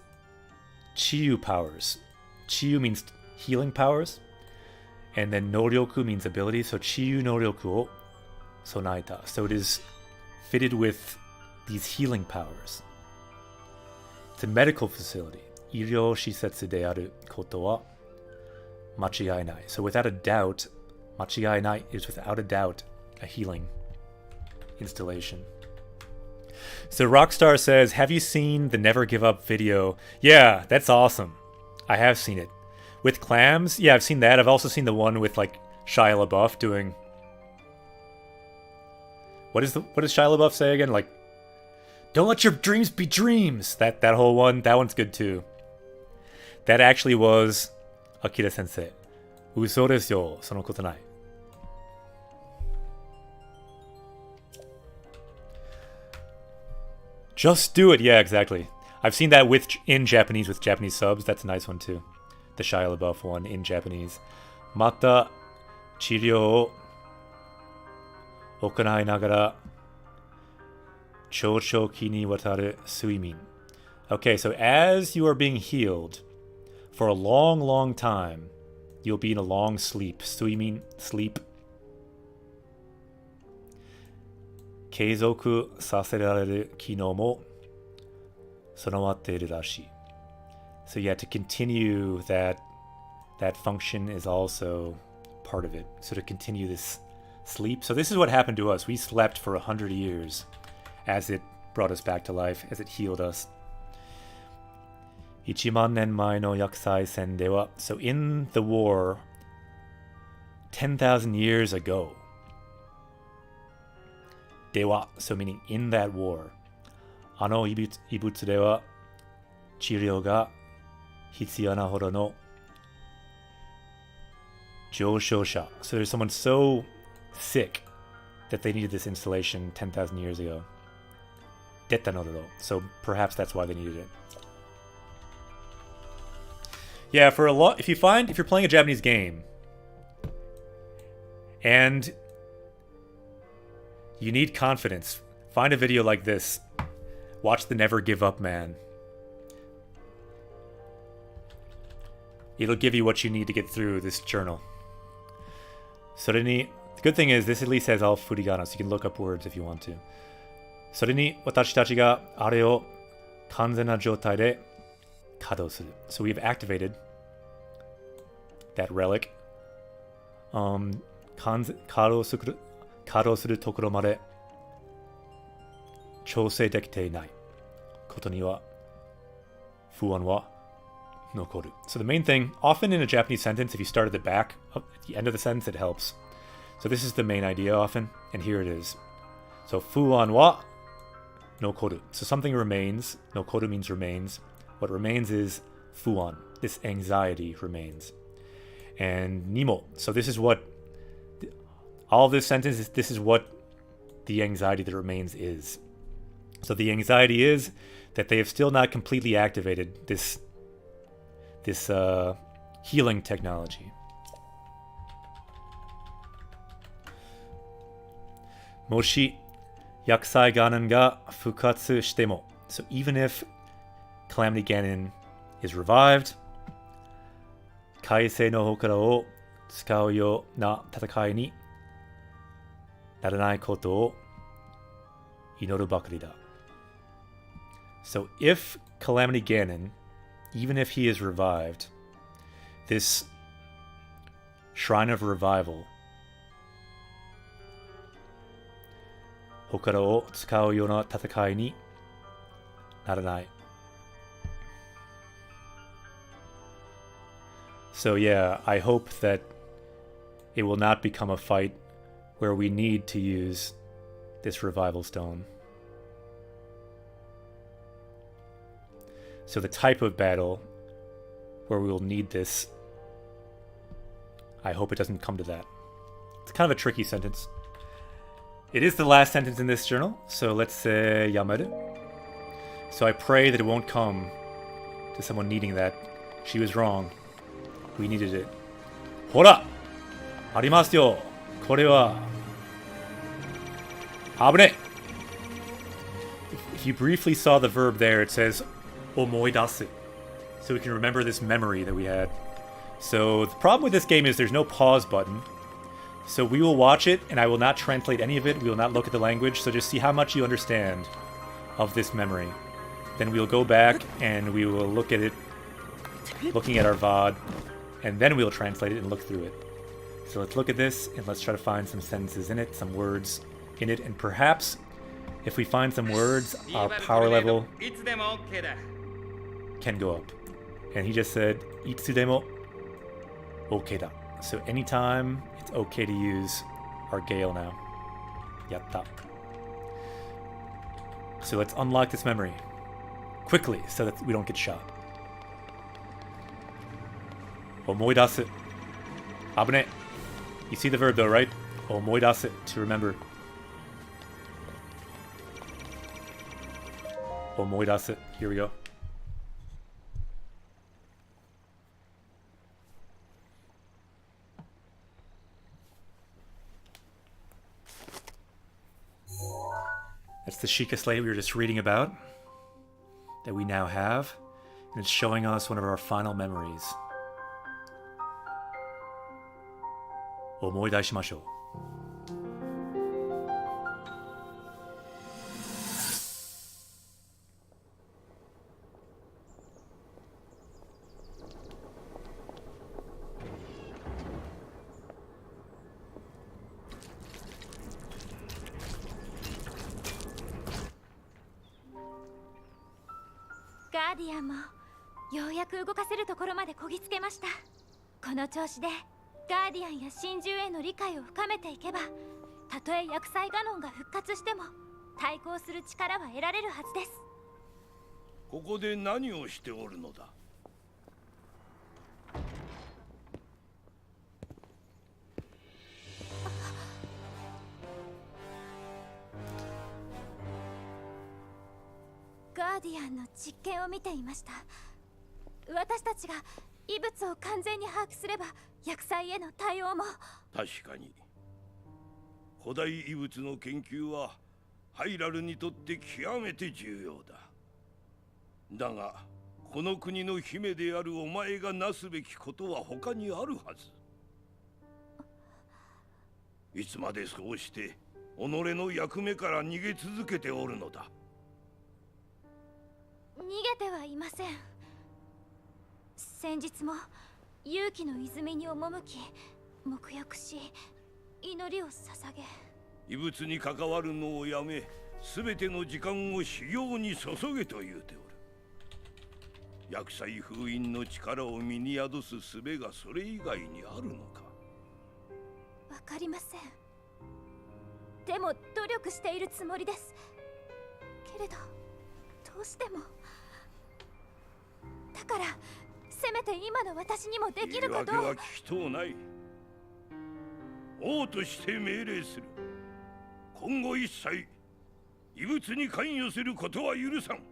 S1: Chiyu powers. Chiyu means healing powers. And then no ryoku means ability. So Chiyu no ryoku o sonaeta. So it is fitted with these healing powers. It's a medical facility. Iryo shisetsu de aru koto wa machigai nai. So without a doubt, machigai nai is without a doubt a healing installation. So Rockstar says, have you seen the Never Give Up video? Yeah, that's awesome. I have seen it. With clams? Yeah, I've seen that. I've also seen the one with like Shia LaBeouf doing... What does Shia LaBeouf say again? Like, don't let your dreams be dreams. That whole one, that one's good too. That actually was Akira Sensei. Uso desu yo, sono koto nai. Just do it. Yeah, exactly. I've seen that in Japanese with Japanese subs. That's a nice one too. The Shia LaBeouf one in Japanese. Mata chiryou o okanai nagara chochoki ni wataru suimin. Okay, so as you are being healed for a long, long time, you'll be in a long sleep. Suimin, sleep. Keizoku saserareru kino mo sonowatteiru rashi. So yeah, to continue that function is also part of it. So to continue this sleep. So this is what happened to us. We slept for 100 years as it brought us back to life, as it healed us. Ichiman nen mai no yakusai sen dewa. So in the war, 10,000 years ago, dewa, so meaning in that war, ano ibutsu dewa chiryou ga hitsuyou na hodo no joushosha. So there's someone so sick that they needed this installation 10,000 years ago. Detta no dodo. So perhaps that's why they needed it. Yeah, for a lot, if you're playing a Japanese game and you need confidence, find a video like this. Watch the Never Give Up Man. It'll give you what you need to get through this journal. The good thing is this at least has all furigana, so you can look up words if you want to. それに私たちがあれを完全な状態で稼働する. So we've activated that relic. 稼働するところまで調整できていないことには不安は残る. So the main thing, often in a Japanese sentence, if you start at the back, at the end of the sentence, it helps. So this is the main idea often, and here it is. So fuan wa nokoru. So something remains. Nokoru means remains. What remains is fuan. This anxiety remains. And nimo. So this is what All of this sentence, this is what the anxiety that remains is. So the anxiety is that they have still not completely activated this healing technology. Moshi yakusai ganon ga fukatsu shitemo. So even if Calamity Ganon is revived, kaisei no hokara o tsukau yo na tatakai ni naranai koto o inoru bakari da. So if Calamity Ganon, even if he is revived, this Shrine of Revival, hokara o tsukau yo na tatakai ni naranai. So yeah, I hope that it will not become a fight where we need to use this revival stone. So the type of battle where we will need this, I hope it doesn't come to that. It's kind of a tricky sentence. It is the last sentence in this journal, so let's say Yamaru. So I pray that it won't come to someone needing that. She was wrong. We needed it. Hora! Arimasu yo! Kore wa... Abune! If you briefly saw the verb there, it says omoidasu. So we can remember this memory that we had. So the problem with this game is there's no pause button. So we will watch it, and I will not translate any of it. We will not look at the language. So just see how much you understand of this memory. Then we'll go back, and we will look at it, looking at our VOD, and then we'll translate it and look through it. So let's look at this, and let's try to find some sentences in it, some words in it, and perhaps, if we find some words, our power level can go up. And he just said, Itsudemo okay da. So anytime, it's okay to use our Gale now. Yatta. So let's unlock this memory quickly so that we don't get shot. Omoidasu. Abune. You see the verb though, right? Omoidasu, to remember. Omoidasu. Here we go. That's the Sheikah slate we were just reading about, that we now have, and it's showing us one of our final memories. Omoidaishimashou.
S3: ガーディアンもようやく動かせるところまでこぎつけました。この調子でガーディアンや神獣への理解を深めていけば、たとえ薬剤ガノンが復活しても対抗する力は得られるはずです。
S2: ここで何をしておるのだ。
S3: ガーディアンの実験を見ていました。私たちが異物を完全に把握すれば薬剤への対応も。
S2: 確かに古代異物の研究はハイラルにとって極めて重要だ。だがこの国の姫であるお前がなすべきことは他にあるはず。いつまでそうして己の役目から逃げ続けておるのだ。
S3: 逃げてはいません。先日も勇気の泉に赴き沐浴し祈りを捧げ、
S2: 異物に関わるのをやめ、すべての時間を修行に注げと言うておる。薬剤封印の力を身に宿す術がそれ以外にあるのか。
S3: わかりません。でも努力しているつもりです。けれどどうしても。だからせめて今の私にもできることを。
S2: 言い訳は聞きとうない。王として命令する。今後一切異物に関与することは許さん。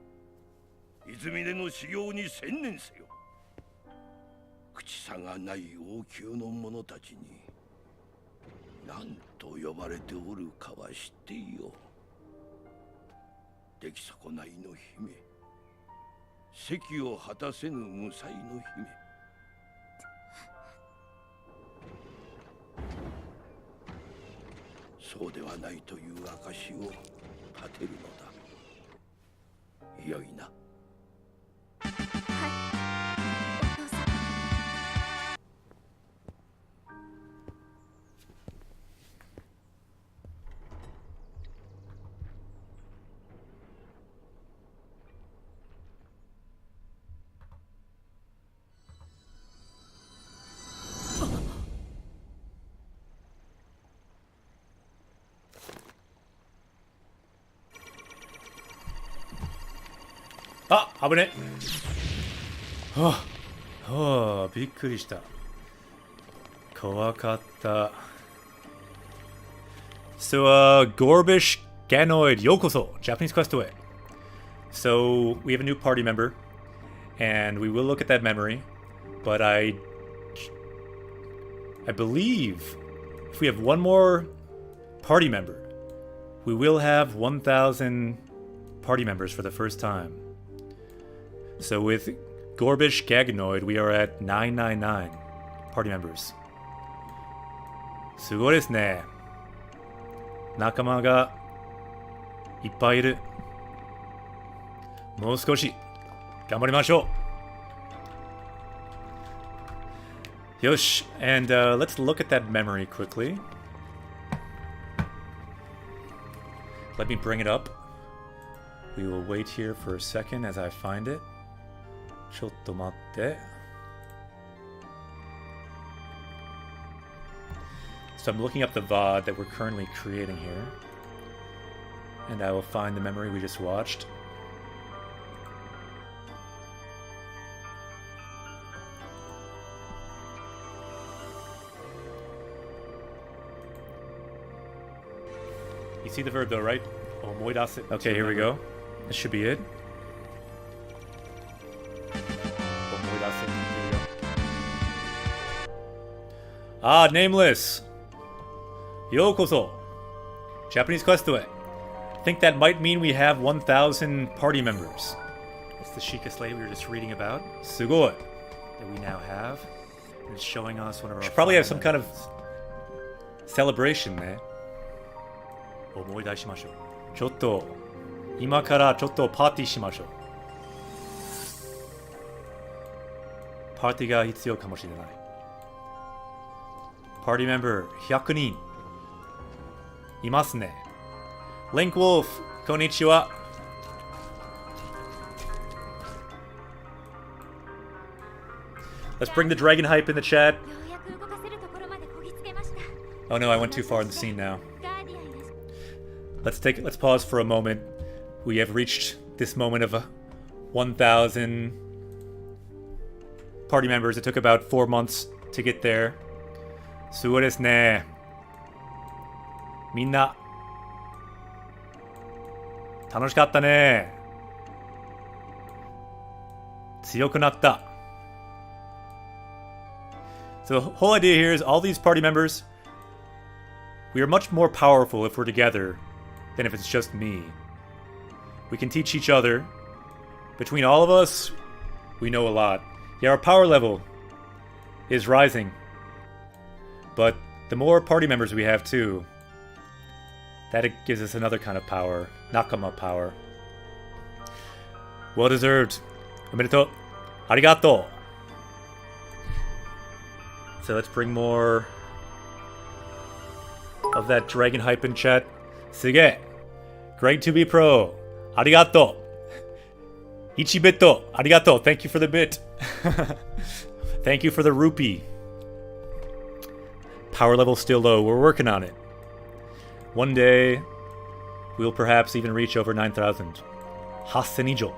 S2: 泉根の修行に専念せよ。口差がない王宮の者たちに何と呼ばれておるかは知っていよう。出来損ないの姫、責を果たせぬ無才の姫。そうではないという証を立てるのだ。よいな。
S3: はい、お父様。
S1: あ、危ね。はあ、はあ、びっくりした。怖かった。So, Gorbish Ganoid, yokoso, Japanese Questaway. So, we have a new party member, and we will look at that memory, but I believe if we have one more party member, we will have 1,000 party members for the first time. So with Gorbish Gaganoid, we are at 999 party members. すごいですね。仲間がいっぱいいる。もう少し頑張りましょう。よし、and let's look at that memory quickly. Let me bring it up. We will wait here for a second as I find it. ちょっと待って。So I'm looking up the VOD that we're currently creating here. And I will find the memory we just watched. You see the verb though, right? Okay, here we go. This should be it. Ah, nameless. Yokoso. Japanese Questaway. I think that might mean we have 1,000 party members. It's the Sheikah lady we were just reading about. Sugoi. That we now have. And it's showing us one of our... Should probably have some kind of celebration there. 思い出しましょう。ちょっと今からちょっとパーティーしましょう。パーティーが必要かもしれない。パーティーメンバー100人いますね。Link Wolf、こんにちは。Let's bring the dragon hype in the chat. Oh no, I went too far in the scene now. Let's pause for a moment. We have reached this moment of 1,000 party members. It took about 4 months to get there. すごいですね。みんな楽しかったね。強くなった。So the whole idea here is all these party members, we are much more powerful if we're together than if it's just me. We can teach each other. Between all of us, we know a lot. Yeah, our power level is rising. But the more party members we have too, that it gives us another kind of power. Nakama power. Well deserved. Omedetou. Arigato. So let's bring more of that dragon hype in chat. Suge. Great to be pro. Arigato. Ichibito. Arigato. Thank you for the bit. Thank you for the rupee. Power level still low. We're working on it. One day, we'll perhaps even reach over 9,000. 8,000 以上。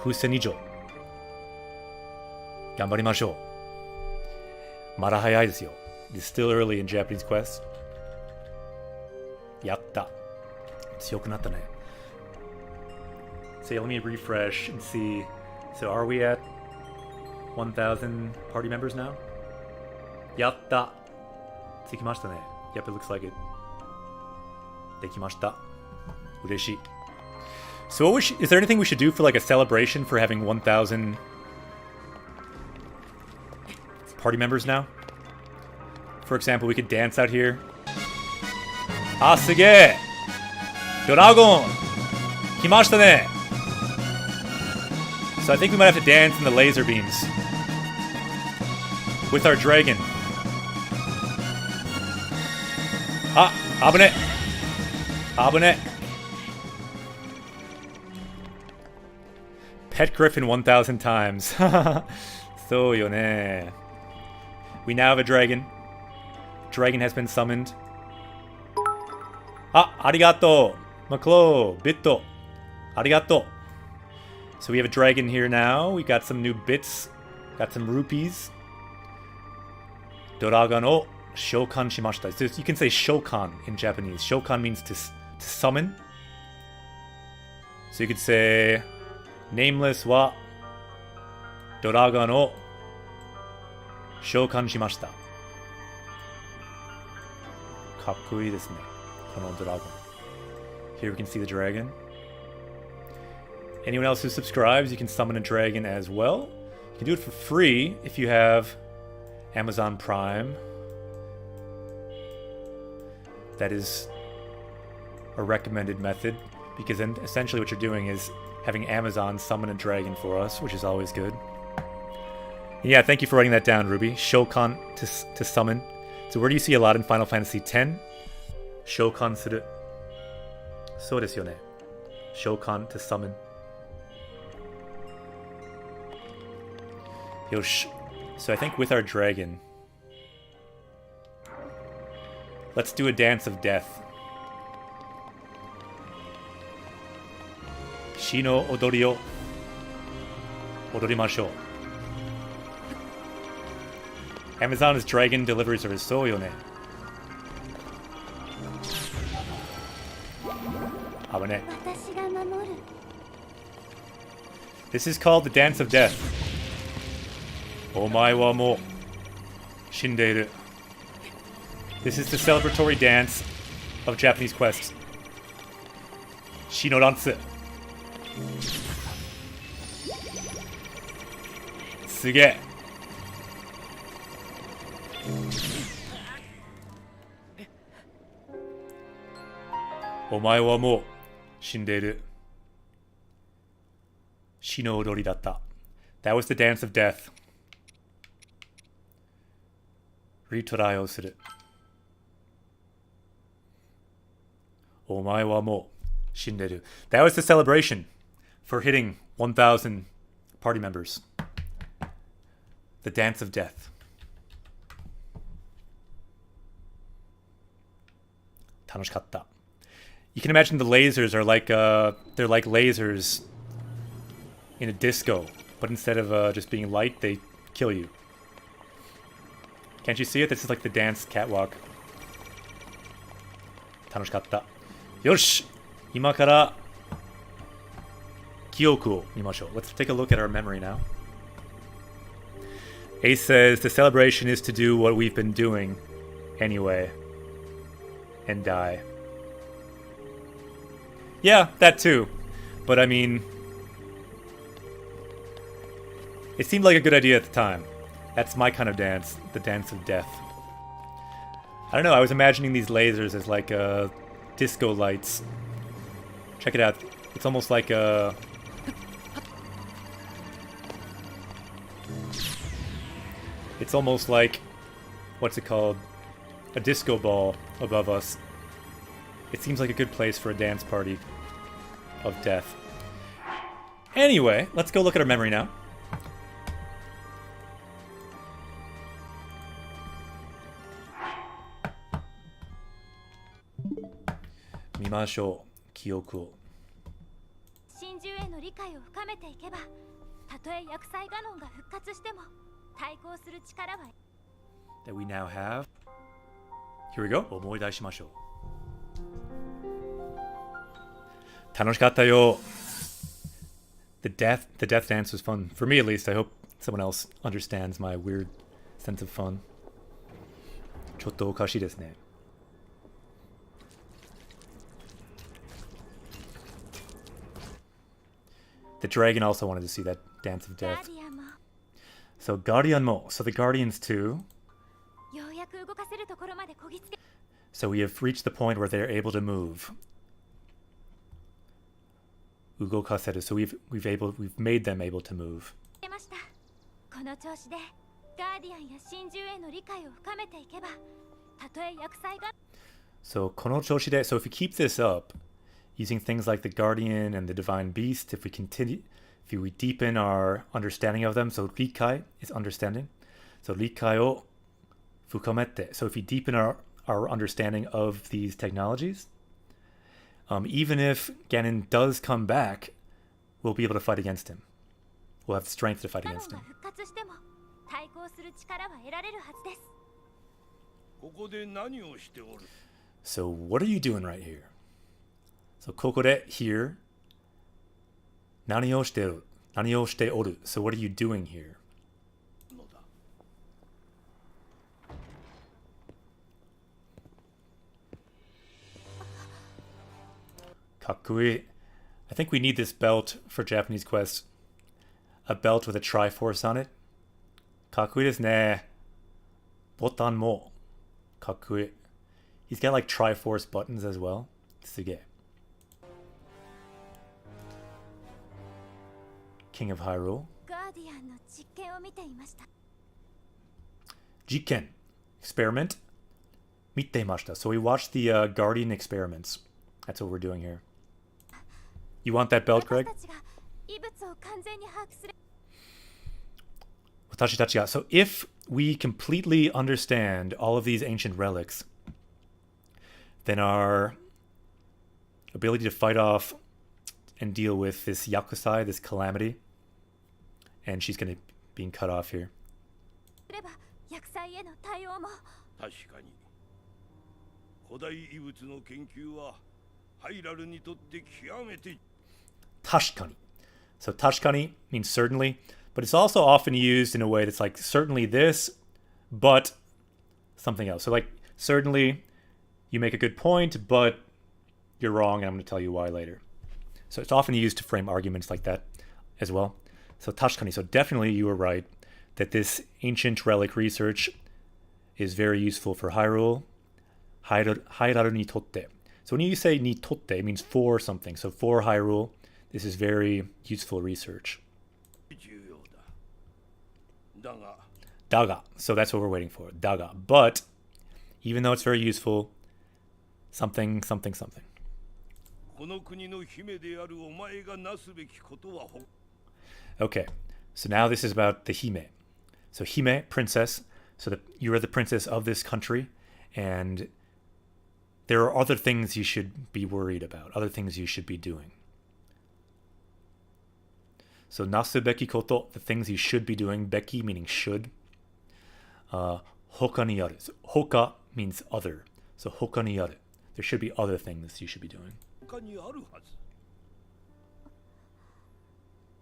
S1: 9,000 以上。頑張りましょう。まだ早いですよ。It's still early in Japanese Quest. Yatta. 強くなったね. So let me refresh and see. So are we at 1,000 party members now? Yatta. できましたね. Yep, it looks like it. できました. 嬉しい. So is there anything we should do for like a celebration for having 1,000 party members now? For example, we could dance out here. Ah, すげえ! Dragon! 来ましたね! So I think we might have to dance in the laser beams. With our dragon. Ah, 危ね. 危ね. Pet Griffin 1,000 times. So yo ne. We now have a dragon. Dragon has been summoned. Ah, arigato. Maclo, Bitto. Arigato. So we have a dragon here now. We got some new bits. Got some rupees. Doragon o shokan shimashita. So you can say shokan in Japanese. Shokan means to summon. So you could say nameless wa Doragon o shokan shimashita. Kakkoi desu ne. Kono dragon. Here we can see the dragon. Anyone else who subscribes, you can summon a dragon as well. You can do it for free if you have Amazon Prime. That is a recommended method, because then essentially what you're doing is having Amazon summon a dragon for us, which is always good. Yeah, thank you for writing that down, Ruby. Shokan to summon. So where do you see a lot in Final Fantasy X? Shokan suru. So desu yo ne. Shokan to summon. Yosh. So I think with our dragon, let's do a dance of death. Shi no odori o odorimashou. Amazon's dragon delivery service. So yo ne. Abane. This is called the Dance of Death. Omae wa mo shindeiru. This is the celebratory dance of Japanese Quest. Shinodansu. Suge. Omae wa mo shindeiru. Shi no odori datta. That was the Dance of Death. Retry o suru. Omae wa mo shinderu. That was the celebration for hitting 1,000 party members. The Dance of Death. Tanoshikatta. You can imagine the lasers are like they're like lasers in a disco, but instead of just being light, they kill you. Can't you see it? This is like the dance catwalk. Tanoshikatta. Yosh! Ima kara Kyoku o mimashou. Let's take a look at our memory now. Ace says the celebration is to do what we've been doing anyway. And die. Yeah, that too. But I mean, it seemed like a good idea at the time. That's my kind of dance, the Dance of Death. I don't know, I was imagining these lasers as like disco lights. Check it out. It's almost like a... It's almost like... What's it called? A disco ball above us. It seems like a good place for a dance party of death. Anyway, let's go look at our memory now. Mimashou, Kyoku o.
S3: 真珠への理解を深めていけば、たとえ薬剤ガノンが復活しても対抗する力は
S1: That we now have. Here we go. 思い出しましょう。楽しかったよ。The death dance was fun. For me at least. I hope someone else understands my weird sense of fun. ちょっとおかしいですね。The dragon also wanted to see that dance of
S3: ガー
S1: death.
S3: ディアンも
S1: So Guardian Mo. So the Guardians too.
S3: ようやく動かせるところまでこぎつけ
S1: So we have reached the point where they're able to move. Ugo Kaseru. So we've made them able to move.
S3: ました。この調子でガーディアンや真珠への理解を深めていけば、たとえ厄災が
S1: So kono choshide. So if we keep this up, using things like the Guardian and the Divine Beast, if we deepen our understanding of them, so rikai is understanding. So rikai o fukamete. So if we deepen our understanding of these technologies, even if Ganon does come back, we'll be able to fight against him. We'll have strength to fight
S3: ガノン
S1: against
S3: が
S1: him.
S3: 復活しても対抗する力は得られるはずです。
S2: ここで何をしておる？
S1: So what are you doing right here? So kokore here. Nani o shite oru. So what are you doing here?
S2: のだ。
S1: Kakui. I think we need this belt for Japanese Quest. A belt with a Triforce on it. Kakui desu ne. Botan mo. Kakui. He's got like Triforce buttons as well. Suge. King of Hyrule.
S3: ガーディアンの実験を見ていました。
S1: Jiken. Experiment. Mitteimashita. So we watched the Guardian experiments. That's what we're doing here. You want that belt,
S3: 私
S1: Greg?
S3: たちが異物を完全に把握する
S1: Watashi tachi ga. So if we completely understand all of these ancient relics, then our ability to fight off and deal with this Yakusai, this calamity, and she's going to be cut off here.
S3: すれば厄災への対応も
S2: 確かに。古代遺物の研究はハイラルにとって極めて
S1: Tashikani. So tashikani means certainly, but it's also often used in a way that's like certainly this, but something else. So like certainly you make a good point, but you're wrong, and I'm going to tell you why later. So it's often used to frame arguments like that as well. So tashikani. So definitely you were right that this ancient relic research is very useful for Hyrule. Hairaru ni totte. So when you say ni totte, it means for something. So for Hyrule, this is very useful research.
S2: 重要だ。だが、
S1: Daga. So that's what we're waiting for. Daga. But even though it's very useful, something.
S2: この国の姫であるお前がなすべきことは
S1: Okay. So now this is about the Hime. So Hime, princess. So you are the princess of this country, and there are other things you should be worried about, other things you should be doing. So nasubeki koto, the things you should be doing. Beki meaning should. Hoka ni aru. So hoka means other. So hoka ni aru. There should be other things you should be doing.
S2: 他にあるはず。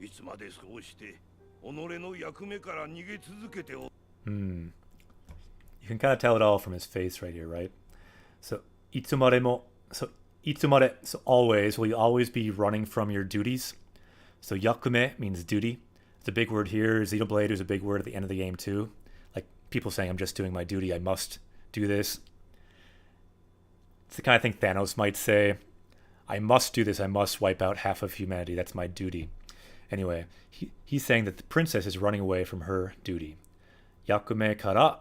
S2: いつまでそうして己の役目から逃げ続けてお
S1: You can kind of tell it all from his face right here, right? So itsumare mo. So itsumare. So always. Will you always be running from your duties? So yakume means duty. It's a big word here. Xenoblade is a big word at the end of the game too. Like people saying, I'm just doing my duty. I must do this. It's the kind of thing Thanos might say. I must do this. I must wipe out half of humanity. That's my duty. Anyway, he's saying that the princess is running away from her duty. Yakume kara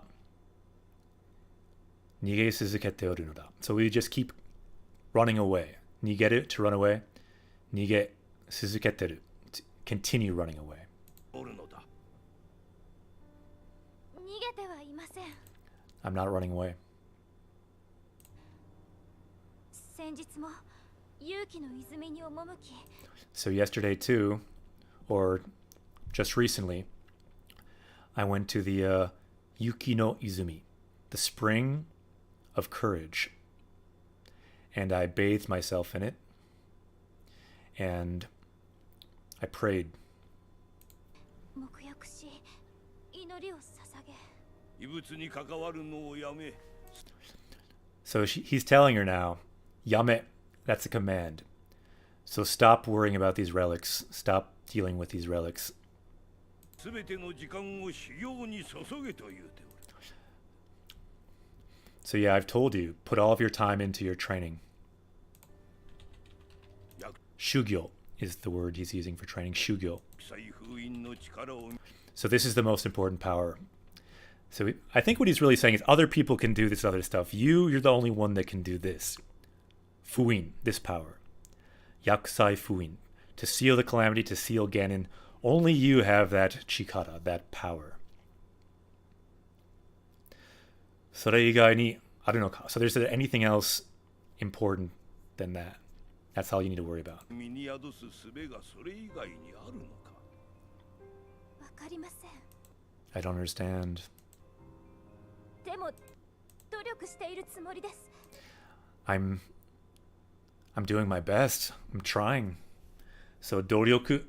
S1: nige suzukete oru no da. So we just keep running away. Nigeru, to run away. Nige suzuketeru, to continue running away.
S2: おるのだ。
S3: 逃げてはいません。
S1: I'm not running away.
S3: 先日も勇気の泉に赴き
S1: So yesterday too, or just recently, I went to the Yuki no Izumi, the spring of courage. And I bathed myself in it. And I prayed.
S3: 沐浴し、祈りを捧げ。
S2: 異物に関わるのをやめ、
S1: So he's telling her now, Yame, that's a command. So stop worrying about these relics. Stop dealing with these relics.
S2: すべての時間を修行に注げと言うておる。
S1: So yeah, I've told you, put all of your time into your training. Shugyo is the word he's using for training. Shugyo.
S2: 祭封印の力を
S1: So this is the most important power. So I think what he's really saying is other people can do this other stuff. You're the only one that can do this. Fuin, this power. Yakusai Fuin. To seal the calamity, to seal Ganon. Only you have that chikara, that power. それ以外にあるのか? So there's anything else important than that. That's all you need to worry about.
S2: 身に宿す術がそれ以外にあるのか。
S3: わかりません。
S1: I don't understand.
S3: でも努力しているつもりです。
S1: I'm doing my best. I'm trying. So doryoku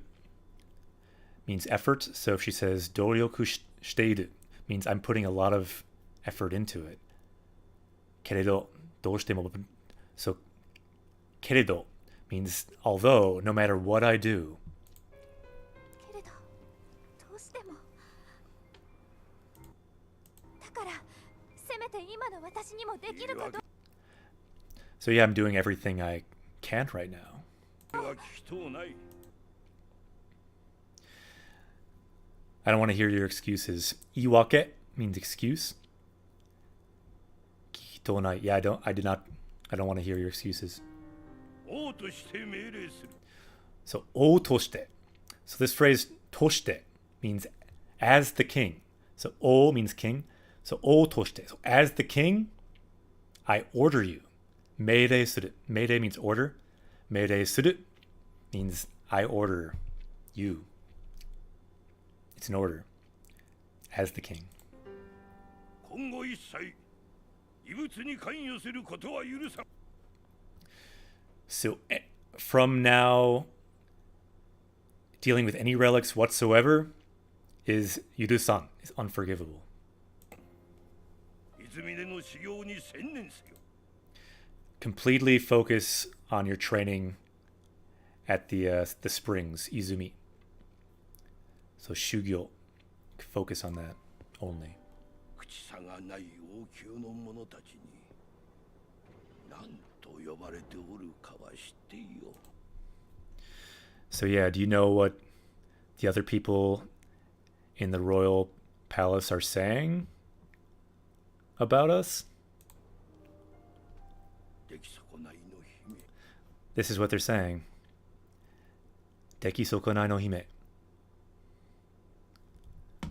S1: means effort. So if she says doryoku shiteiru means I'm putting a lot of effort into it. Keredo doushitemo. So keredo means although, no matter what I do.
S3: けれどどうしても。だからせめて今の私にもできるかと。
S1: So yeah, I'm doing everything I can right now.
S2: は聞きとうない。
S1: I don't want to hear your excuses. Iwake means excuse. Kikitonai. Yeah, I don't want to hear your excuses.
S2: 王として命令する。
S1: So o toshite. So this phrase toshite means as the king. So o means king. So o toshite. So as the king, I order you. Meirei suru. Meirei means order. Meirei suru means I order you. It's an order. As the king.
S2: 今後一切異物に関与することは許さん。
S1: So from now, dealing with any relics whatsoever is yurusan, is unforgivable.
S2: 泉での修行に専念せよ。
S1: Completely focus on your training at the springs, Izumi. So shugyo, focus on that only.
S2: 口差がない王宮の者たちに何と呼ばれておるかは知っていよう。
S1: So yeah, do you know what the other people in the royal palace are saying about us?
S2: 出来損ないの姫。
S1: This is what they're saying. Deki sokonai no hime.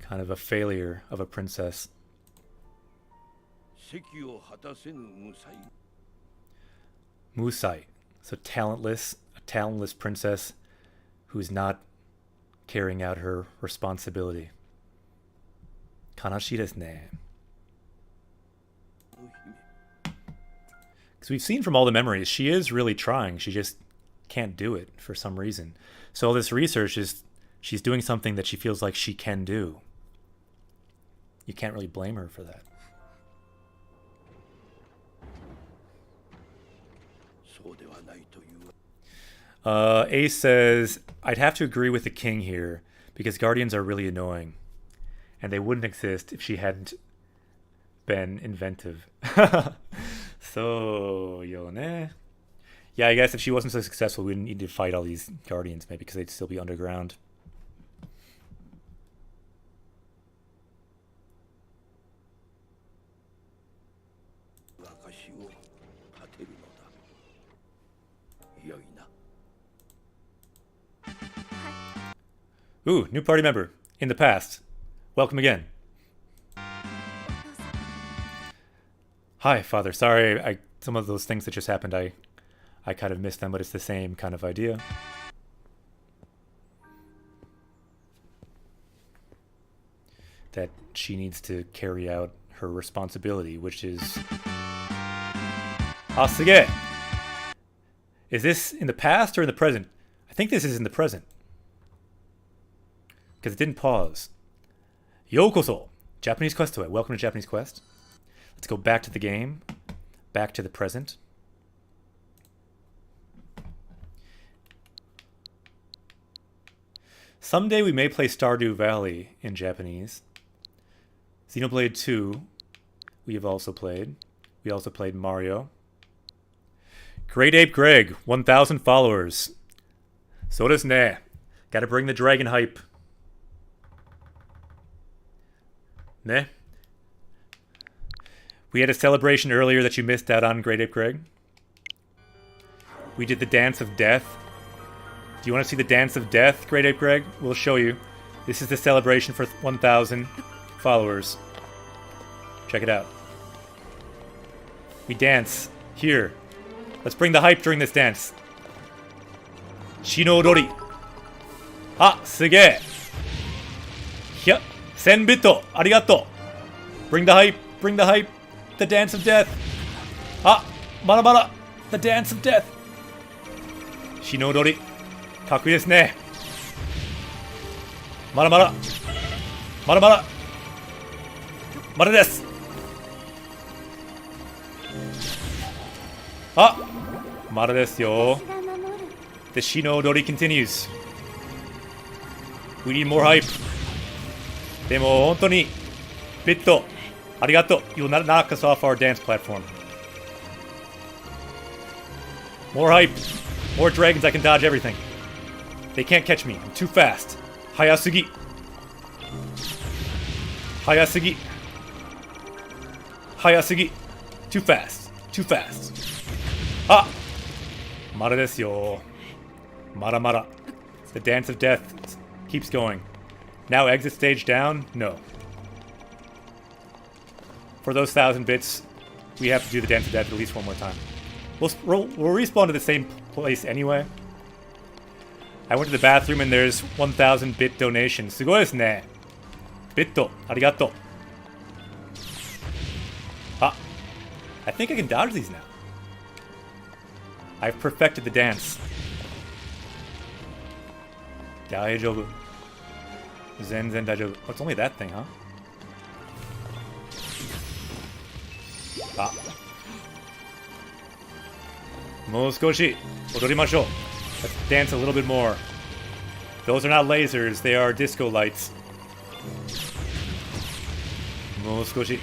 S1: Kind of a failure of a princess.
S2: 席を果たせぬ無才。
S1: Musai. So talentless, a talentless princess who's not carrying out her responsibility. Kanashi desu ne.
S2: の姫。
S1: Because we've seen from all the memories, she is really trying. She just can't do it for some reason. So all this research is she's doing something that she feels like she can do. You can't really blame her for that.
S2: そうではないという。
S1: Ace says, I'd have to agree with the king here because guardians are really annoying. And they wouldn't exist if she hadn't been inventive. So, yo ne. Yeah, I guess if she wasn't so successful, we wouldn't need to fight all these guardians, maybe, because they'd still be underground.
S2: 証を立てるのだ。よいな。
S1: Ooh, new party member. In the past. Welcome again.
S3: お父様。
S1: Hi, Father. Sorry, some of those things that just happened, I kind of missed them, but it's the same kind of idea. That she needs to carry out her responsibility, which is Ah, suge. Is this in the past or in the present? I think this is in the present. Because it didn't pause. Yokoso. Japanese Quest to it. Welcome to Japanese Quest. Let's go back to the game. Back to the present. Someday we may play Stardew Valley in Japanese. Xenoblade 2 we have also played. We also played Mario. Great Ape Greg, 1,000 followers. So desu ne. Gotta bring the dragon hype. Ne? We had a celebration earlier that you missed out on, Great Ape Greg. We did the Dance of Death. Do you want to see the Dance of Death, Great Ape Greg? We'll show you. This is the celebration for 1,000 followers. Check it out. We dance here. Let's bring the hype during this dance. Shinodori. Ah, suge. Hya, 1000 bit. Arigato. Bring the hype. Bring the hype. The Dance of Death. Ah, mara mara. The Dance of Death. Shinodori. Kakui desu ne. Mara mara. Mara mara. Mara desu. Ah, mara desu yo. The Shinodori continues. We need more hype. Demo, hontou ni. Bitto. Arigato. You'll not knock us off our dance platform. More hype. More dragons. I can dodge everything. They can't catch me. I'm too fast. Hayasugi. Hayasugi. Hayasugi. Too fast. Too fast. Ah! Mara desu yo. Mara mara. The Dance of Death keeps going. Now exit stage down? No. For those 1,000 bits, we have to do the Dance of Death at least one more time. We'll respawn to the same place anyway. I went to the bathroom and there's 1,000 bit donation. Sugoi desu ne. Bitto. Arigato. Ah. I think I can dodge these now. I've perfected the dance. Daijoubu. Zenzen daijoubu. Oh, it's only that thing, huh? Ah. Mou skoshi. Odorimashou. Let's dance a little bit more. Those are not lasers, they are disco lights. Mou skoshi.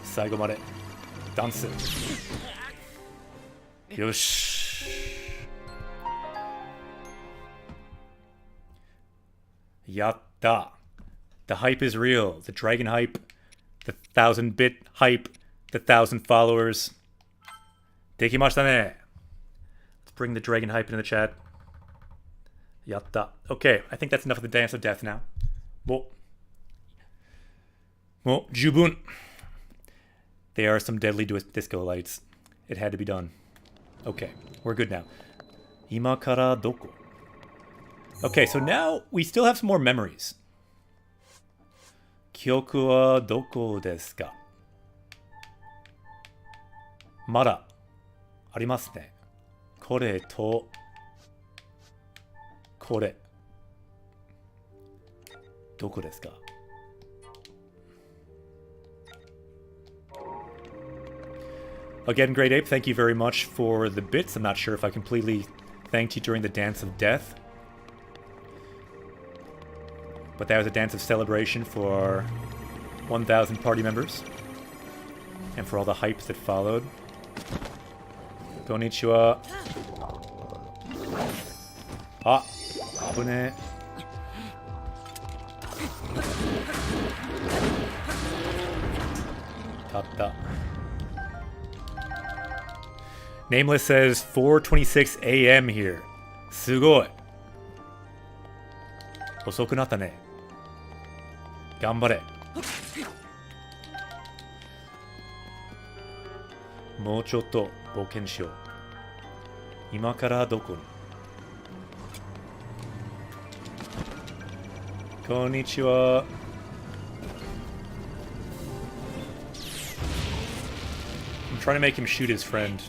S1: Saigo made. Dance. Yosh. Yatta. The hype is real. The dragon hype. The 1,000-bit hype. The 1,000 followers. Dekimashita ne. Let's bring the dragon hype into the chat. Yatta. Okay, I think that's enough of the Dance of Death now. Mo jubun. There are some deadly disco lights. It had to be done. Okay, we're good now. Ima kara doko? Okay, so now we still have some more memories. Kyoku wa doko desu ka? Mada arimasu ne. Kore to kore. Doko desu ka? Again, Great Ape, thank you very much for the bits. I'm not sure if I completely thanked you during the Dance of Death. But that was a dance of celebration for our 1,000 party members. And for all the hype that followed. Konnichiwa. Ah, abune. Tatta. Nameless says 4:26 a.m. here. Sugoi. Osoku natta ne. Ganbare. Mou chotto boken shiyou. Ima kara doko ni? trying to make him shoot his friend.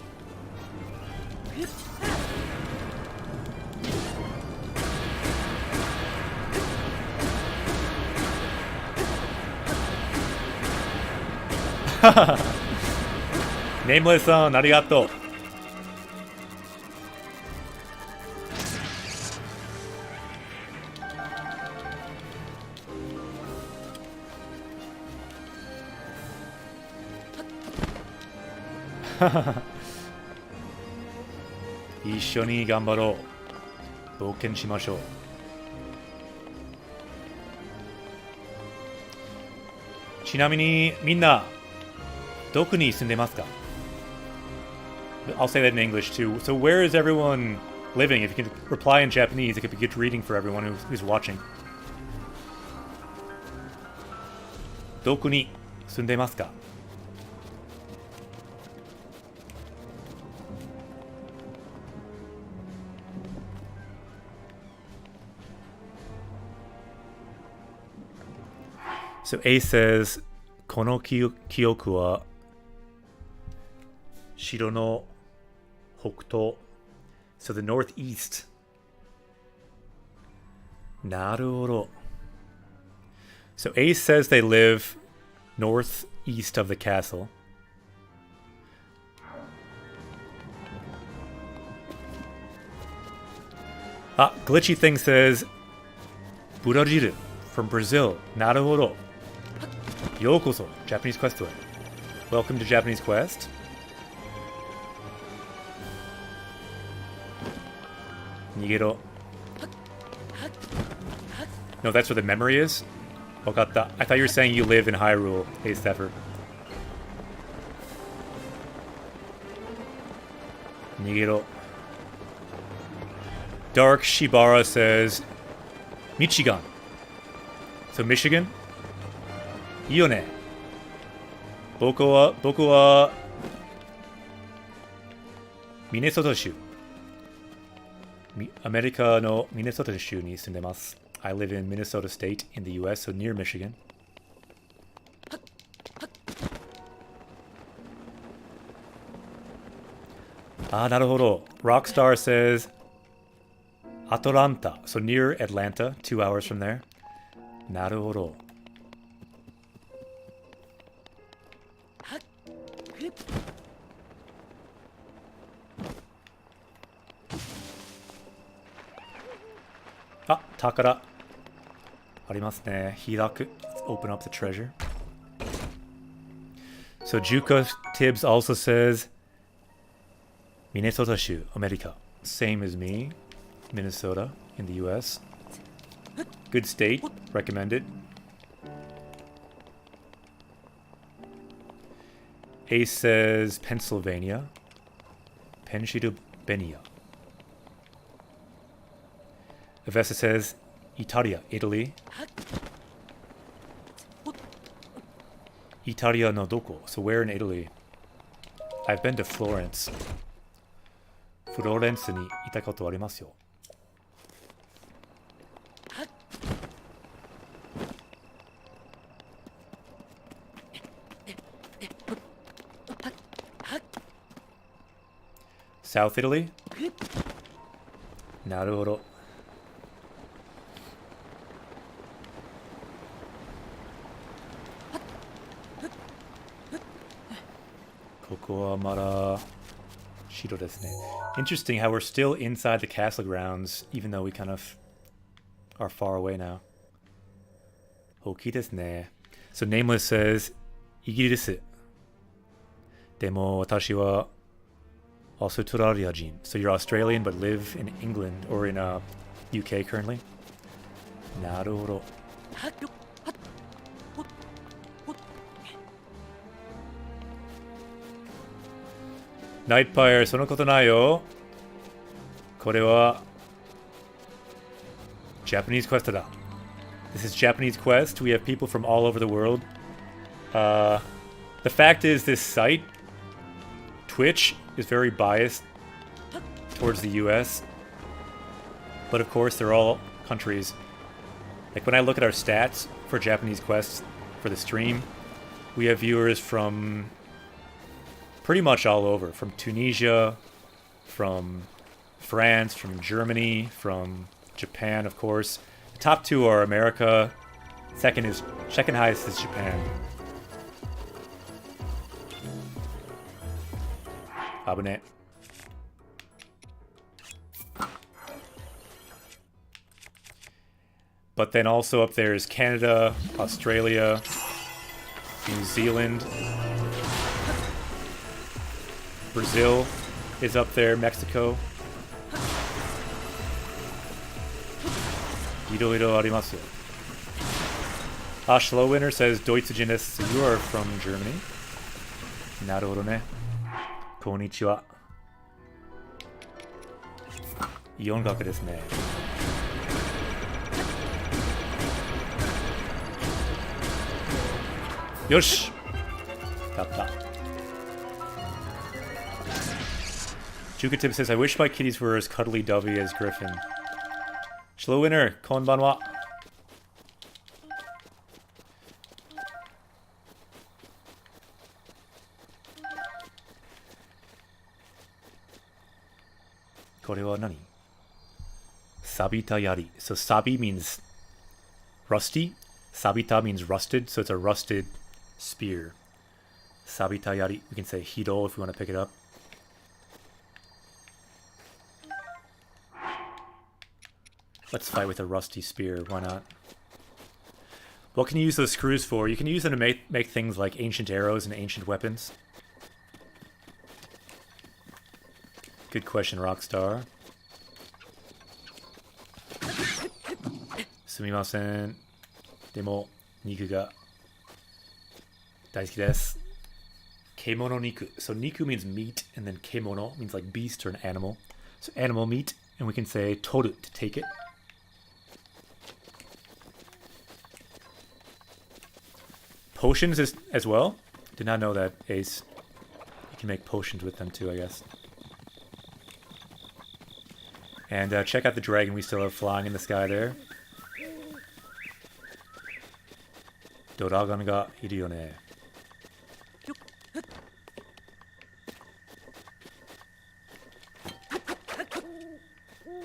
S1: Nameless-san, arigato. Ishoni ganbaro. Bouken shimashou. Chinamini, minna, doku ni sundemasu ka? I'll say that in English too. So where is everyone living? If you can reply in Japanese, it could be good reading for everyone who's watching. Doku ni sundemasu ka? So A says, Kono kyoku wa shiro no hokuto. So the northeast. Naruhodo. So A says they live northeast of the castle. Glitchy Thing says, Burajiru from Brazil. Naruhodo. Yokoso, Japanese Quest to it. Welcome to Japanese Quest. Nigero. No, that's where the memory is? Wakata. I thought you were saying you live in Hyrule, Ace Steffer. Nigero. Dark Shibara says, Michigan. So Michigan? いいよね。僕はミネソタ州。アメリカのミネソタ州に住んでます。I live in Minnesota State in the US, so near Michigan. Ah, なるほど。Rockstar says Atlanta, so near Atlanta, 2 hours from there. なるほど。Takara. ありますね。Hiraku. Let's open up the treasure. So Juka Tibbs also says Minnesota 州, America. Same as me. Minnesota in the US. Good state. Recommend it. Ace says Pennsylvania. Pennsylvania. Avesta says Italia, Italy. Italia no doko. So where in Italy? I've been to Florence. Florence ni ita koto arimasu yo. South Italy? Naruhodo. Interesting how we're still inside the castle grounds, even though we kind of are far away now. Hoki desu ne. So Nameless says, Igiri desu. Demo watashi wa Australia jin. So you're Australian but live in England or in UK currently? Naruhodo. Nightfire, そのことないよ。これは Japanese Quest だ。This is Japanese Quest. We have people from all over the world. The fact is, this site, Twitch, is very biased towards the US. But of course, they're all countries. Like when I look at our stats for Japanese Quest for the stream, we have viewers from pretty much all over. From Tunisia, from France, from Germany, from Japan, of course. The top two are America. Second highest is Japan. Abune. But then also up there is Canada, Australia, New Zealand, Brazil is up there, Mexico. Iroiro arimasu. Ashlo Winner says Deutschen desu. You are from Germany. Naruhodo ne. Konnichiwa. Yongaku desu ne. Yosh! Tatta. Jukatip says, I wish my kitties were as cuddly dovey as Griffin. Shlo Winner, konbanwa. Kore wa nani? Sabita yari. So sabi means rusty. Sabita means rusted, so it's a rusted spear. Sabita yari. We can say hiro if we want to pick it up. Let's fight with a rusty spear. Why not? What can you use those screws for? You can use them to make things like ancient arrows and ancient weapons. Good question, Rockstar. Sumimasen. Demo, niku ga daisuki desu. Kemono niku. So niku means meat, and then kemono means like beast or an animal. So animal meat, and we can say toru to take it. Potions as well? Did not know that, Ace. You can make potions with them too, I guess. And check out the dragon we still have flying in the sky there. Doragon ga iru yo ne.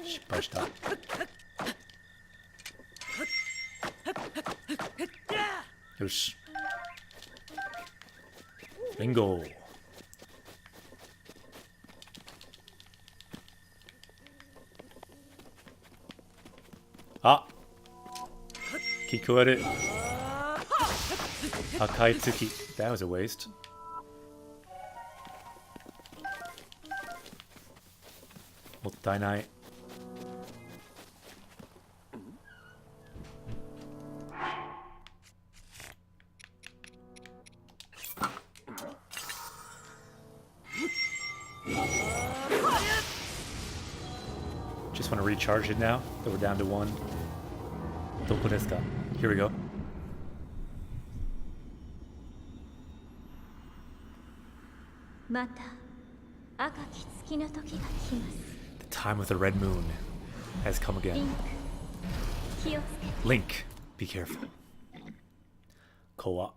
S1: Shippai shita. Yoshi. Bingo. Ah. Kikoeru. Akai Tsuki. That was a waste. Mottai nai. Just want to recharge it now that we're down to 1. Doko desu ka? Here we go. The time of the red moon has come again. Link, be careful. Koa.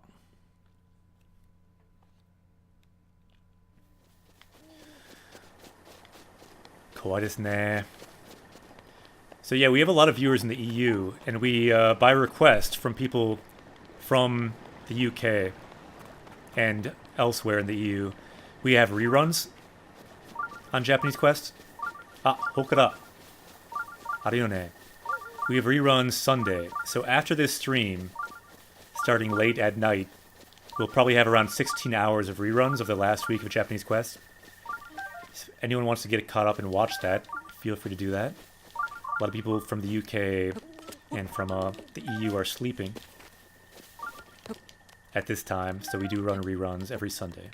S1: Koa desu ne. So yeah, we have a lot of viewers in the EU, and we, by request from people from the UK and elsewhere in the EU, we have reruns on Japanese Quest. Ah, hokara. Ariyo ne. We have reruns Sunday. So after this stream, starting late at night, we'll probably have around 16 hours of reruns of the last week of Japanese Quest. If anyone wants to get caught up and watch that, feel free to do that. A lot of people from the UK and from the EU are sleeping at this time, so we do run reruns every Sunday.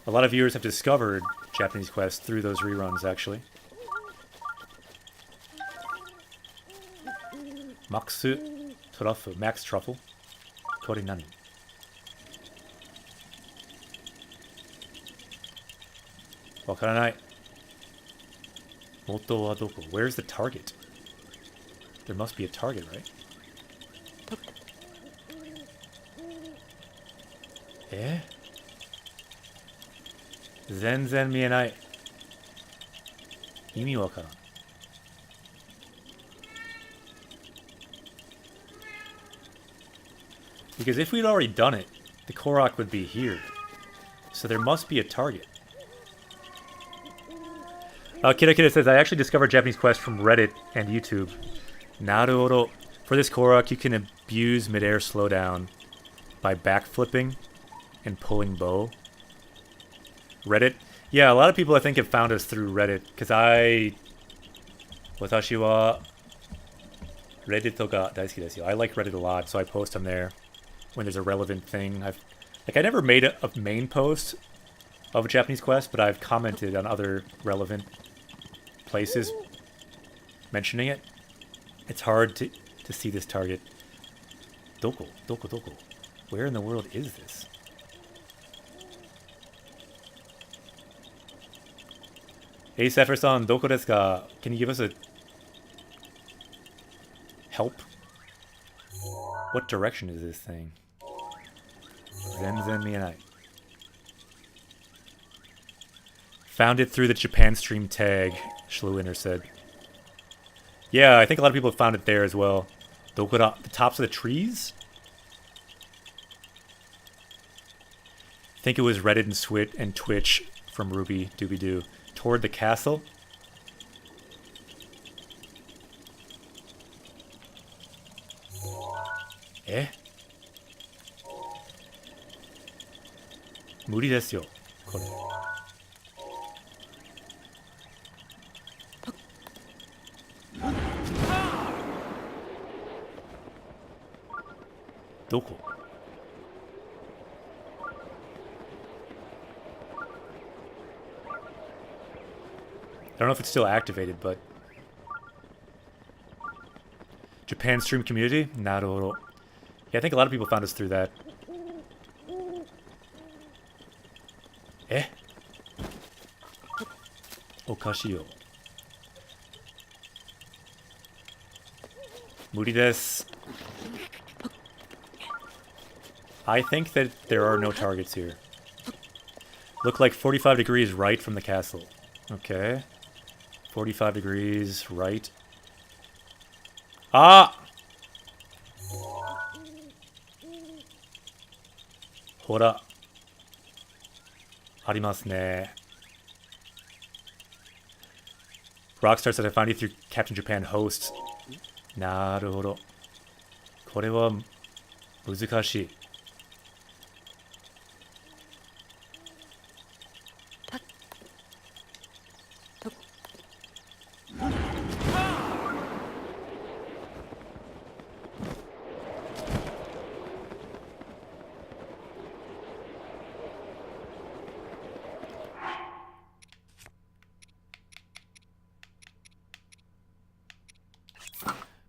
S1: A lot of viewers have discovered Japanese Quest through those reruns, actually. Maxu Truffle, Max Truffle. Kore nani? Wakaranai. Moto wa doko? Where's the target? There must be a target, right? え全然見えない。意味わからん。Because if we'd already done it, the Korok would be here. So there must be a target. Kida Kida says, I actually discovered Japanese Quest from Reddit and YouTube. Naruhodo. For this Korok, you can abuse midair slowdown by backflipping and pulling bow. Reddit? Yeah, a lot of people I think have found us through Reddit. Because Watashi wa Reddit ga daisuki desu. I like Reddit a lot, so I post them there when there's a relevant thing. I never made a main post of a Japanese Quest, but I've commented on other relevant places mentioning it. It's hard to see this target. Doko. Where in the world is this? Hey, Sepher-san, doko desu ka? Can you give us a help? What direction is this thing? Zenzen mienai. Found it through the Japan stream tag, Schluiner said. Yeah, I think a lot of people have found it there as well. Dokura, the tops of the trees? I think it was Reddit and Twitch from Ruby Doobie Doo. Toward the castle. Eh? 無理ですよ、これ。どこ? I don't know if it's still activated, but Japan stream community? Naruhodo. Yeah, I think a lot of people found us through that. Eh? Okashi yo. Moody desu. I think that there are no targets here. Look like 45 degrees right from the castle. Okay. 45 degrees right. Ah! Hora. Arimasu ne. Rockstar said I found you through Captain Japan hosts. Naruhodo. Kore wa muzukashii.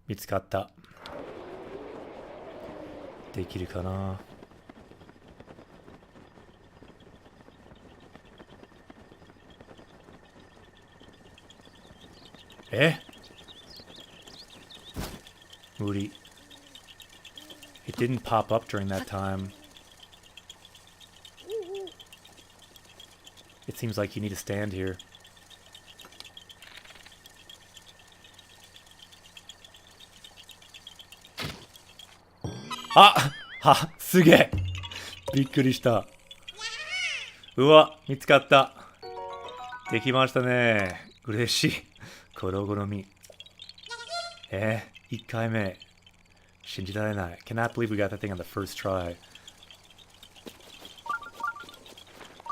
S1: Mitsukatta. できるかな。え？無理。It didn't pop up during that time. It seems like you need to stand here. Ah! Ha! すげえ! びっくりした。うわ、見つかった。できましたね。嬉しい。コロゴロミ。1回目。信じられない。Cannot believe we got that thing on the first try.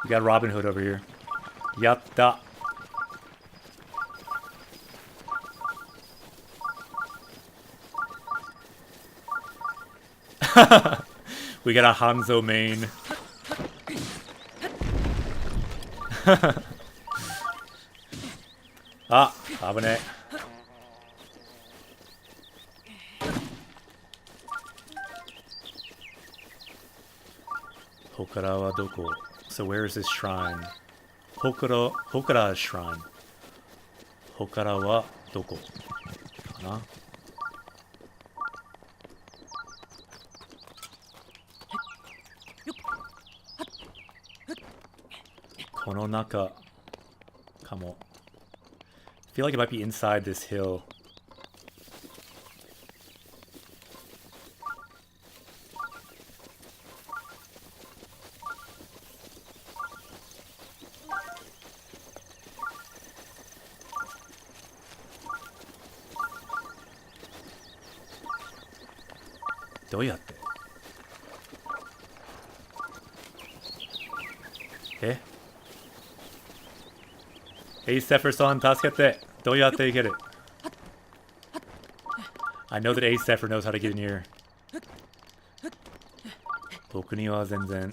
S1: We got Robin Hood over here. やった。We got a Hanzo main. Ah, 危ねえ。Hokara wa doko? So where is this shrine? Hokara shrine. Hokara wa doko? かな? Kono naka kamo. I feel like it might be inside this hill. Doyatte? Eh? Hey, Sepher-san, tasukete. Doyatte get it. I know that Ace Sepher knows how to get in here. Boku ni wa zenzen.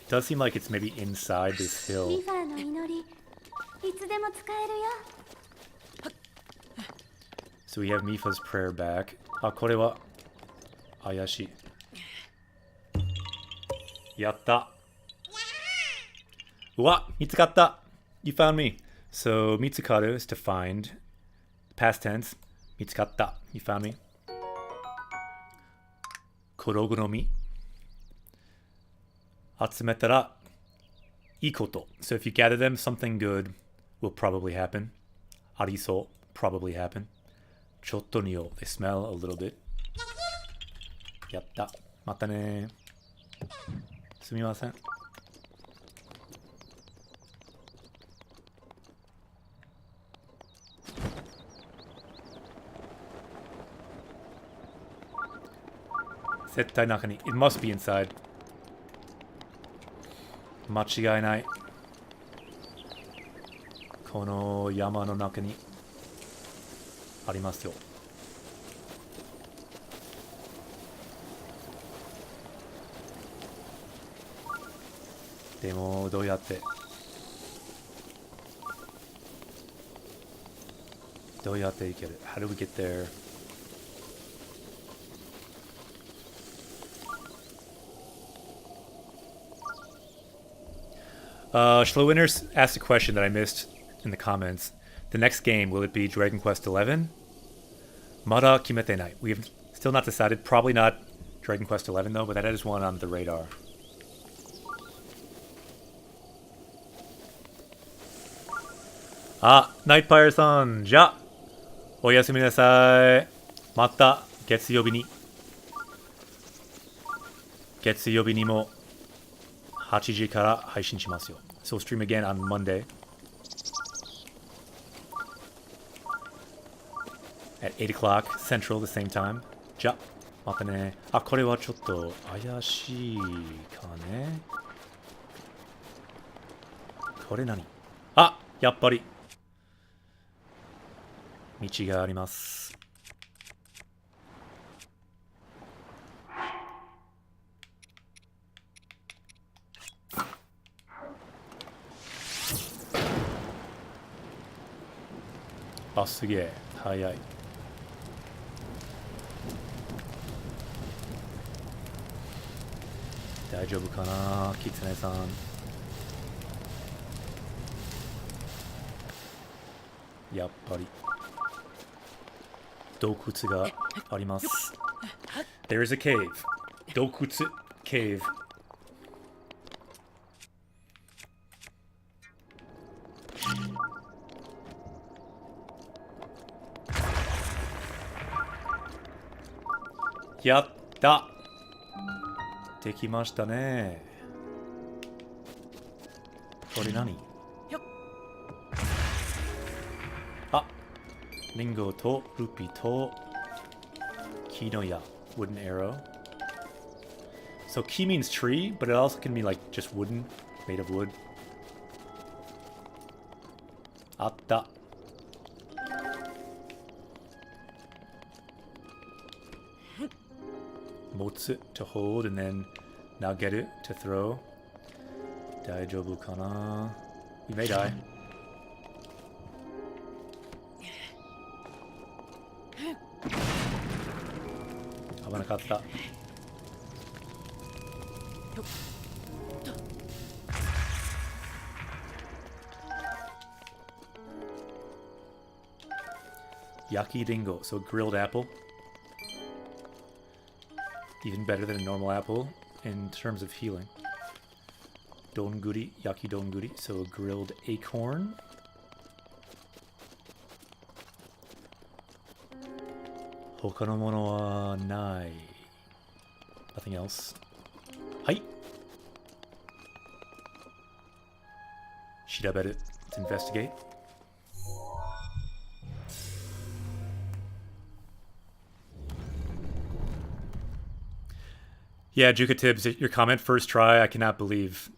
S1: It does seem like it's maybe inside this hill.
S3: リファーの祈りいつでも使えるよ。
S1: So we have Mifa's prayer back. Ah, kore wa ayashi. Yatta. Uwa, mitsukatta. You found me. So mitsukaru is to find. Past tense. Mitsukatta. You found me. Korogu no mi. Atsumetara. Ikoto. So if you gather them, something good will probably happen. Ariso. Probably happen. Chotto nio. They smell a little bit. Yatta. Mata ne. Sumimasen. Zettai naka ni. It must be inside. Machigai nai. Kono yama no naka ni arimasu yo. Demo, doyatte? Doyatte ikeru? How do we get there? Schlowinner asked a question that I missed in the comments. The next game, will it be Dragon Quest XI? Mada kimete nai. We have still not decided. Probably not Dragon Quest XI though, but that is one on the radar. Ah, Nightfire-san, ja! Oyasumi nasai. Mata, getsuyobi ni. Getsuyobi ni mo 8時から配信しますよ. So we'll stream again on Monday at 8 o'clock Central, the same time. じゃ、またね。あ、これはちょっと怪しいかね。これ何？あ、やっぱり道があります。あ、すげえ。早い。大丈夫かな、キツネさん。やっぱり洞窟があります。There is a cave. 洞窟 cave.やった。できましたね。これ何？あ、リンゴとルピと木の矢 wooden arrow. So ki means tree, but it also can be like just wooden, made of wood. あった。持つ to hold and then nageru to throw. 大丈夫かな? You may die. 危なかった。Yaki dingo, so grilled apple. Even better than a normal apple in terms of healing. Donguri, yaki donguri, so a grilled acorn. Hoka no mono wa nai. Nothing else. Hai! Shiraberu. Let's investigate. Yeah, Juka Tibbs, your comment first try, I cannot believe.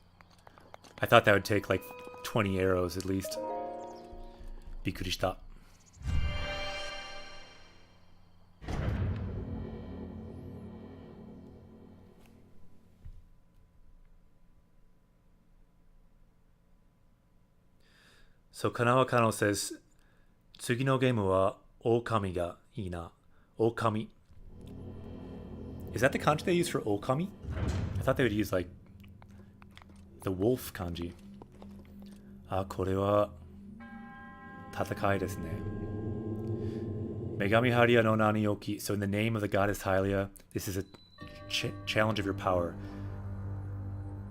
S1: I thought that would take like 20 arrows at least. Bikurishita. So Kanawa Kano says, Tsugi no game wa okami ga ii na. Okami. Is that the kanji they use for okami? I thought they would use like the wolf kanji. Ah, kore wa tatakai desu ne. Megami Haria no Nani Oki. So in the name of the goddess Hylia, this is a challenge of your power.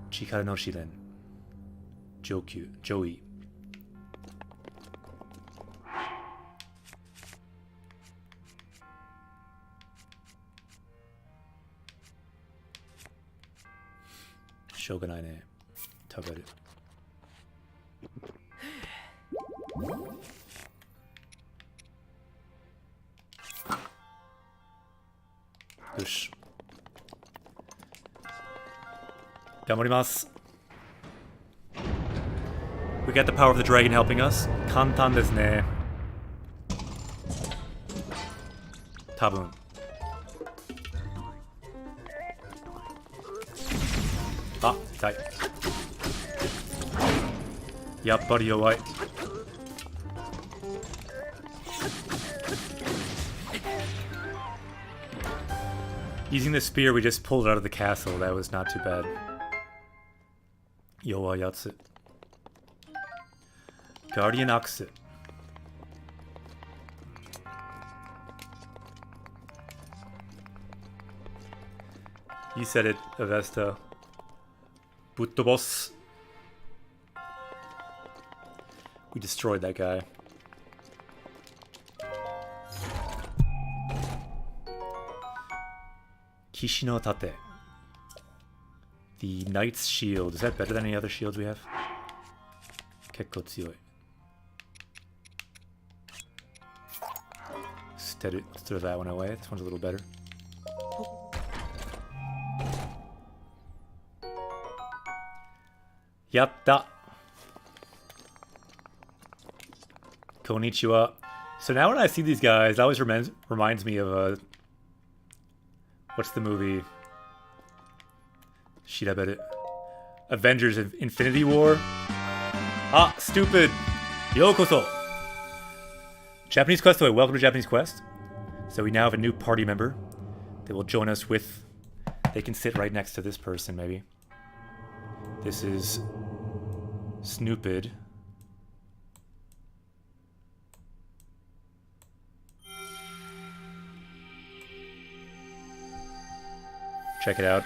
S1: Chikara no Shiren. Jokyu. Joey. Shogunai ne. Taberu. Yosh. Gamarimasu. We got the power of the dragon helping us. Kantan desu ne. Tabun. Ah, tight. Yappari yowai. Using the spear we just pulled out of the castle, that was not too bad. Yowa Yatsu. Guardian Aksu. You said it, Avesta. Buttobos. We destroyed that guy. Kishi no Tate. The Knight's Shield. Is that better than any other shields we have? Kekko tsuoi. Let's throw that one away. This one's a little better. Yatta. Konnichiwa. So now when I see these guys, it always reminds me of what's the movie? Shiraberu. Avengers of Infinity War. Ah, stupid. Yokoso. Japanese Quest away. Welcome to Japanese Quest. So we now have a new party member that will join us with... They can sit right next to this person, maybe. This is... Snoopid. Check it out.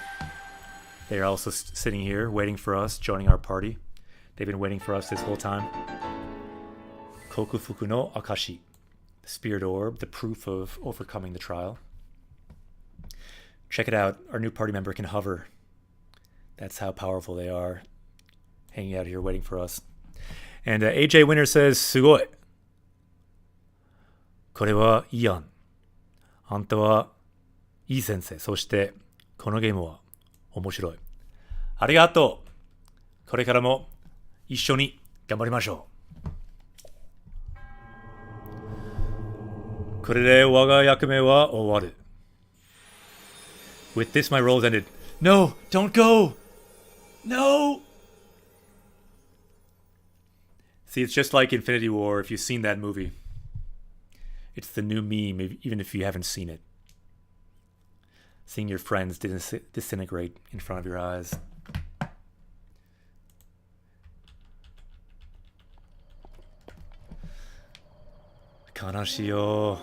S1: They're also sitting here, waiting for us, joining our party. They've been waiting for us this whole time. Kokufuku no Akashi. The Spirit Orb, the proof of overcoming the trial. Check it out. Our new party member can hover. That's how powerful they are. Hanging out here, waiting for us. And AJ Winner says, Sugoi. Kore wa Ian. Anta wa ii sensei. Soshite, このゲームは面白い。ありがとう。これからも一緒に頑張りましょう。これで我が役目は終わる。With this, my role is ended. No, don't go. No. See, it's just like Infinity War. If you've seen that movie, it's the new meme, even if you haven't seen it. Seeing your friends disintegrate in front of your eyes. Kanashi yo.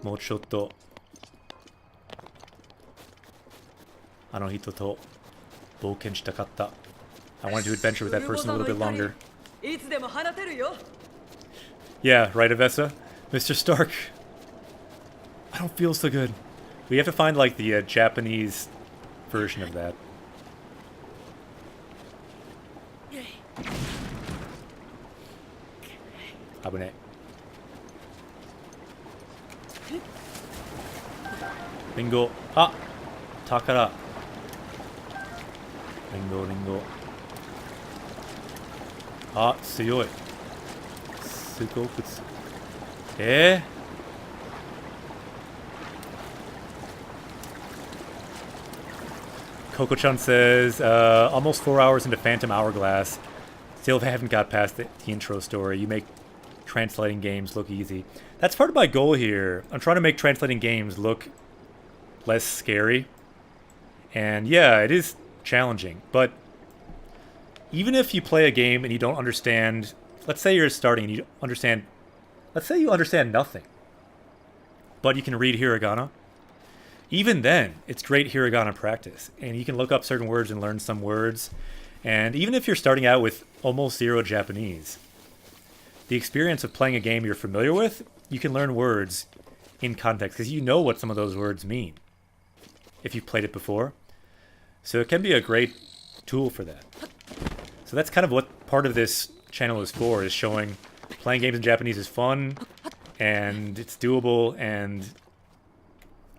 S1: Mo chotto. Anohito to bouken shitakatta. I wanted to adventure with that person a little bit longer.
S4: いつでも放てるよ。
S1: Yeah, right, Avessa? Mr. Stark. I don't feel so good. We have to find, like, the Japanese version of that. Abune. Ringo. Ah! Takara. Ringo. Ah, tsuyoi. Sugoku tsu... Coco-chan says, almost 4 hours into Phantom Hourglass. Still haven't got past the intro story. You make translating games look easy. That's part of my goal here. I'm trying to make translating games look less scary. And yeah, it is challenging. But even if you play a game and you don't understand... Let's say you're starting and you understand... Let's say you understand nothing. But you can read hiragana. Even then, it's great hiragana practice. And you can look up certain words and learn some words. And even if you're starting out with almost zero Japanese, the experience of playing a game you're familiar with, you can learn words in context because you know what some of those words mean if you've played it before. So it can be a great tool for that. So that's kind of what part of this channel is for, is showing playing games in Japanese is fun and it's doable and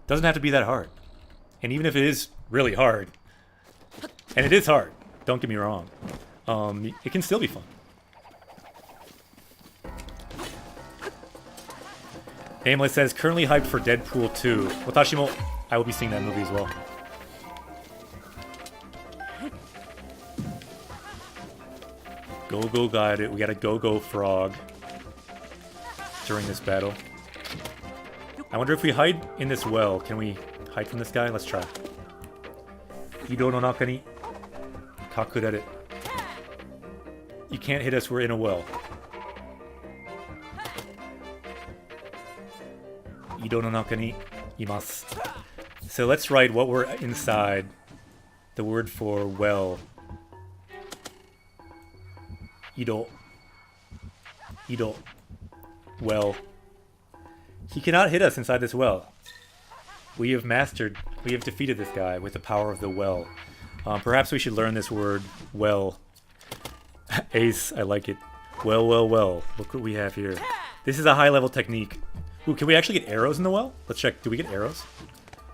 S1: doesn't have to be that hard. And even if it is really hard, and it is hard, don't get me wrong, it can still be fun. Nameless says, currently hyped for Deadpool 2. Watashi mo, I will be seeing that movie as well. Go got it. We got a go frog during this battle. I wonder if we hide in this well. Can we hide from this guy? Let's try. Ido no naka ni kakurere. You can't hit us. We're in a well. Ido no naka ni imasu. So let's write what we're inside. The word for well. Ido. Well. He cannot hit us inside this well. We have defeated this guy with the power of the well. Perhaps we should learn this word, well. Ace, I like it. Well. Look what we have here. This is a high-level technique. Ooh, can we actually get arrows in the well? Let's check. Do we get arrows?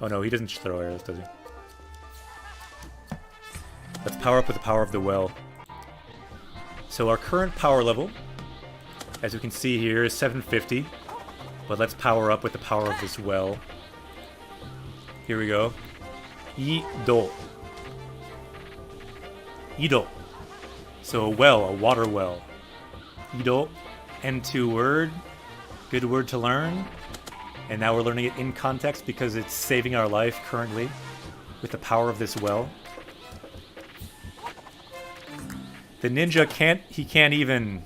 S1: Oh no, he doesn't throw arrows, does he? Let's power up with the power of the well. So our current power level, as we can see here, is 750. But let's power up with the power of this well. Here we go. Ido. So a well, a water well. Ido, N2 word. Good word to learn. And now we're learning it in context because it's saving our life currently with the power of this well. The ninja can't even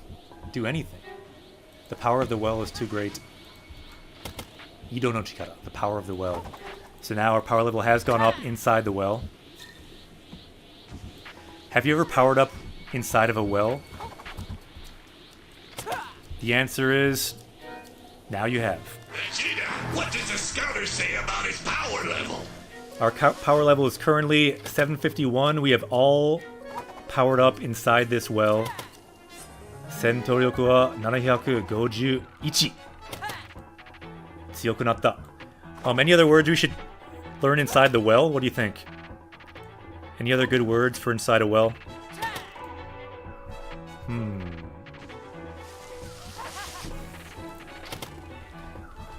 S1: do anything. The power of the well is too great. Ido no Chikara, the power of the well. So now our power level has gone up inside the well. Have you ever powered up inside of a well? The answer is, now you have.
S5: Vegeta, what does the scouter say about his power level?
S1: Our power level is currently 751. We have all powered up inside this well. Sentoryoku wa 751. 強くなった. Any other words we should learn inside the well? What do you think? Any other good words for inside a well?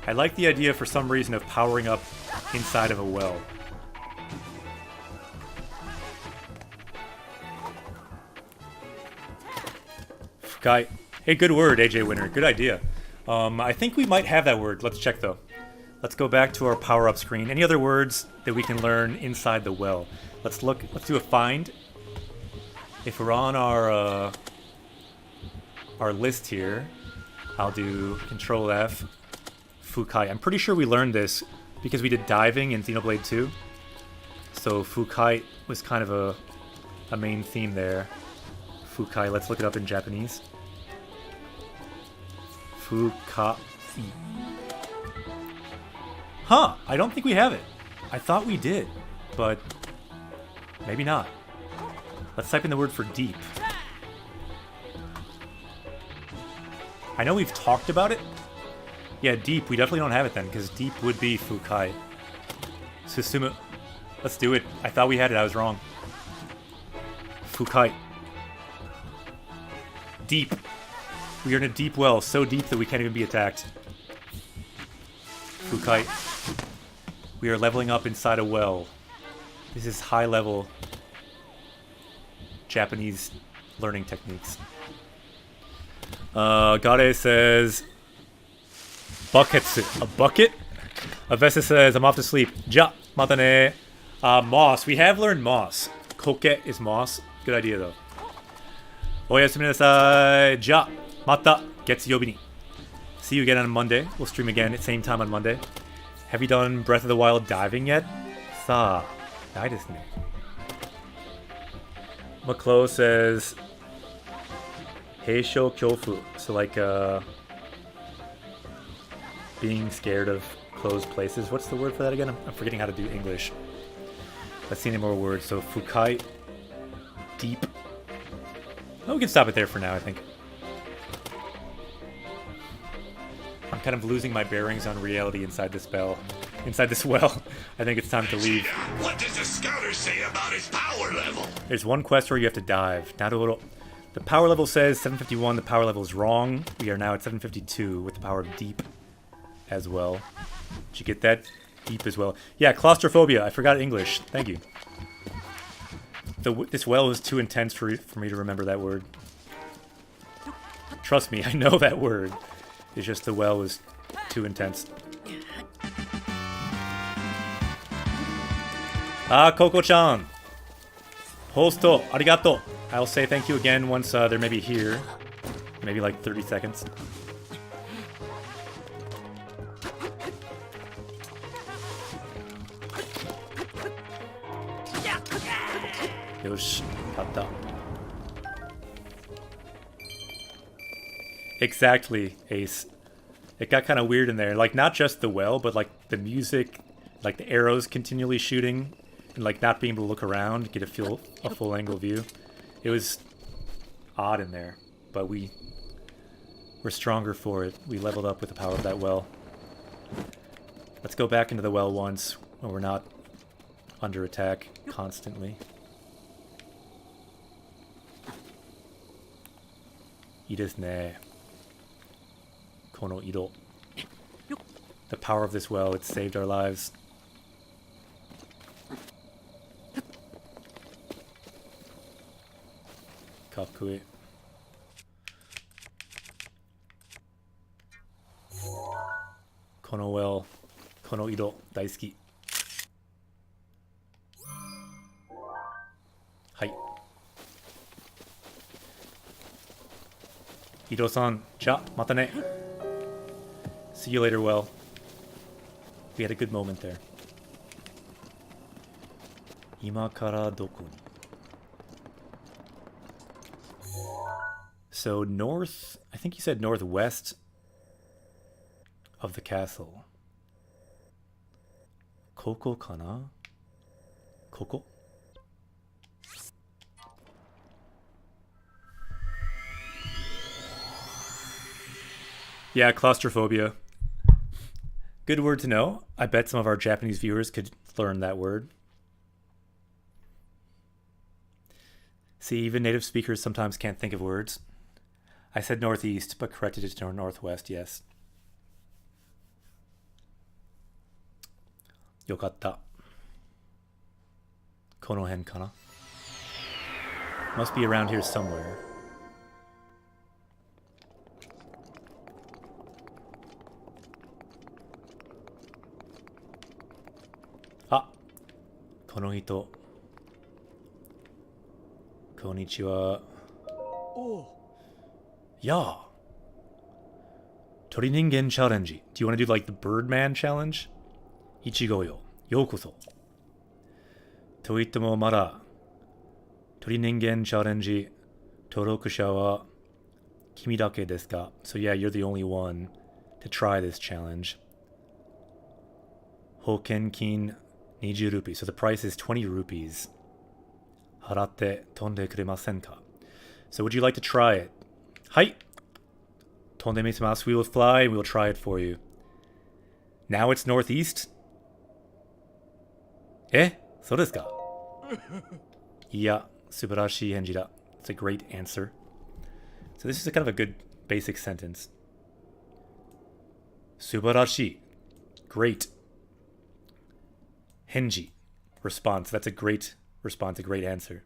S1: I like the idea for some reason of powering up inside of a well. Fukai. Hey, good word, AJ Winner. Good idea. I think we might have that word. Let's check, though. Let's go back to our power-up screen. Any other words that we can learn inside the well? Let's look. Let's do a find. If we're on our list here, I'll do Control F. Fukai. I'm pretty sure we learned this because we did diving in Xenoblade 2. So Fukai was kind of a main theme there. Fukai, let's look it up in Japanese. Fukai. Huh, I don't think we have it. I thought we did, but maybe not. Let's type in the word for deep. I know we've talked about it. Yeah, deep, we definitely don't have it then, because deep would be Fukai. Susumu. Let's do it. I thought we had it, I was wrong. Fukai. Deep. We are in a deep well, so deep that we can't even be attacked. Fukai. We are leveling up inside a well. This is high level Japanese learning techniques. Gade says buckets. A bucket? Avessa says I'm off to sleep. Ja, mata ne. Moss. We have learned moss. Koke is moss. Good idea though. Oyasumi nasai. Ja, mata getsuyobi ni. See you again on Monday. We'll stream again at same time on Monday. Have you done Breath of the Wild diving yet? Sa, nai desu ne. McClo says Heisho Kyofu. So like being scared of closed places. What's the word for that again? I'm forgetting how to do English. Let's see any more words. So Fukai, deep. Oh, we can stop it there for now, I think. I'm kind of losing my bearings on reality inside this well. I think it's time to leave.
S5: What does the scouter say about his power level?
S1: There's one quest where you have to dive. The power level says 751. The power level is wrong. We are now at 752 with the power of deep as well. Did you get that? Deep as well. Yeah, claustrophobia. I forgot English. Thank you. This well is too intense for me to remember that word. Trust me, I know that word. It's just the well was too intense. Coco-chan. Hosto, arigato. I'll say thank you again once they're maybe here. Maybe like 30 seconds. Yosh, katta. Exactly, Ace. It got kind of weird in there. Like, not just the well, but like the music, like the arrows continually shooting, and like not being able to look around, get a full angle view. It was odd in there, but we're stronger for it. We leveled up with the power of that well. Let's go back into the well once when we're not under attack constantly. いいですね。この色。The power of this well, it saved our lives. Kakui. Kono well, kono iro, daisuki. Hai. Iro-san, ja, mata ne. See you later, well. We had a good moment there. Ima kara doko ni? So north, I think you said northwest of the castle. Koko kana? Koko? Yeah, claustrophobia. Good word to know. I bet some of our Japanese viewers could learn that word. See, even native speakers sometimes can't think of words. I said northeast, but corrected it to northwest, yes. Yokatta. Kono hen kana? Must be around here somewhere. Ah! Kono hito. Konnichiwa.
S2: Oh.
S1: Yeah. Toriningen challenge. Do you want to do like the Birdman challenge? Ichigo yo. Yokoso. と言ってもまだ鳥人間チャレンジ登録者は君だけですか? So yeah, you're the only one to try this challenge. 保険金20 rupees. So the price is 20 rupees. 払って飛んでくれませんか? So would you like to try it? はい。飛んでみせます. We will fly and we will try it for you. Now it's northeast? え? そうですか? いや、素晴らしい返事だ. It's a great answer. So this is a kind of a good basic sentence. 素晴らしい. Great. 返事. Response. That's a great response, a great answer.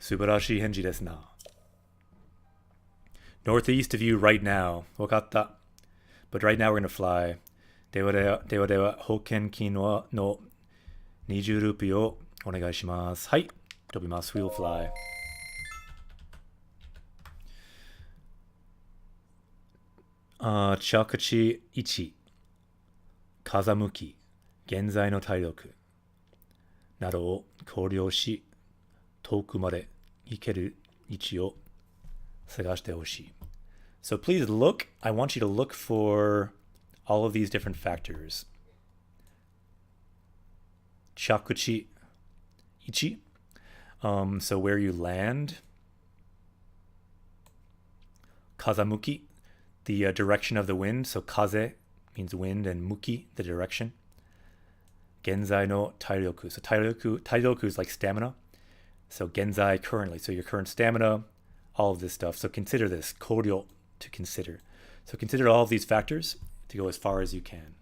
S1: 素晴らしい返事ですな. Northeast of you right now. わかった. But right now we're going to fly. では保険金の20ルピーをお願いします。はい。飛びます。We'll fly. 着地位置、風向き、現在の体力などを考慮し、遠くまで行ける位置を探してほしい。So please look, I want you to look for all of these different factors. 着地位置, so where you land. 風向き, the direction of the wind. So 風 means wind and muki, the direction. 現在の体力. So 体力 is like stamina. So 現在 currently. So your current stamina, all of this stuff. So consider this. 考慮 to consider. So consider all of these factors to go as far as you can.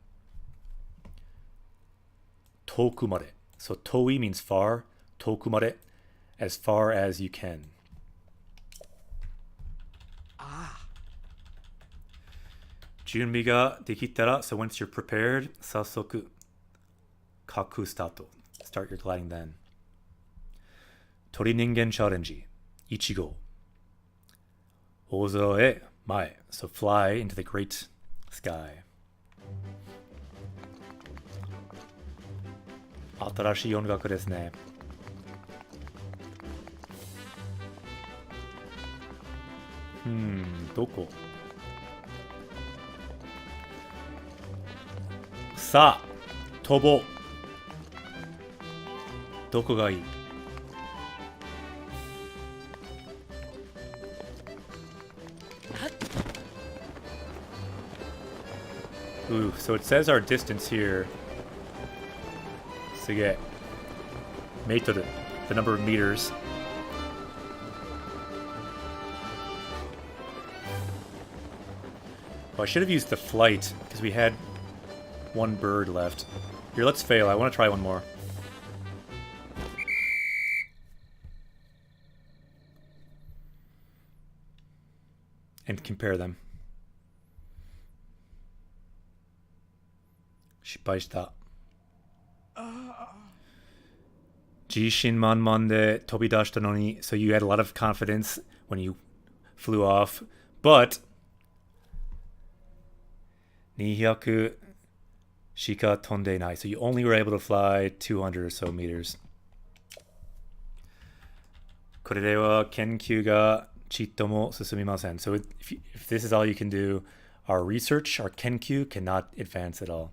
S1: 遠くまで. So 遠い means far. 遠くまで as far as you can. 準備ができたら, so once you're prepared, 早速書くスタート. Start your gliding then. 鳥人間チャレンジ1号大空へ前 So fly into the great sky. 新しい音楽ですね。どこ？さあ、飛ぼう。どこがいい？Ooh, so it says our distance here. すげえ。メートル the number of meters. Well, I should have used the flight because we had one bird left. Here, let's fail. I want to try one more. And compare them. 失敗した。自信満々で飛び出したのに So you had a lot of confidence when you flew off, but 200しか飛んでない So you only were able to fly 200 or so meters. これでは研究がちっとも進みません So if this is all you can do, our research, our 研究 cannot advance at all.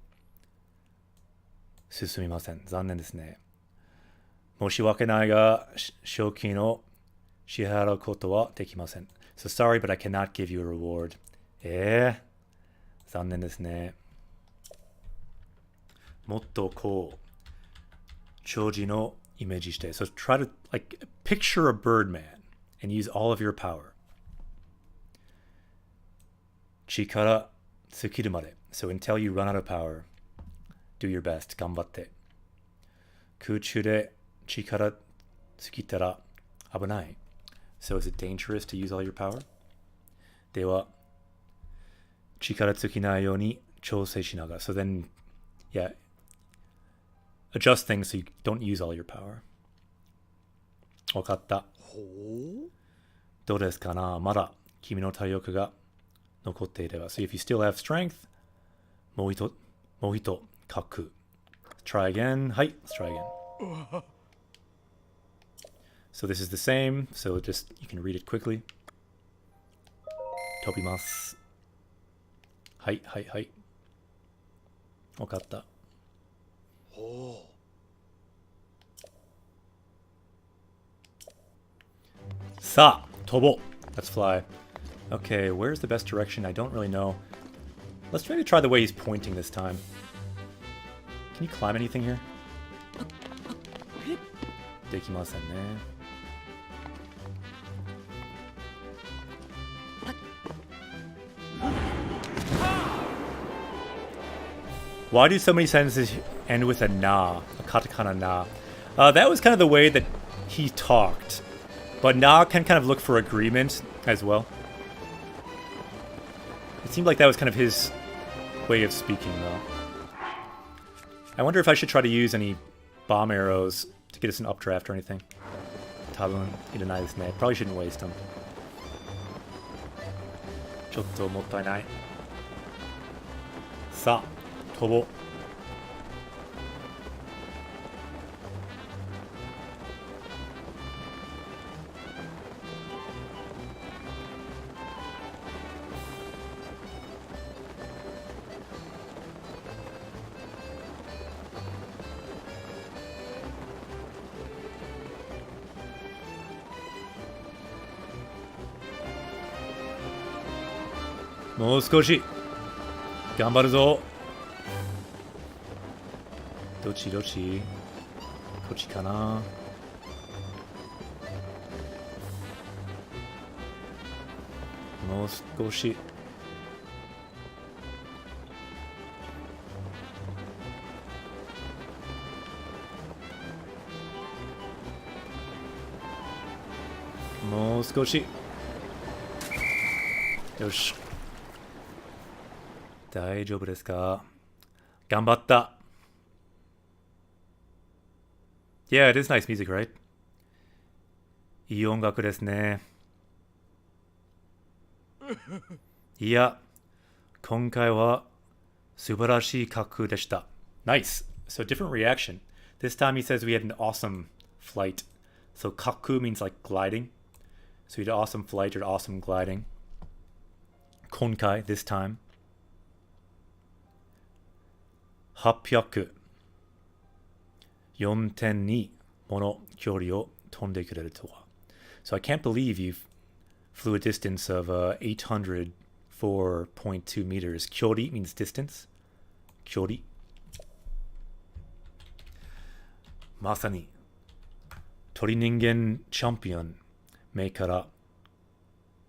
S1: 進みません。残念ですね。申し訳ないが、賞金を支払うことはできません。So sorry, but I cannot give you a reward. 残念ですね。もっとこう、長寿のイメージして。So try to, like, picture a Birdman and use all of your power. 力尽きるまで。So until you run out of power, do your best. 頑張って。空中で力尽きたら危ない。So is it dangerous to use all your power? では、力尽きないように調整しながら。So then, yeah, adjust things so you don't use all your power. わかった。どうですかな？まだ君の体力が残っていれば。So if you still have strength, もう一書く。Try again. はい、let's try again. So this is the same, so just you can read it quickly. Tobimasu. Hai, hai, hai. Wakatta. Sa, tobo. Let's fly. Okay, where's the best direction? I don't really know. Let's maybe try the way he's pointing this time. Can you climb anything here? Dekimasen ne. Why do so many sentences end with a na, a katakana na? That was kind of the way that he talked. But na can kind of look for agreement as well. It seemed like that was kind of his way of speaking, though. I wonder if I should try to use any bomb arrows to get us an updraft or anything. Tabun, iranai desu ne. Probably shouldn't waste them. Chotto mottainai. Sa, tobo. Mo uskoshi. Ganbaru zo. Dochi dochi. Kochi kana. Mo uskoshi. Mo uskoshi. Yoshi. 大丈夫ですか? Ganbatta. Yeah, it is nice music, right? いい音楽ですね。いや、今回は素晴らしい滑空でした。Nice. So different reaction. This time he says we had an awesome flight. So kaku means like gliding. So we had awesome flight or awesome gliding. Konkai, this time. 800 4.2もの距離を飛んでくれるとは。So I can't believe you flew a distance of 804.2 meters. 距離 means distance. 距離。まさに鳥人間チャンピオン目から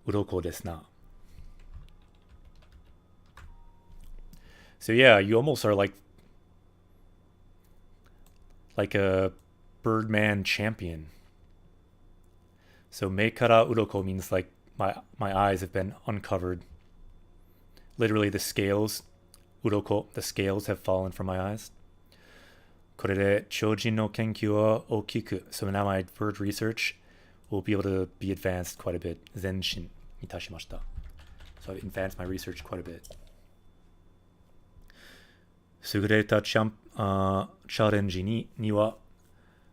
S1: 鱗ですな。So yeah, you almost are like a Birdman champion. So meikara uroko means like my eyes have been uncovered. Literally the scales, uroko, the scales have fallen from my eyes. これで超人の研究は大きく. So now my bird research will be able to be advanced quite a bit. 前進いたしました. So I advanced my research quite a bit. 優れたチャレンジには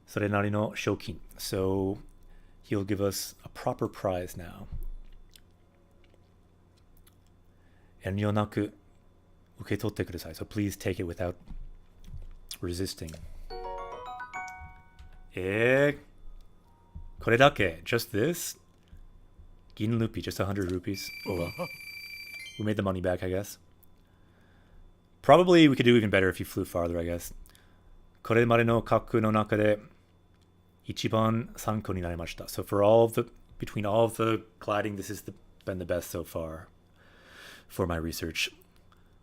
S1: それなりの賞金. So he'll give us a proper prize now. 遠慮なく受け取ってください. So please take it without resisting. これだけ? Just this? 銀ルピー, just 100 rupees. Oh well. We made the money back, I guess. Probably we could do even better if you flew farther, I guess. これまでの滑空の中で一番参考になりました. So between all of the gliding, this has been the best so far for my research.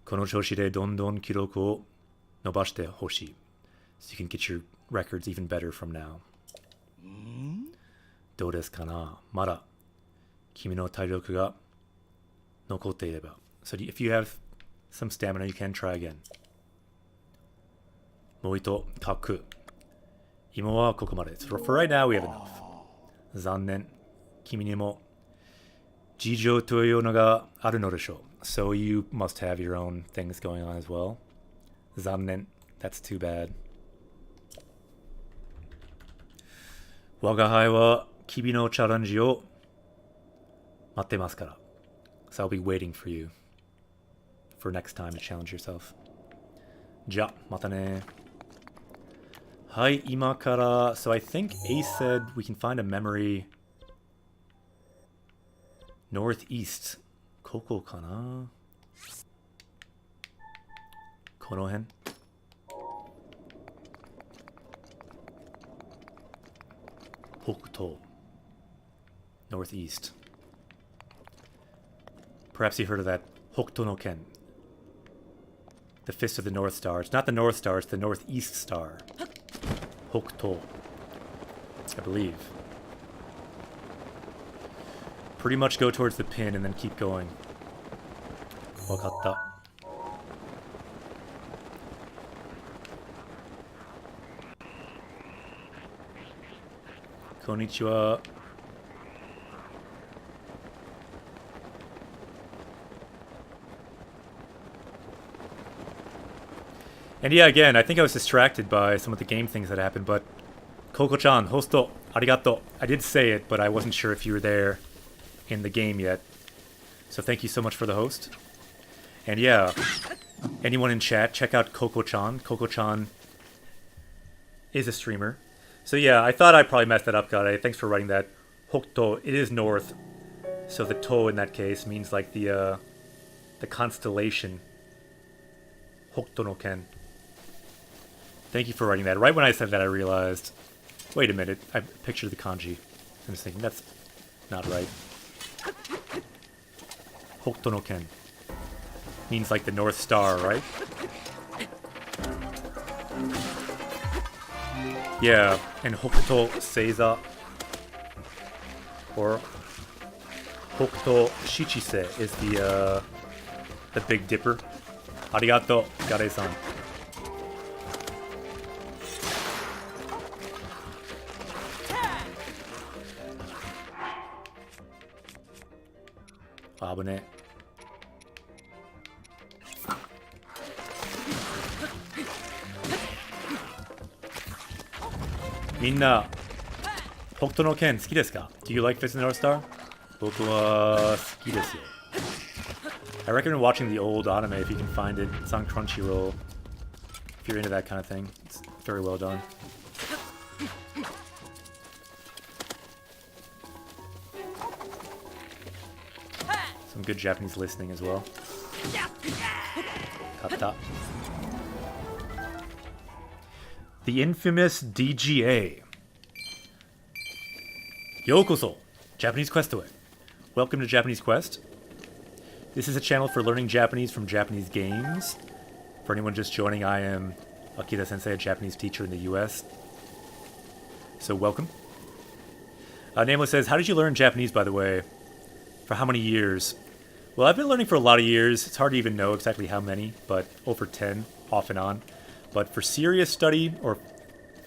S1: この調子でどんどん記録を伸ばしてほしい. So you can get your records even better from now. どうですかな? まだ君の体力が残っていれば. So if you have some stamina, you can try again. もう一度滑空. 今はここまで. So for right now, we have enough. 残念. 君にも事情というのがあるのでしょう. So you must have your own things going on as well. 残念. That's too bad. 我が輩は君のチャレンジを待ってますから。So I'll be waiting for you for next time to challenge yourself. じゃ、またね。はい、今から。So I think Ace said we can find a memory northeast. ここかな？この辺？北東 northeast. Perhaps you heard of that Hokuto no Ken. The Fist of the North Star. It's not the North Star, it's the Northeast Star. Hokuto. I believe. Pretty much go towards the pin and then keep going. Wakatta. Konnichiwa. And yeah, again, I think I was distracted by some of the game things that happened, but Koko-chan, hosto, arigato. I did say it, but I wasn't sure if you were there in the game yet. So thank you so much for the host. And yeah, anyone in chat, check out Koko-chan. Koko-chan is a streamer. So yeah, I thought I probably messed that up, Gare. Thanks for writing that. Hokuto, it is north. So the to in that case means like the constellation. Hokuto no Ken. Thank you for writing that. Right when I said that, I realized, wait a minute, I pictured the kanji. I was thinking, that's not right. Hokuto no Ken. Means like the North Star, right? Yeah, and Hokuto Seiza, or Hokuto Shichise is the Big Dipper. Arigato, Gare-san. Abune. Minna, Hokuto no Ken 好きですか? Do you like Fist of the North Star? 僕は好きですよ. I recommend watching the old anime if you can find it. It's on Crunchyroll. If you're into that kind of thing, it's very well done. Some good Japanese listening as well. Kata. The infamous DGA. Yokoso, Japanese Quest away. Welcome to Japanese Quest. This is a channel for learning Japanese from Japanese games. For anyone just joining, I am Akira Sensei, a Japanese teacher in the US. So welcome. Nameless says, how did you learn Japanese, by the way? For how many years? Well, I've been learning for a lot of years. It's hard to even know exactly how many, but over 10, off and on. But for serious study, or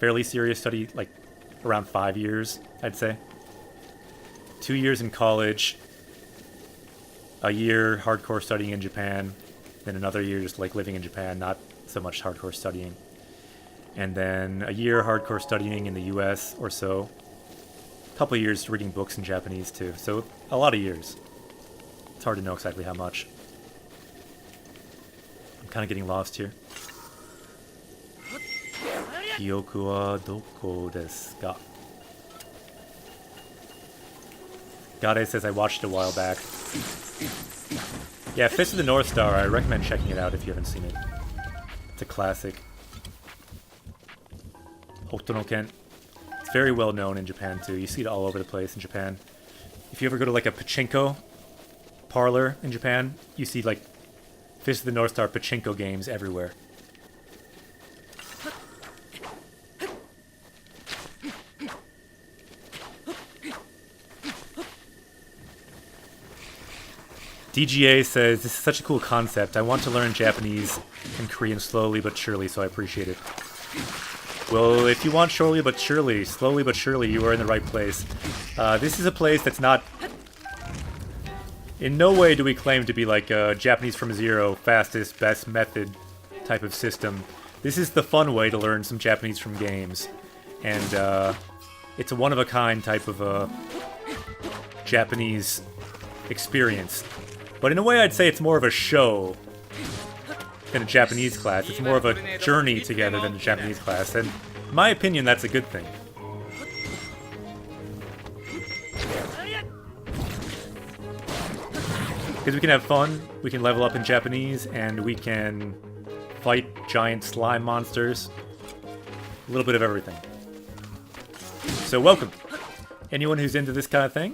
S1: fairly serious study, like around 5 years, I'd say. 2 years in college, a year hardcore studying in Japan, then another year just like living in Japan, not so much hardcore studying. And then a year hardcore studying in the US or so. A couple of years reading books in Japanese too. So a lot of years. It's hard to know exactly how much. I'm kind of getting lost here. Kyoku wa doko desu ka? Gade says I watched it a while back. Yeah, Fist of the North Star, I recommend checking it out if you haven't seen it. It's a classic. Hokuto no Ken. It's very well known in Japan too. You see it all over the place in Japan. If you ever go to like a pachinko parlor in Japan, you see like Fist of the North Star pachinko games everywhere. DGA says, this is such a cool concept. I want to learn Japanese and Korean slowly but surely, so I appreciate it. Well, if you want slowly but surely, you are in the right place. This is a place that's not... In no way do we claim to be like a Japanese from zero, fastest, best method type of system. This is the fun way to learn some Japanese from games. And it's a one-of-a-kind type of Japanese experience. But in a way, I'd say it's more of a show than a Japanese class. It's more of a journey together than a Japanese class. And in my opinion, that's a good thing. Because we can have fun, we can level up in Japanese, and we can fight giant slime monsters. A little bit of everything. So welcome. Anyone who's into this kind of thing,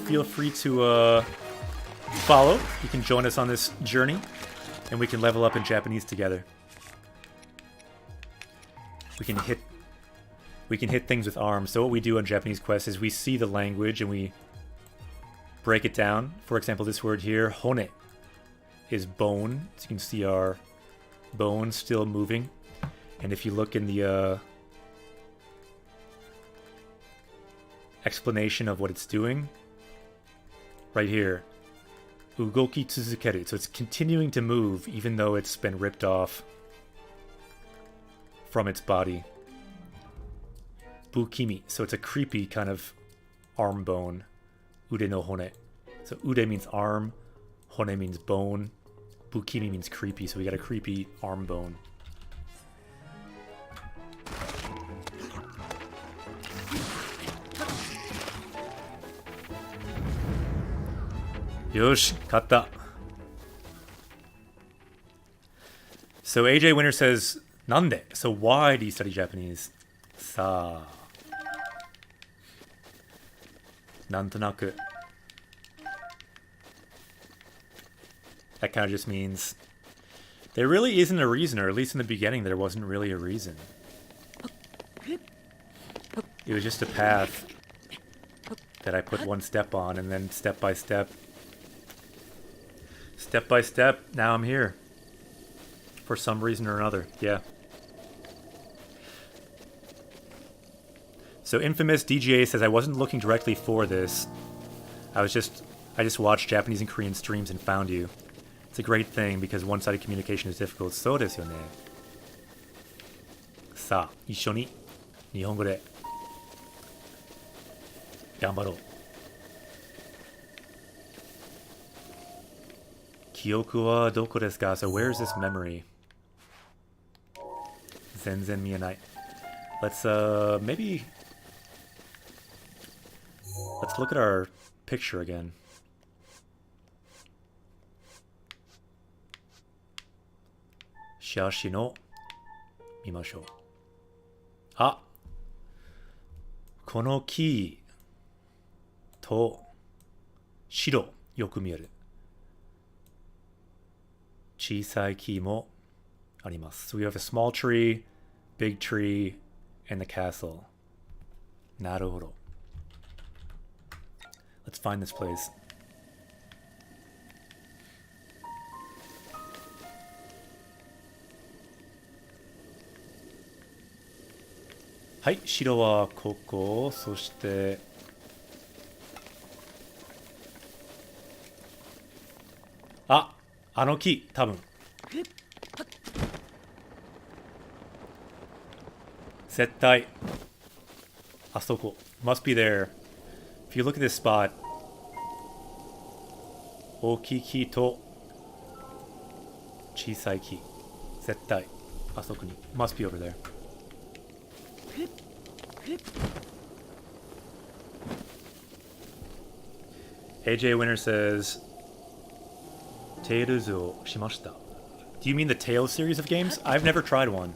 S1: feel free to follow. You can join us on this journey, and we can level up in Japanese together. We can hit things with arms. So what we do on Japanese Quest is we see the language and we break it down. For example, this word here, hone, is bone. So you can see our bone still moving. And if you look in the explanation of what it's doing, right here, ugoki tsuzukeru. So it's continuing to move even though it's been ripped off from its body. Bukimi. So it's a creepy kind of arm bone. Ude no hone. So ude means arm, hone means bone, bukimi means creepy, so we got a creepy arm bone. Yosh, katta. So AJ Winter says, Nande? So why do you study Japanese? Sa. Nantonaku. That kind of just means there really isn't a reason, or at least in the beginning there wasn't really a reason. It was just a path that I put one step on, and then step by step, now I'm here. For some reason or another, yeah. So Infamous DGA says, I wasn't looking directly for this. I just watched Japanese and Korean streams and found you. It's a great thing because one-sided communication is difficult. そうですよね。さあ、一緒に日本語で頑張ろう。記憶はどこですか? So where is this memory? 全然見えない. Let's maybe let's look at our picture again. 写真を見ましょう。あ、この木と白よく見える。小さい木もあります。So we have a small tree, big tree, and the castle. なるほど。Let's find this place. Hi, 白はここ、そしてあの木、多分絶対あそこ must be there. If you look at this spot, 大きい木と小さい木、絶対あそこに must be over there. AJ Winter says, Talesをしました. Do you mean the Tales series of games? I've never tried one.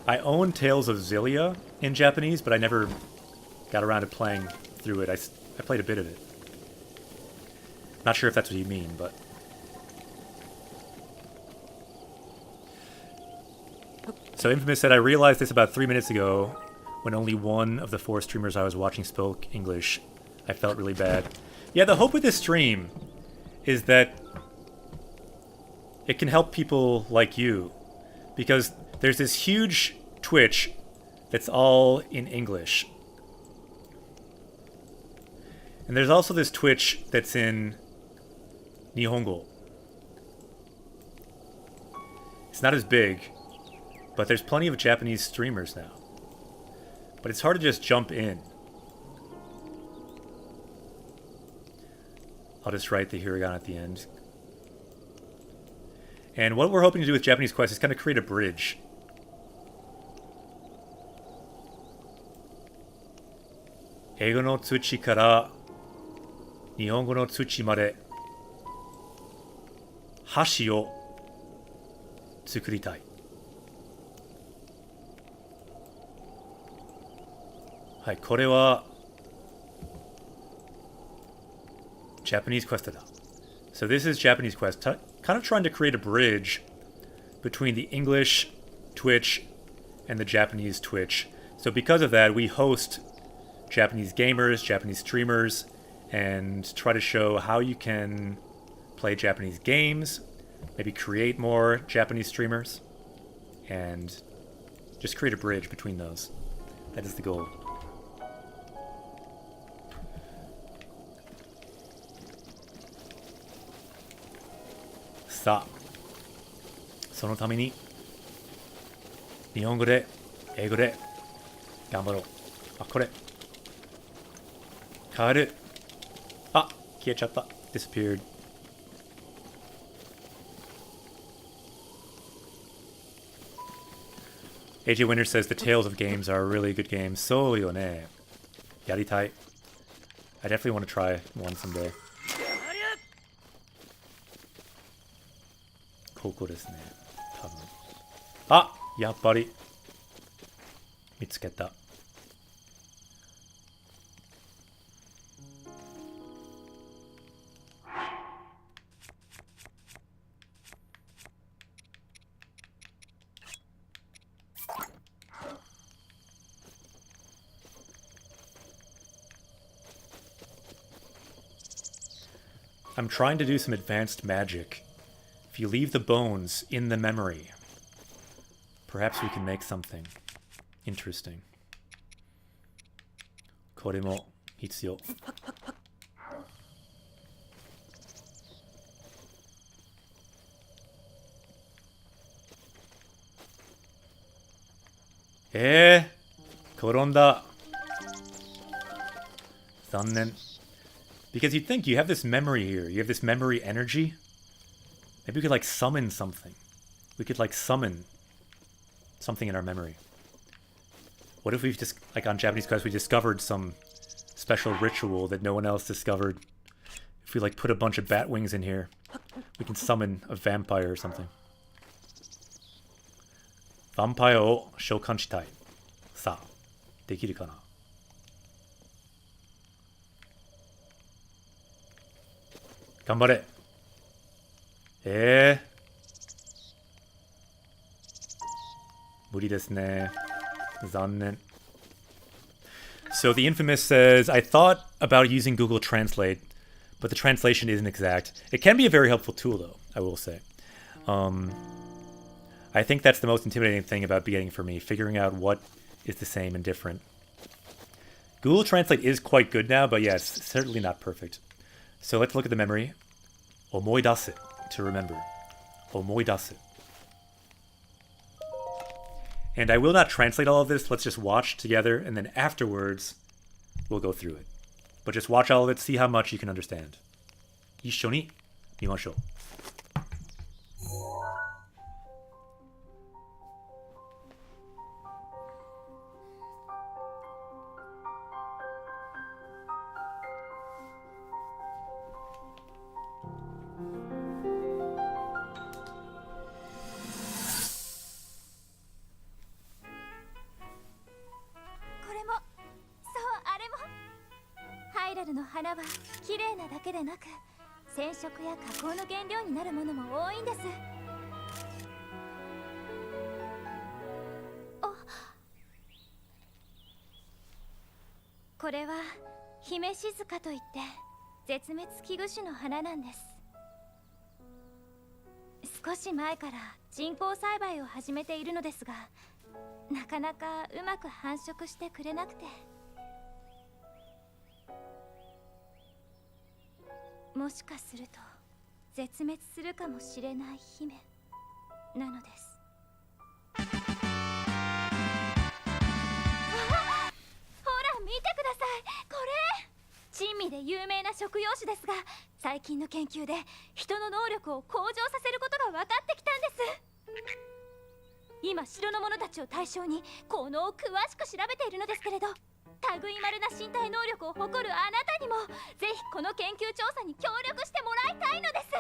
S1: I own Tales of Xillia in Japanese, but I never got around to playing through it. I played a bit of it. Not sure if that's what you mean, but... So Infamous said, I realized this about 3 minutes ago when only one of the 4 streamers I was watching spoke English. I felt really bad. Yeah, the hope with this stream is that it can help people like you, because there's this huge Twitch that's all in English. And there's also this Twitch that's in Nihongo. It's not as big, but there's plenty of Japanese streamers now. But it's hard to just jump in. I'll just write the hiragana at the end. And what we're hoping to do with Japanese Quest is kind of create a bridge. Eigo no tsuchi kara Nihongo no tsuchi made hashi o tsukuritai. Hai, kore wa Japanese Quest da. So this is Japanese Quest, kind of trying to create a bridge between the English Twitch and the Japanese Twitch. So because of that, we host Japanese gamers, Japanese streamers, and try to show how you can play Japanese games, maybe create more Japanese streamers, and just create a bridge between those. That is the goal. Sa, そのために日本語で英語で頑張ろう。あ、これ変わる。あ、消えちゃった。Disappeared. AJ Winter says the Tales of games are a really good game. そうよね。やりたい。I definitely want to try one someday. ここですね。多分。あ、やっぱり見つけた。I'm trying to do some advanced magic. If you leave the bones in the memory, perhaps we can make something interesting. これも必要。転んだ。残念。Because you'd think you have this memory here. You have this memory energy. Maybe we could like summon something. We could like summon something in our memory. What if we've just, like on Japanese Quest, we discovered some special ritual that no one else discovered? If we like put a bunch of bat wings in here, we can summon a vampire or something. Vampire o shoukanshitai. Sa, dekiru kana? Ganbare. 無理ですね。残念。So the infamous says, I thought about using Google Translate, but the translation isn't exact. It can be a very helpful tool, though, I will say. I think that's the most intimidating thing about beginning for me, figuring out what is the same and different. Google Translate is quite good now, but yeah, it's certainly not perfect. So let's look at the memory. 思い出す to remember. 思い出す. And I will not translate all of this. Let's just watch together, and then afterwards, we'll go through it. But just watch all of it, see how much you can understand. 一緒に見ましょう。
S3: 花は綺麗なだけでなく染色や加工の原料になるものも多いんです。これは姫静香といって絶滅危惧種の花なんです。少し前から人工栽培を始めているのですが、なかなかうまく繁殖してくれなくて。もしかすると絶滅するかもしれない姫なのです。ほら見てください、これ。珍味で有名な食用種ですが、最近の研究で人の能力を向上させることが分かってきたんです。今城の者たちを対象に効能を詳しく調べているのですけれど、類まれな身体能力を誇るあなたにもぜひこの研究調査に協力してもらいたいのです。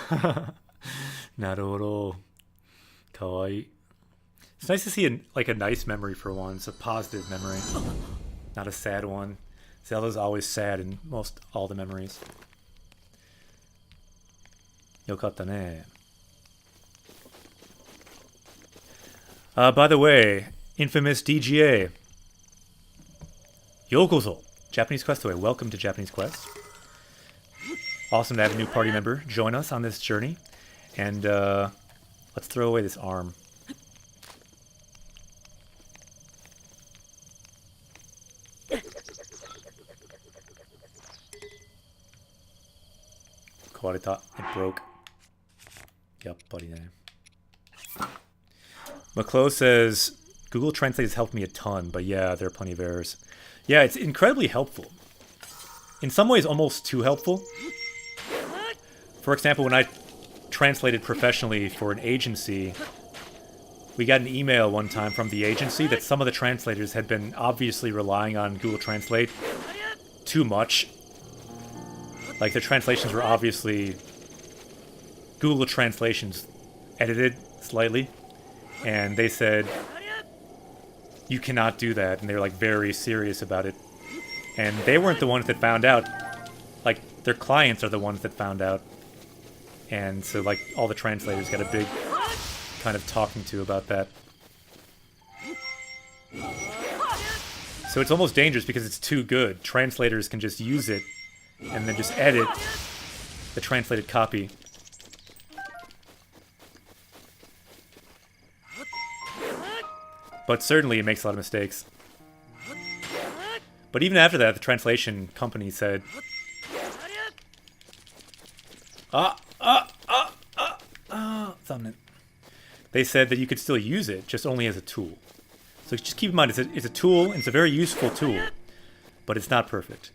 S3: さあ
S1: なるほど。かわいい。It's nice to see a nice memory for once, a positive memory, not a sad one. Zelda's always sad in most all the memories. よかったね。By the way, infamous DGA. Yokozo. Japanese Quest Away. Welcome to Japanese Quest. Awesome to have a new party member join us on this journey. And let's throw away this arm. Kawareta. It broke. Yappari ne. McClo says, Google Translate has helped me a ton, but yeah, there are plenty of errors. Yeah, it's incredibly helpful. In some ways, almost too helpful. For example, when I translated professionally for an agency, we got an email one time from the agency that some of the translators had been obviously relying on Google Translate too much. Like, their translations were obviously Google Translations edited slightly. And they said, you cannot do that. And they were like very serious about it. And they weren't the ones that found out. Like, their clients are the ones that found out. And so, like, all the translators got a big kind of talking to about that. So it's almost dangerous because it's too good. Translators can just use it and then just edit the translated copy. But certainly it makes a lot of mistakes. But even after that, the translation company said, they said that you could still use it, just only as a tool. So just keep in mind, it's a tool, and it's a very useful tool, but it's not perfect.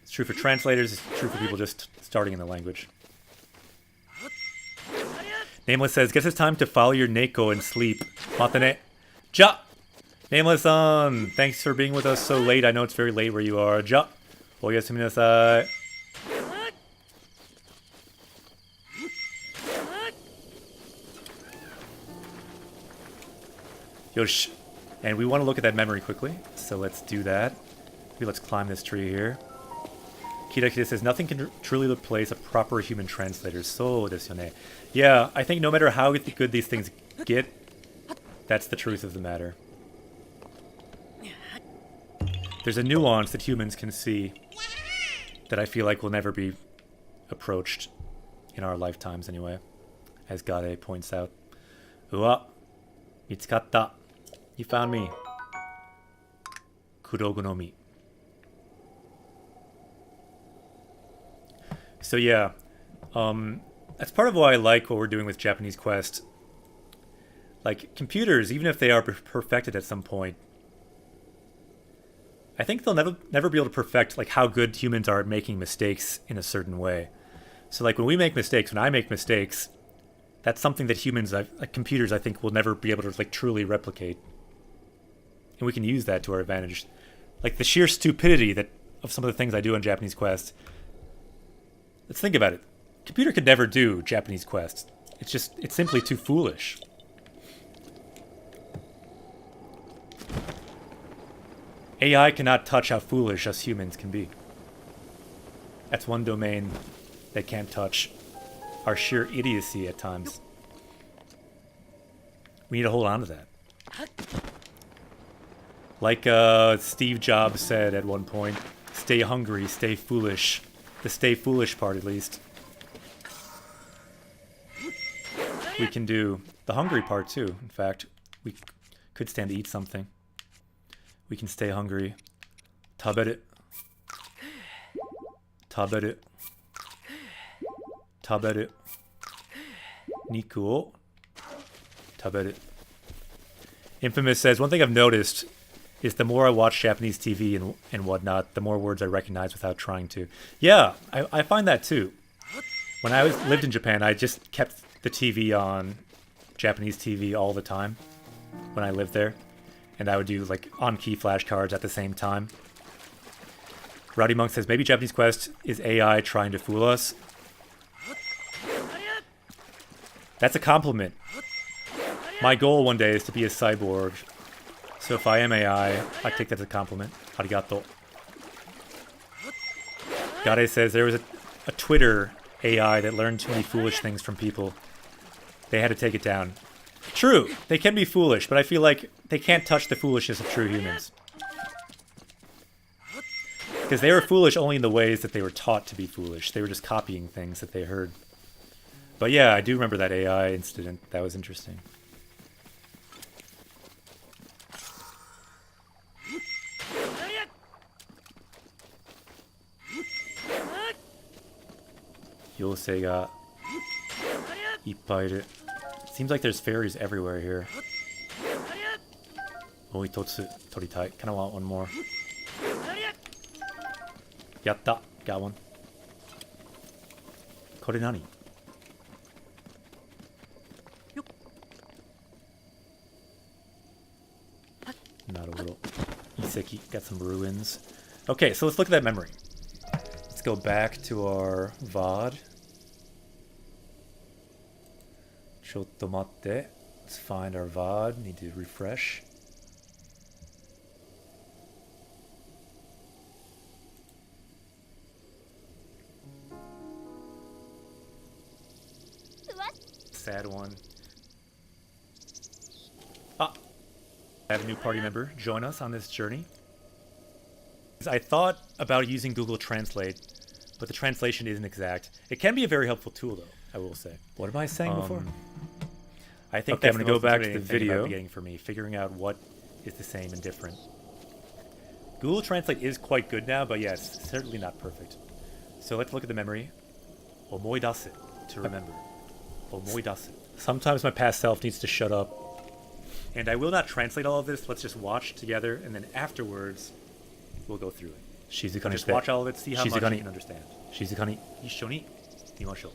S1: It's true for translators, it's true for people just starting in the language. Nameless says, guess it's time to follow your Neko and sleep. Matane. Ja! Nameless-san, thanks for being with us so late. I know it's very late where you are. Ja! Oyasumi nasai. Yosh. And we want to look at that memory quickly, so let's do that. Maybe let's climb this tree here. Kira says, nothing can truly replace a proper human translator. So desu ne. Yeah, I think no matter how good these things get, that's the truth of the matter. There's a nuance that humans can see that I feel like will never be approached in our lifetimes anyway, as Gade points out. Uwa, mitsukatta. You found me. Kurogu no mi. So yeah, that's part of why I like what we're doing with Japanese Quest. Like, computers, even if they are perfected at some point, I think they'll never be able to perfect like how good humans are at making mistakes in a certain way. So like when we make mistakes, when I make mistakes, that's something that humans, like computers, I think will never be able to like truly replicate. And we can use that to our advantage. Like the sheer stupidity of some of the things I do on Japanese Quest. Let's think about it. Computer could never do Japanese Quest. It's simply too foolish. AI cannot touch how foolish us humans can be. That's one domain they can't touch. Our sheer idiocy at times. We need to hold on to that. Like Steve Jobs said at one point, stay hungry, stay foolish. The stay foolish part, at least. We can do the hungry part, too. In fact, we could stand to eat something. We can stay hungry. Taberu. Taberu. Taberu. Niku o taberu. Infamous says, one thing I've noticed is the more I watch Japanese TV and whatnot, the more words I recognize without trying to. Yeah, I find that too. When I lived in Japan, I just kept the TV on, Japanese TV all the time when I lived there. And I would do like on-key flashcards at the same time. Rowdy Monk says, maybe Japanese Quest is AI trying to fool us. That's a compliment. My goal one day is to be a cyborg. So if I am AI, I take that as a compliment. Arigato. Gade says there was a Twitter AI that learned too many foolish things from people. They had to take it down. True, they can be foolish, but I feel like they can't touch the foolishness of true humans. Because they were foolish only in the ways that they were taught to be foolish. They were just copying things that they heard. But yeah, I do remember that AI incident. That was interesting. Yosei ga ippai iru. Seems like there's fairies everywhere here. Moitotsu toritai. Kinda want one more. Yatta. Got one. Kore nani? Naruhodo. Iseki. Got some ruins. Okay, so let's look at that memory. Let's go back to our VOD. Chotto matte. Let's find our VOD. Need to refresh. Sad one. Ah! I have a new party member join us on this journey. I thought about using Google Translate, but the translation isn't exact. It can be a very helpful tool, though, I will say. What am I saying before? I think I'm going to go back to the video beginning for me, figuring out what is the same and different. Google Translate is quite good now, but yeah, it's certainly not perfect. So let's look at the memory. Omoidasu, to remember. Omoidasu. Sometimes my past self needs to shut up. And I will not translate all of this. Let's just watch together, and then afterwards, we'll go through it. Shizukani, just watch all of it, see how much you can understand. Shizukani, issho ni imashou.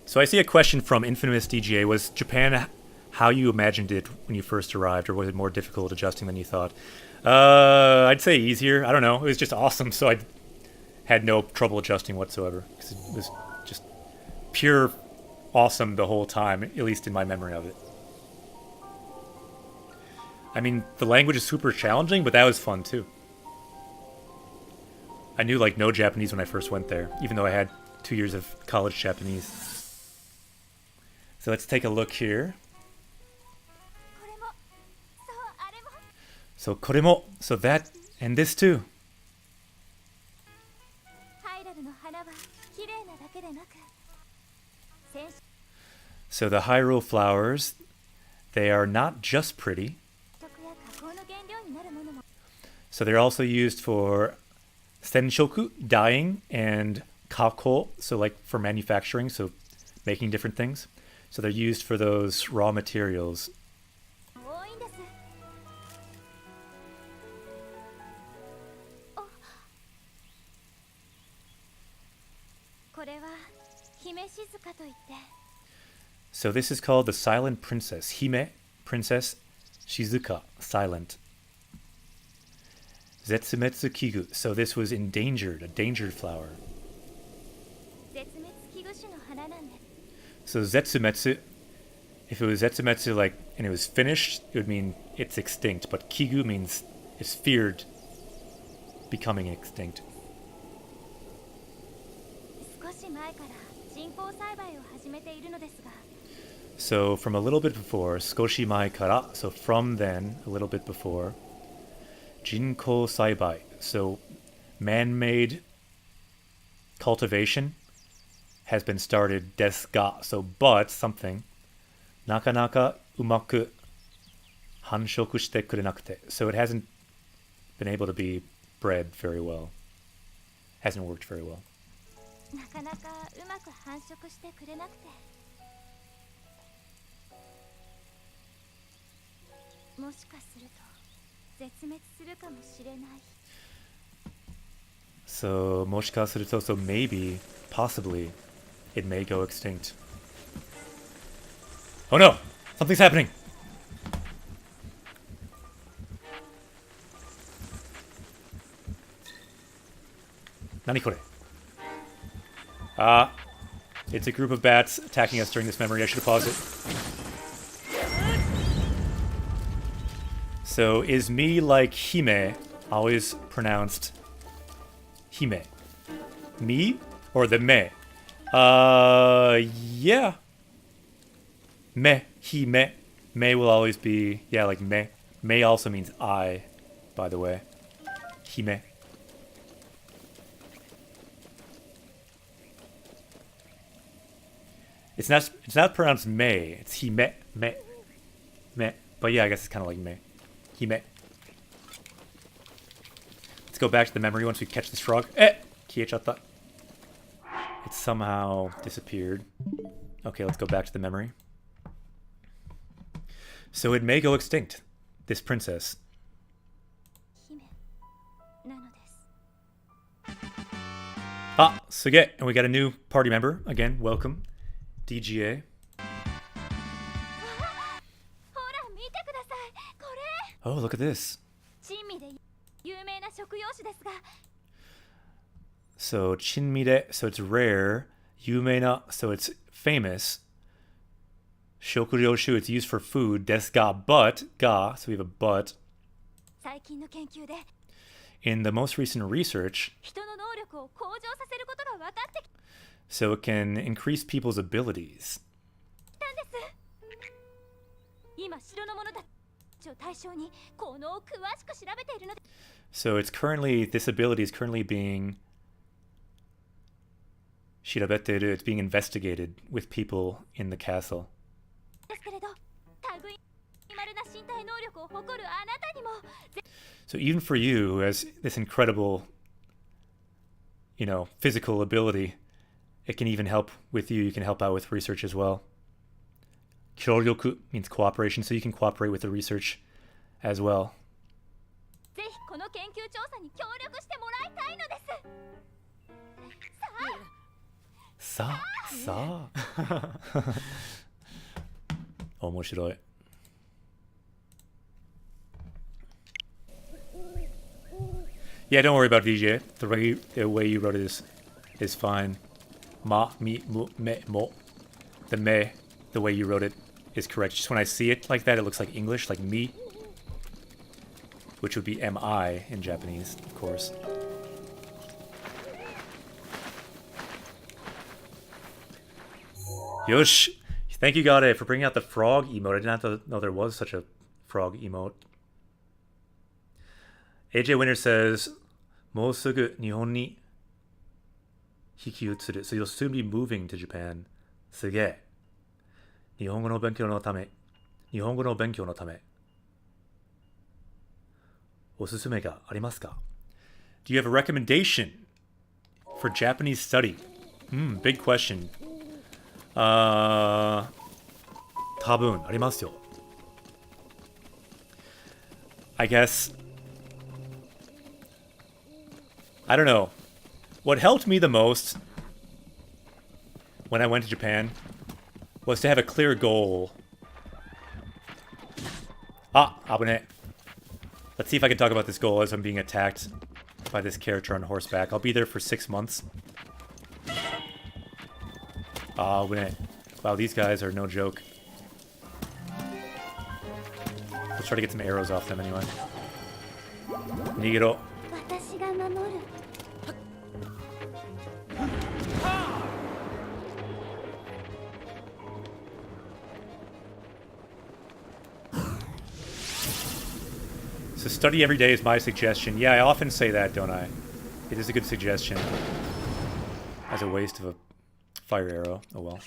S1: So I see a question from Infamous DGA. Was Japan how you imagined it when you first arrived, or was it more difficult adjusting than you thought? I'd say easier. I don't know. It was just awesome, so I had no trouble adjusting whatsoever. Because it was just pure awesome the whole time, at least in my memory of it. I mean, the language is super challenging, but that was fun too. I knew like no Japanese when I first went there, even though I had 2 years of college Japanese. So let's take a look here. So koremo, so that, and this too. So the Hyrule flowers, they are not just pretty. So they're also used for senshoku, dyeing, and kako, so like for manufacturing, so making different things. So they're used for those raw materials. So this is called the Silent Princess. Hime, Princess, Shizuka, Silent. Zetsumetsu Kigu. So this was endangered, a dangered flower. So Zetsumetsu, if it was Zetsumetsu like, and it was finished, it would mean it's extinct. But Kigu means it's feared becoming extinct. So from a little bit before, skoshi mai kara, so from then, a little bit before, jinkou saibai, so man-made cultivation has been started, desu ga, so but something, nakanaka umaku hanshoku shite kurenakute, so it hasn't been able to be bred very well, hasn't worked very well.
S3: もしかすると絶滅するかもしれない。
S1: So, もしかすると, so maybe, possibly, it may go extinct. Oh no! Something's happening! Nani kore? Ah, it's a group of bats attacking us during this memory. I should have paused it. So, is me like Hime always pronounced Hime? Me or the me? Yeah. Me, Hime. Me will always be, yeah, like me. Me also means I, by the way. Hime. It's not pronounced me. It's Hime, me. But yeah, I guess it's kind of like me. Hime. Let's go back to the memory once we catch this frog. Kiechata. It somehow disappeared. Okay, let's go back to the memory. So it may go extinct, this princess.
S3: 姫なのです。
S1: Ah, suge. And we got a new party member. Again, welcome. DGA.
S3: ほら見てください。これ
S1: Oh, look at this.
S3: 珍味で有名な食用種ですが、
S1: So, chinmire, so it's rare. Yumeina, so it's famous. Shokuryoshu, it's used for food. Desu ga, but, ga, so we have a but.
S3: 最近の研究で
S1: In the most recent research,
S3: 人の能力を向上させることが分かってき
S1: so it can increase people's abilities.
S3: たんです。今城の者たちを対象に効能を詳しく調べているので
S1: So it's currently, this ability is currently being shirabeteru, it's being investigated with people in the castle.
S3: ですけれど、類いまれな身体能力を誇るあなたにも
S1: So even for you, who has this incredible, physical ability, it can even help with you. You can help out with research as well. Kyoryoku means cooperation, so you can cooperate with the research as well.
S3: ぜひこの研究調査に協力してもらいたいのです。さあ、
S1: さあ。面白い。Yeah, don't worry about VJ. The way you wrote it is fine. Ma, mi, mu, me, mo. The me, the way you wrote it is correct. Just when I see it like that, it looks like English, like me. Which would be mi in Japanese, of course. Yosh! Thank you, Gade, for bringing out the frog emote. I did not know there was such a frog emote. AJ Winter says, もうすぐ日本に引き移る. So you'll soon be moving to Japan. すげえ。日本語の勉強のため。おすすめがありますか? Do you have a recommendation for Japanese study? Big question. 多分ありますよ. I guess. I don't know. What helped me the most when I went to Japan was to have a clear goal. Abone. Let's see if I can talk about this goal as I'm being attacked by this character on horseback. I'll be there for 6 months. Abone. Wow, these guys are no joke. Let's try to get some arrows off them anyway. Nigiro.
S3: 私が守る。 So study every day is my suggestion. Yeah, I often say that, don't I? It is a good suggestion. As a waste of a fire arrow. Oh well.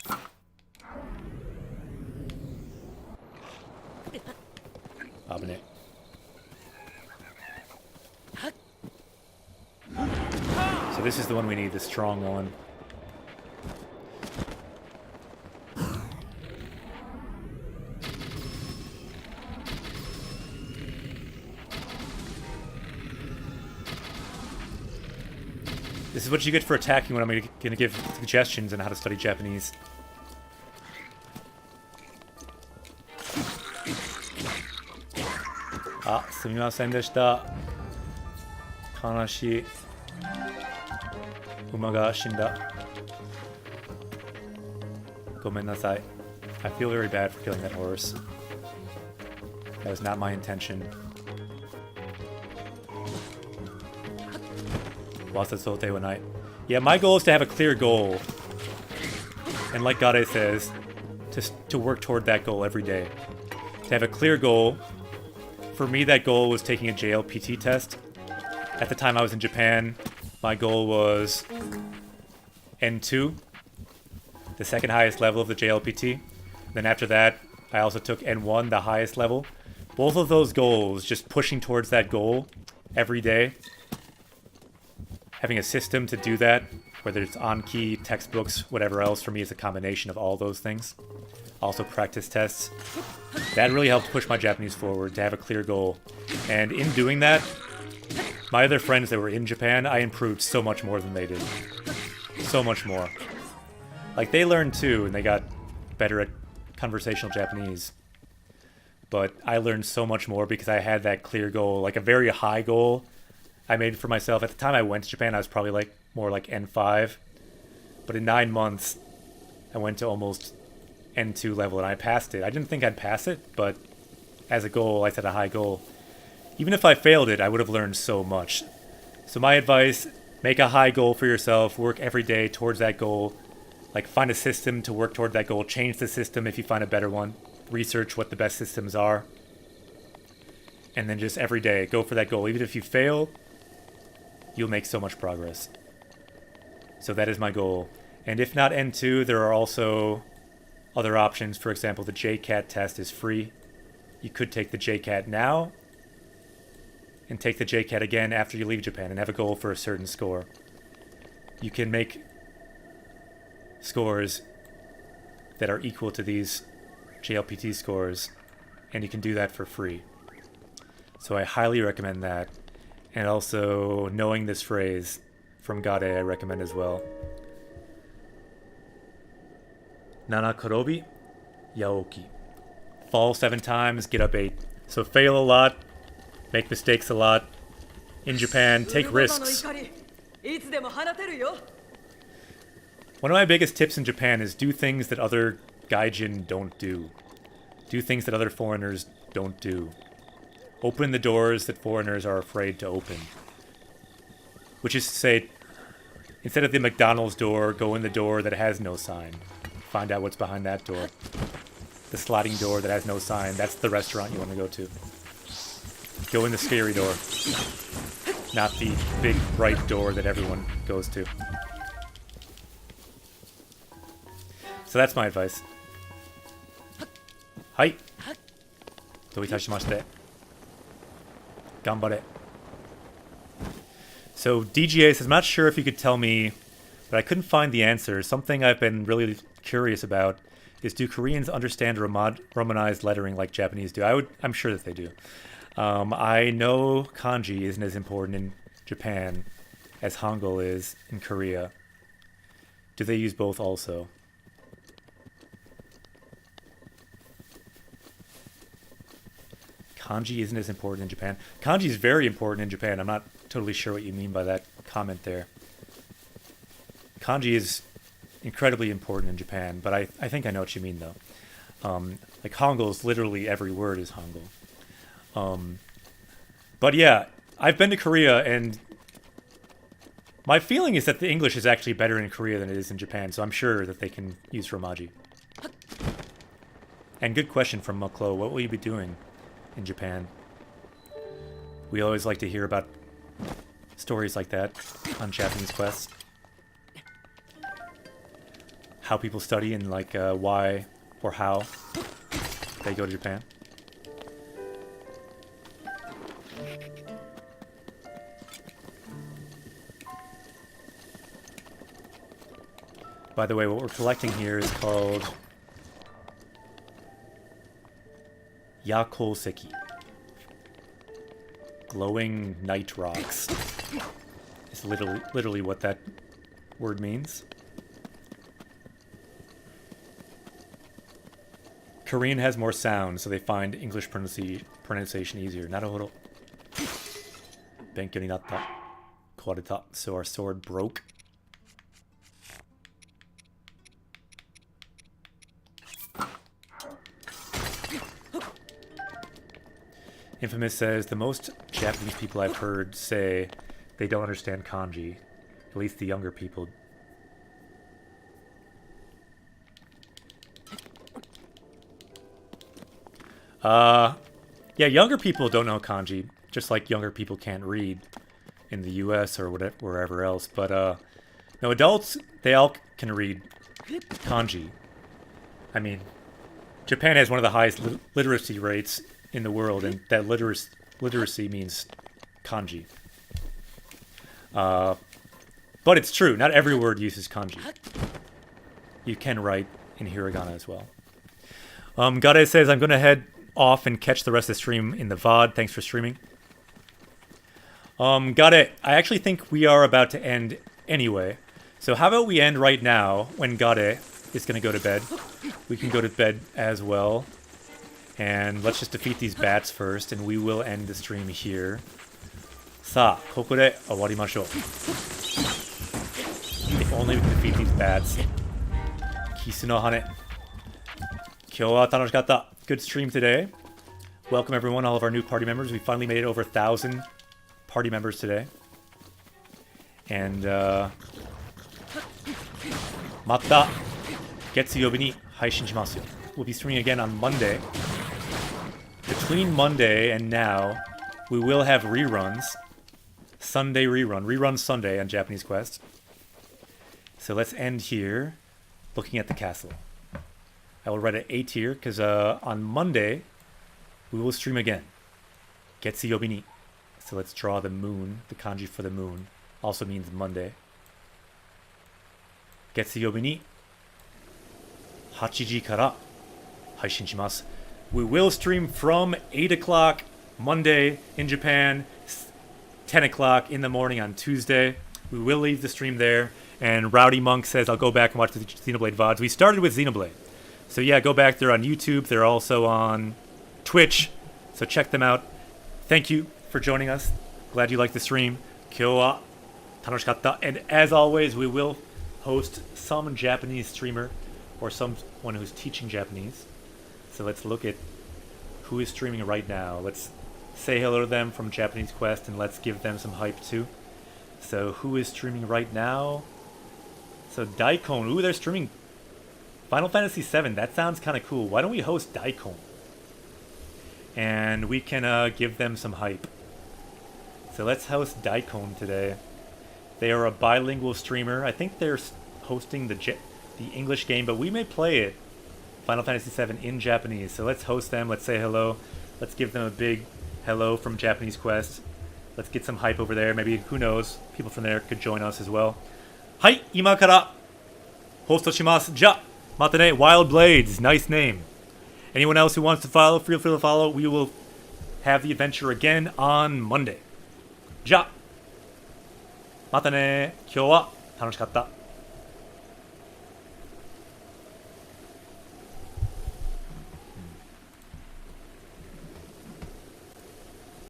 S3: Abone. So this is the one we need, the strong one.
S1: This is what you get for attacking when I'm going to give suggestions on how to study Japanese. Ah, すみませんでした。悲しい。馬が死んだ。ごめんなさい。I feel very bad for killing that horse. That was not my intention. 忘れ想定はない。Yeah, my goal is to have a clear goal. And like Gade says, to work toward that goal every day. To have a clear goal. For me, that goal was taking a JLPT test. At the time I was in Japan, my goal was N2, the second highest level of the JLPT. Then after that, I also took N1, the highest level. Both of those goals, just pushing towards that goal every day. Having a system to do that, whether it's Anki, textbooks, whatever else, for me is a combination of all those things. Also practice tests. That really helped push my Japanese forward, to have a clear goal. And in doing that, my other friends that were in Japan, I improved so much more than they did. So much more. Like, they learned too, and they got better at conversational Japanese. But I learned so much more because I had that clear goal, like a very high goal I made for myself. At the time I went to Japan, I was probably like more like N5. But in 9 months, I went to almost N2 level, and I passed it. I didn't think I'd pass it, but as a goal, I set a high goal. Even if I failed it, I would have learned so much. So my advice, make a high goal for yourself, work every day towards that goal. Like, find a system to work toward that goal, change the system if you find a better one, research what the best systems are, and then just every day, go for that goal. Even if you fail, you'll make so much progress. So that is my goal. And if not N2, there are also other options. For example, the JCAT test is free. You could take the JCAT now and take the JCAT again after you leave Japan and have a goal for a certain score. You can make scores that are equal to these JLPT scores, and you can do that for free. So I highly recommend that. And also, knowing this phrase from Gade, I recommend as well. Nana korobi, yaoki. Fall 7 times, get up 8. So fail a lot, make mistakes a lot. In Japan, take risks. One of my biggest tips in Japan is do things that other gaijin don't do. Do things that other foreigners don't do. Open the doors that foreigners are afraid to open. Which is to say, instead of the McDonald's door, go in the door that has no sign. Find out what's behind that door. The sliding door that has no sign, that's the restaurant you want to go to. Go in the scary door. Not the big, bright door that everyone goes to. So that's my advice. Hai. どういたしまして。頑張れ. So DGA says, I'm not sure if you could tell me, but I couldn't find the answer. Something I've been really curious about is, do Koreans understand Romanized lettering like Japanese do? I'm sure that they do. I know kanji isn't as important in Japan as Hangul is in Korea. Do they use both also? Kanji isn't as important in Japan. Kanji is very important in Japan. I'm not totally sure what you mean by that comment there. Kanji is incredibly important in Japan, but I think I know what you mean, though. Like Hangul is literally every word is Hangul. But yeah, I've been to Korea, and my feeling is that the English is actually better in Korea than it is in Japan, so I'm sure that they can use Romaji. And good question from Moklo. What will you be doing in Japan? We always like to hear about stories like that on Japanese Quest. How people study and like why or how they go to Japan. By the way, what we're collecting here is called Yakoseki. Glowing night rocks It's literally what that word means. Korean has more sound, so they find English pronunciation easier. Naruhodo. Benkyou ni natta. Kawareta. So our sword broke. Infamous says, the most Japanese people I've heard say they don't understand kanji. At least the younger people. Yeah, younger people don't know kanji, just like younger people can't read in the US or whatever, wherever else. But no, adults, they all can read kanji. I mean, Japan has one of the highest literacy rates in the world, and that literacy means kanji. But it's true, not every word uses kanji. You can write in hiragana as well. Gade says, I'm going to head off and catch the rest of the stream in the VOD. Thanks for streaming. Gade, I actually think we are about to end anyway. So how about we end right now when Gade is going to go to bed. We can go to bed as well. And let's just defeat these bats first, and we will end the stream here. Sa, koko de owarimashou. If only we can defeat these bats. Kisu no hane. Kyou wa tanoshikatta. Good stream today. Welcome everyone, all of our new party members. We finally made it over 1,000 party members today. And Mata Getsuyobi ni haishin shimasu. We'll be streaming again on Monday. Between Monday and now, we will have reruns. Sunday rerun Sunday on Japanese Quest. So let's end here, looking at the castle. I will write an A tier, because on Monday, we will stream again. Getsuyobi ni. So let's draw the moon. The kanji for the moon also means Monday. Getsuyobi ni 8 時から配信します. We will stream from 8 o'clock Monday in Japan, 10 o'clock in the morning on Tuesday. We will leave the stream there. And Rowdy Monk says, I'll go back and watch the Xenoblade VODs. We started with Xenoblade. So yeah, go back. They're on YouTube. They're also on Twitch. So check them out. Thank you for joining us. Glad you liked the stream. Kyou wa tanoshikatta. And as always, we will host some Japanese streamer or someone who's teaching Japanese. So let's look at who is streaming right now. Let's say hello to them from Japanese Quest, and let's give them some hype too. So who is streaming right now? So Daikon. Ooh, they're streaming Final Fantasy VII. That sounds kind of cool. Why don't we host Daikon? And we can give them some hype. So let's host Daikon today. They are a bilingual streamer. I think they're hosting the English game, but we may play it, Final Fantasy VII, in Japanese. So let's host them. Let's say hello. Let's give them a big hello from Japanese Quest. Let's get some hype over there. Maybe, who knows, people from there could join us as well. Hai, ima kara host shimasu. Ja, mata ne. Wild Blades, nice name. Anyone else who wants to follow, feel free to follow. We will have the adventure again on Monday. Ja, mata ne. Kyou wa tanoshikatta.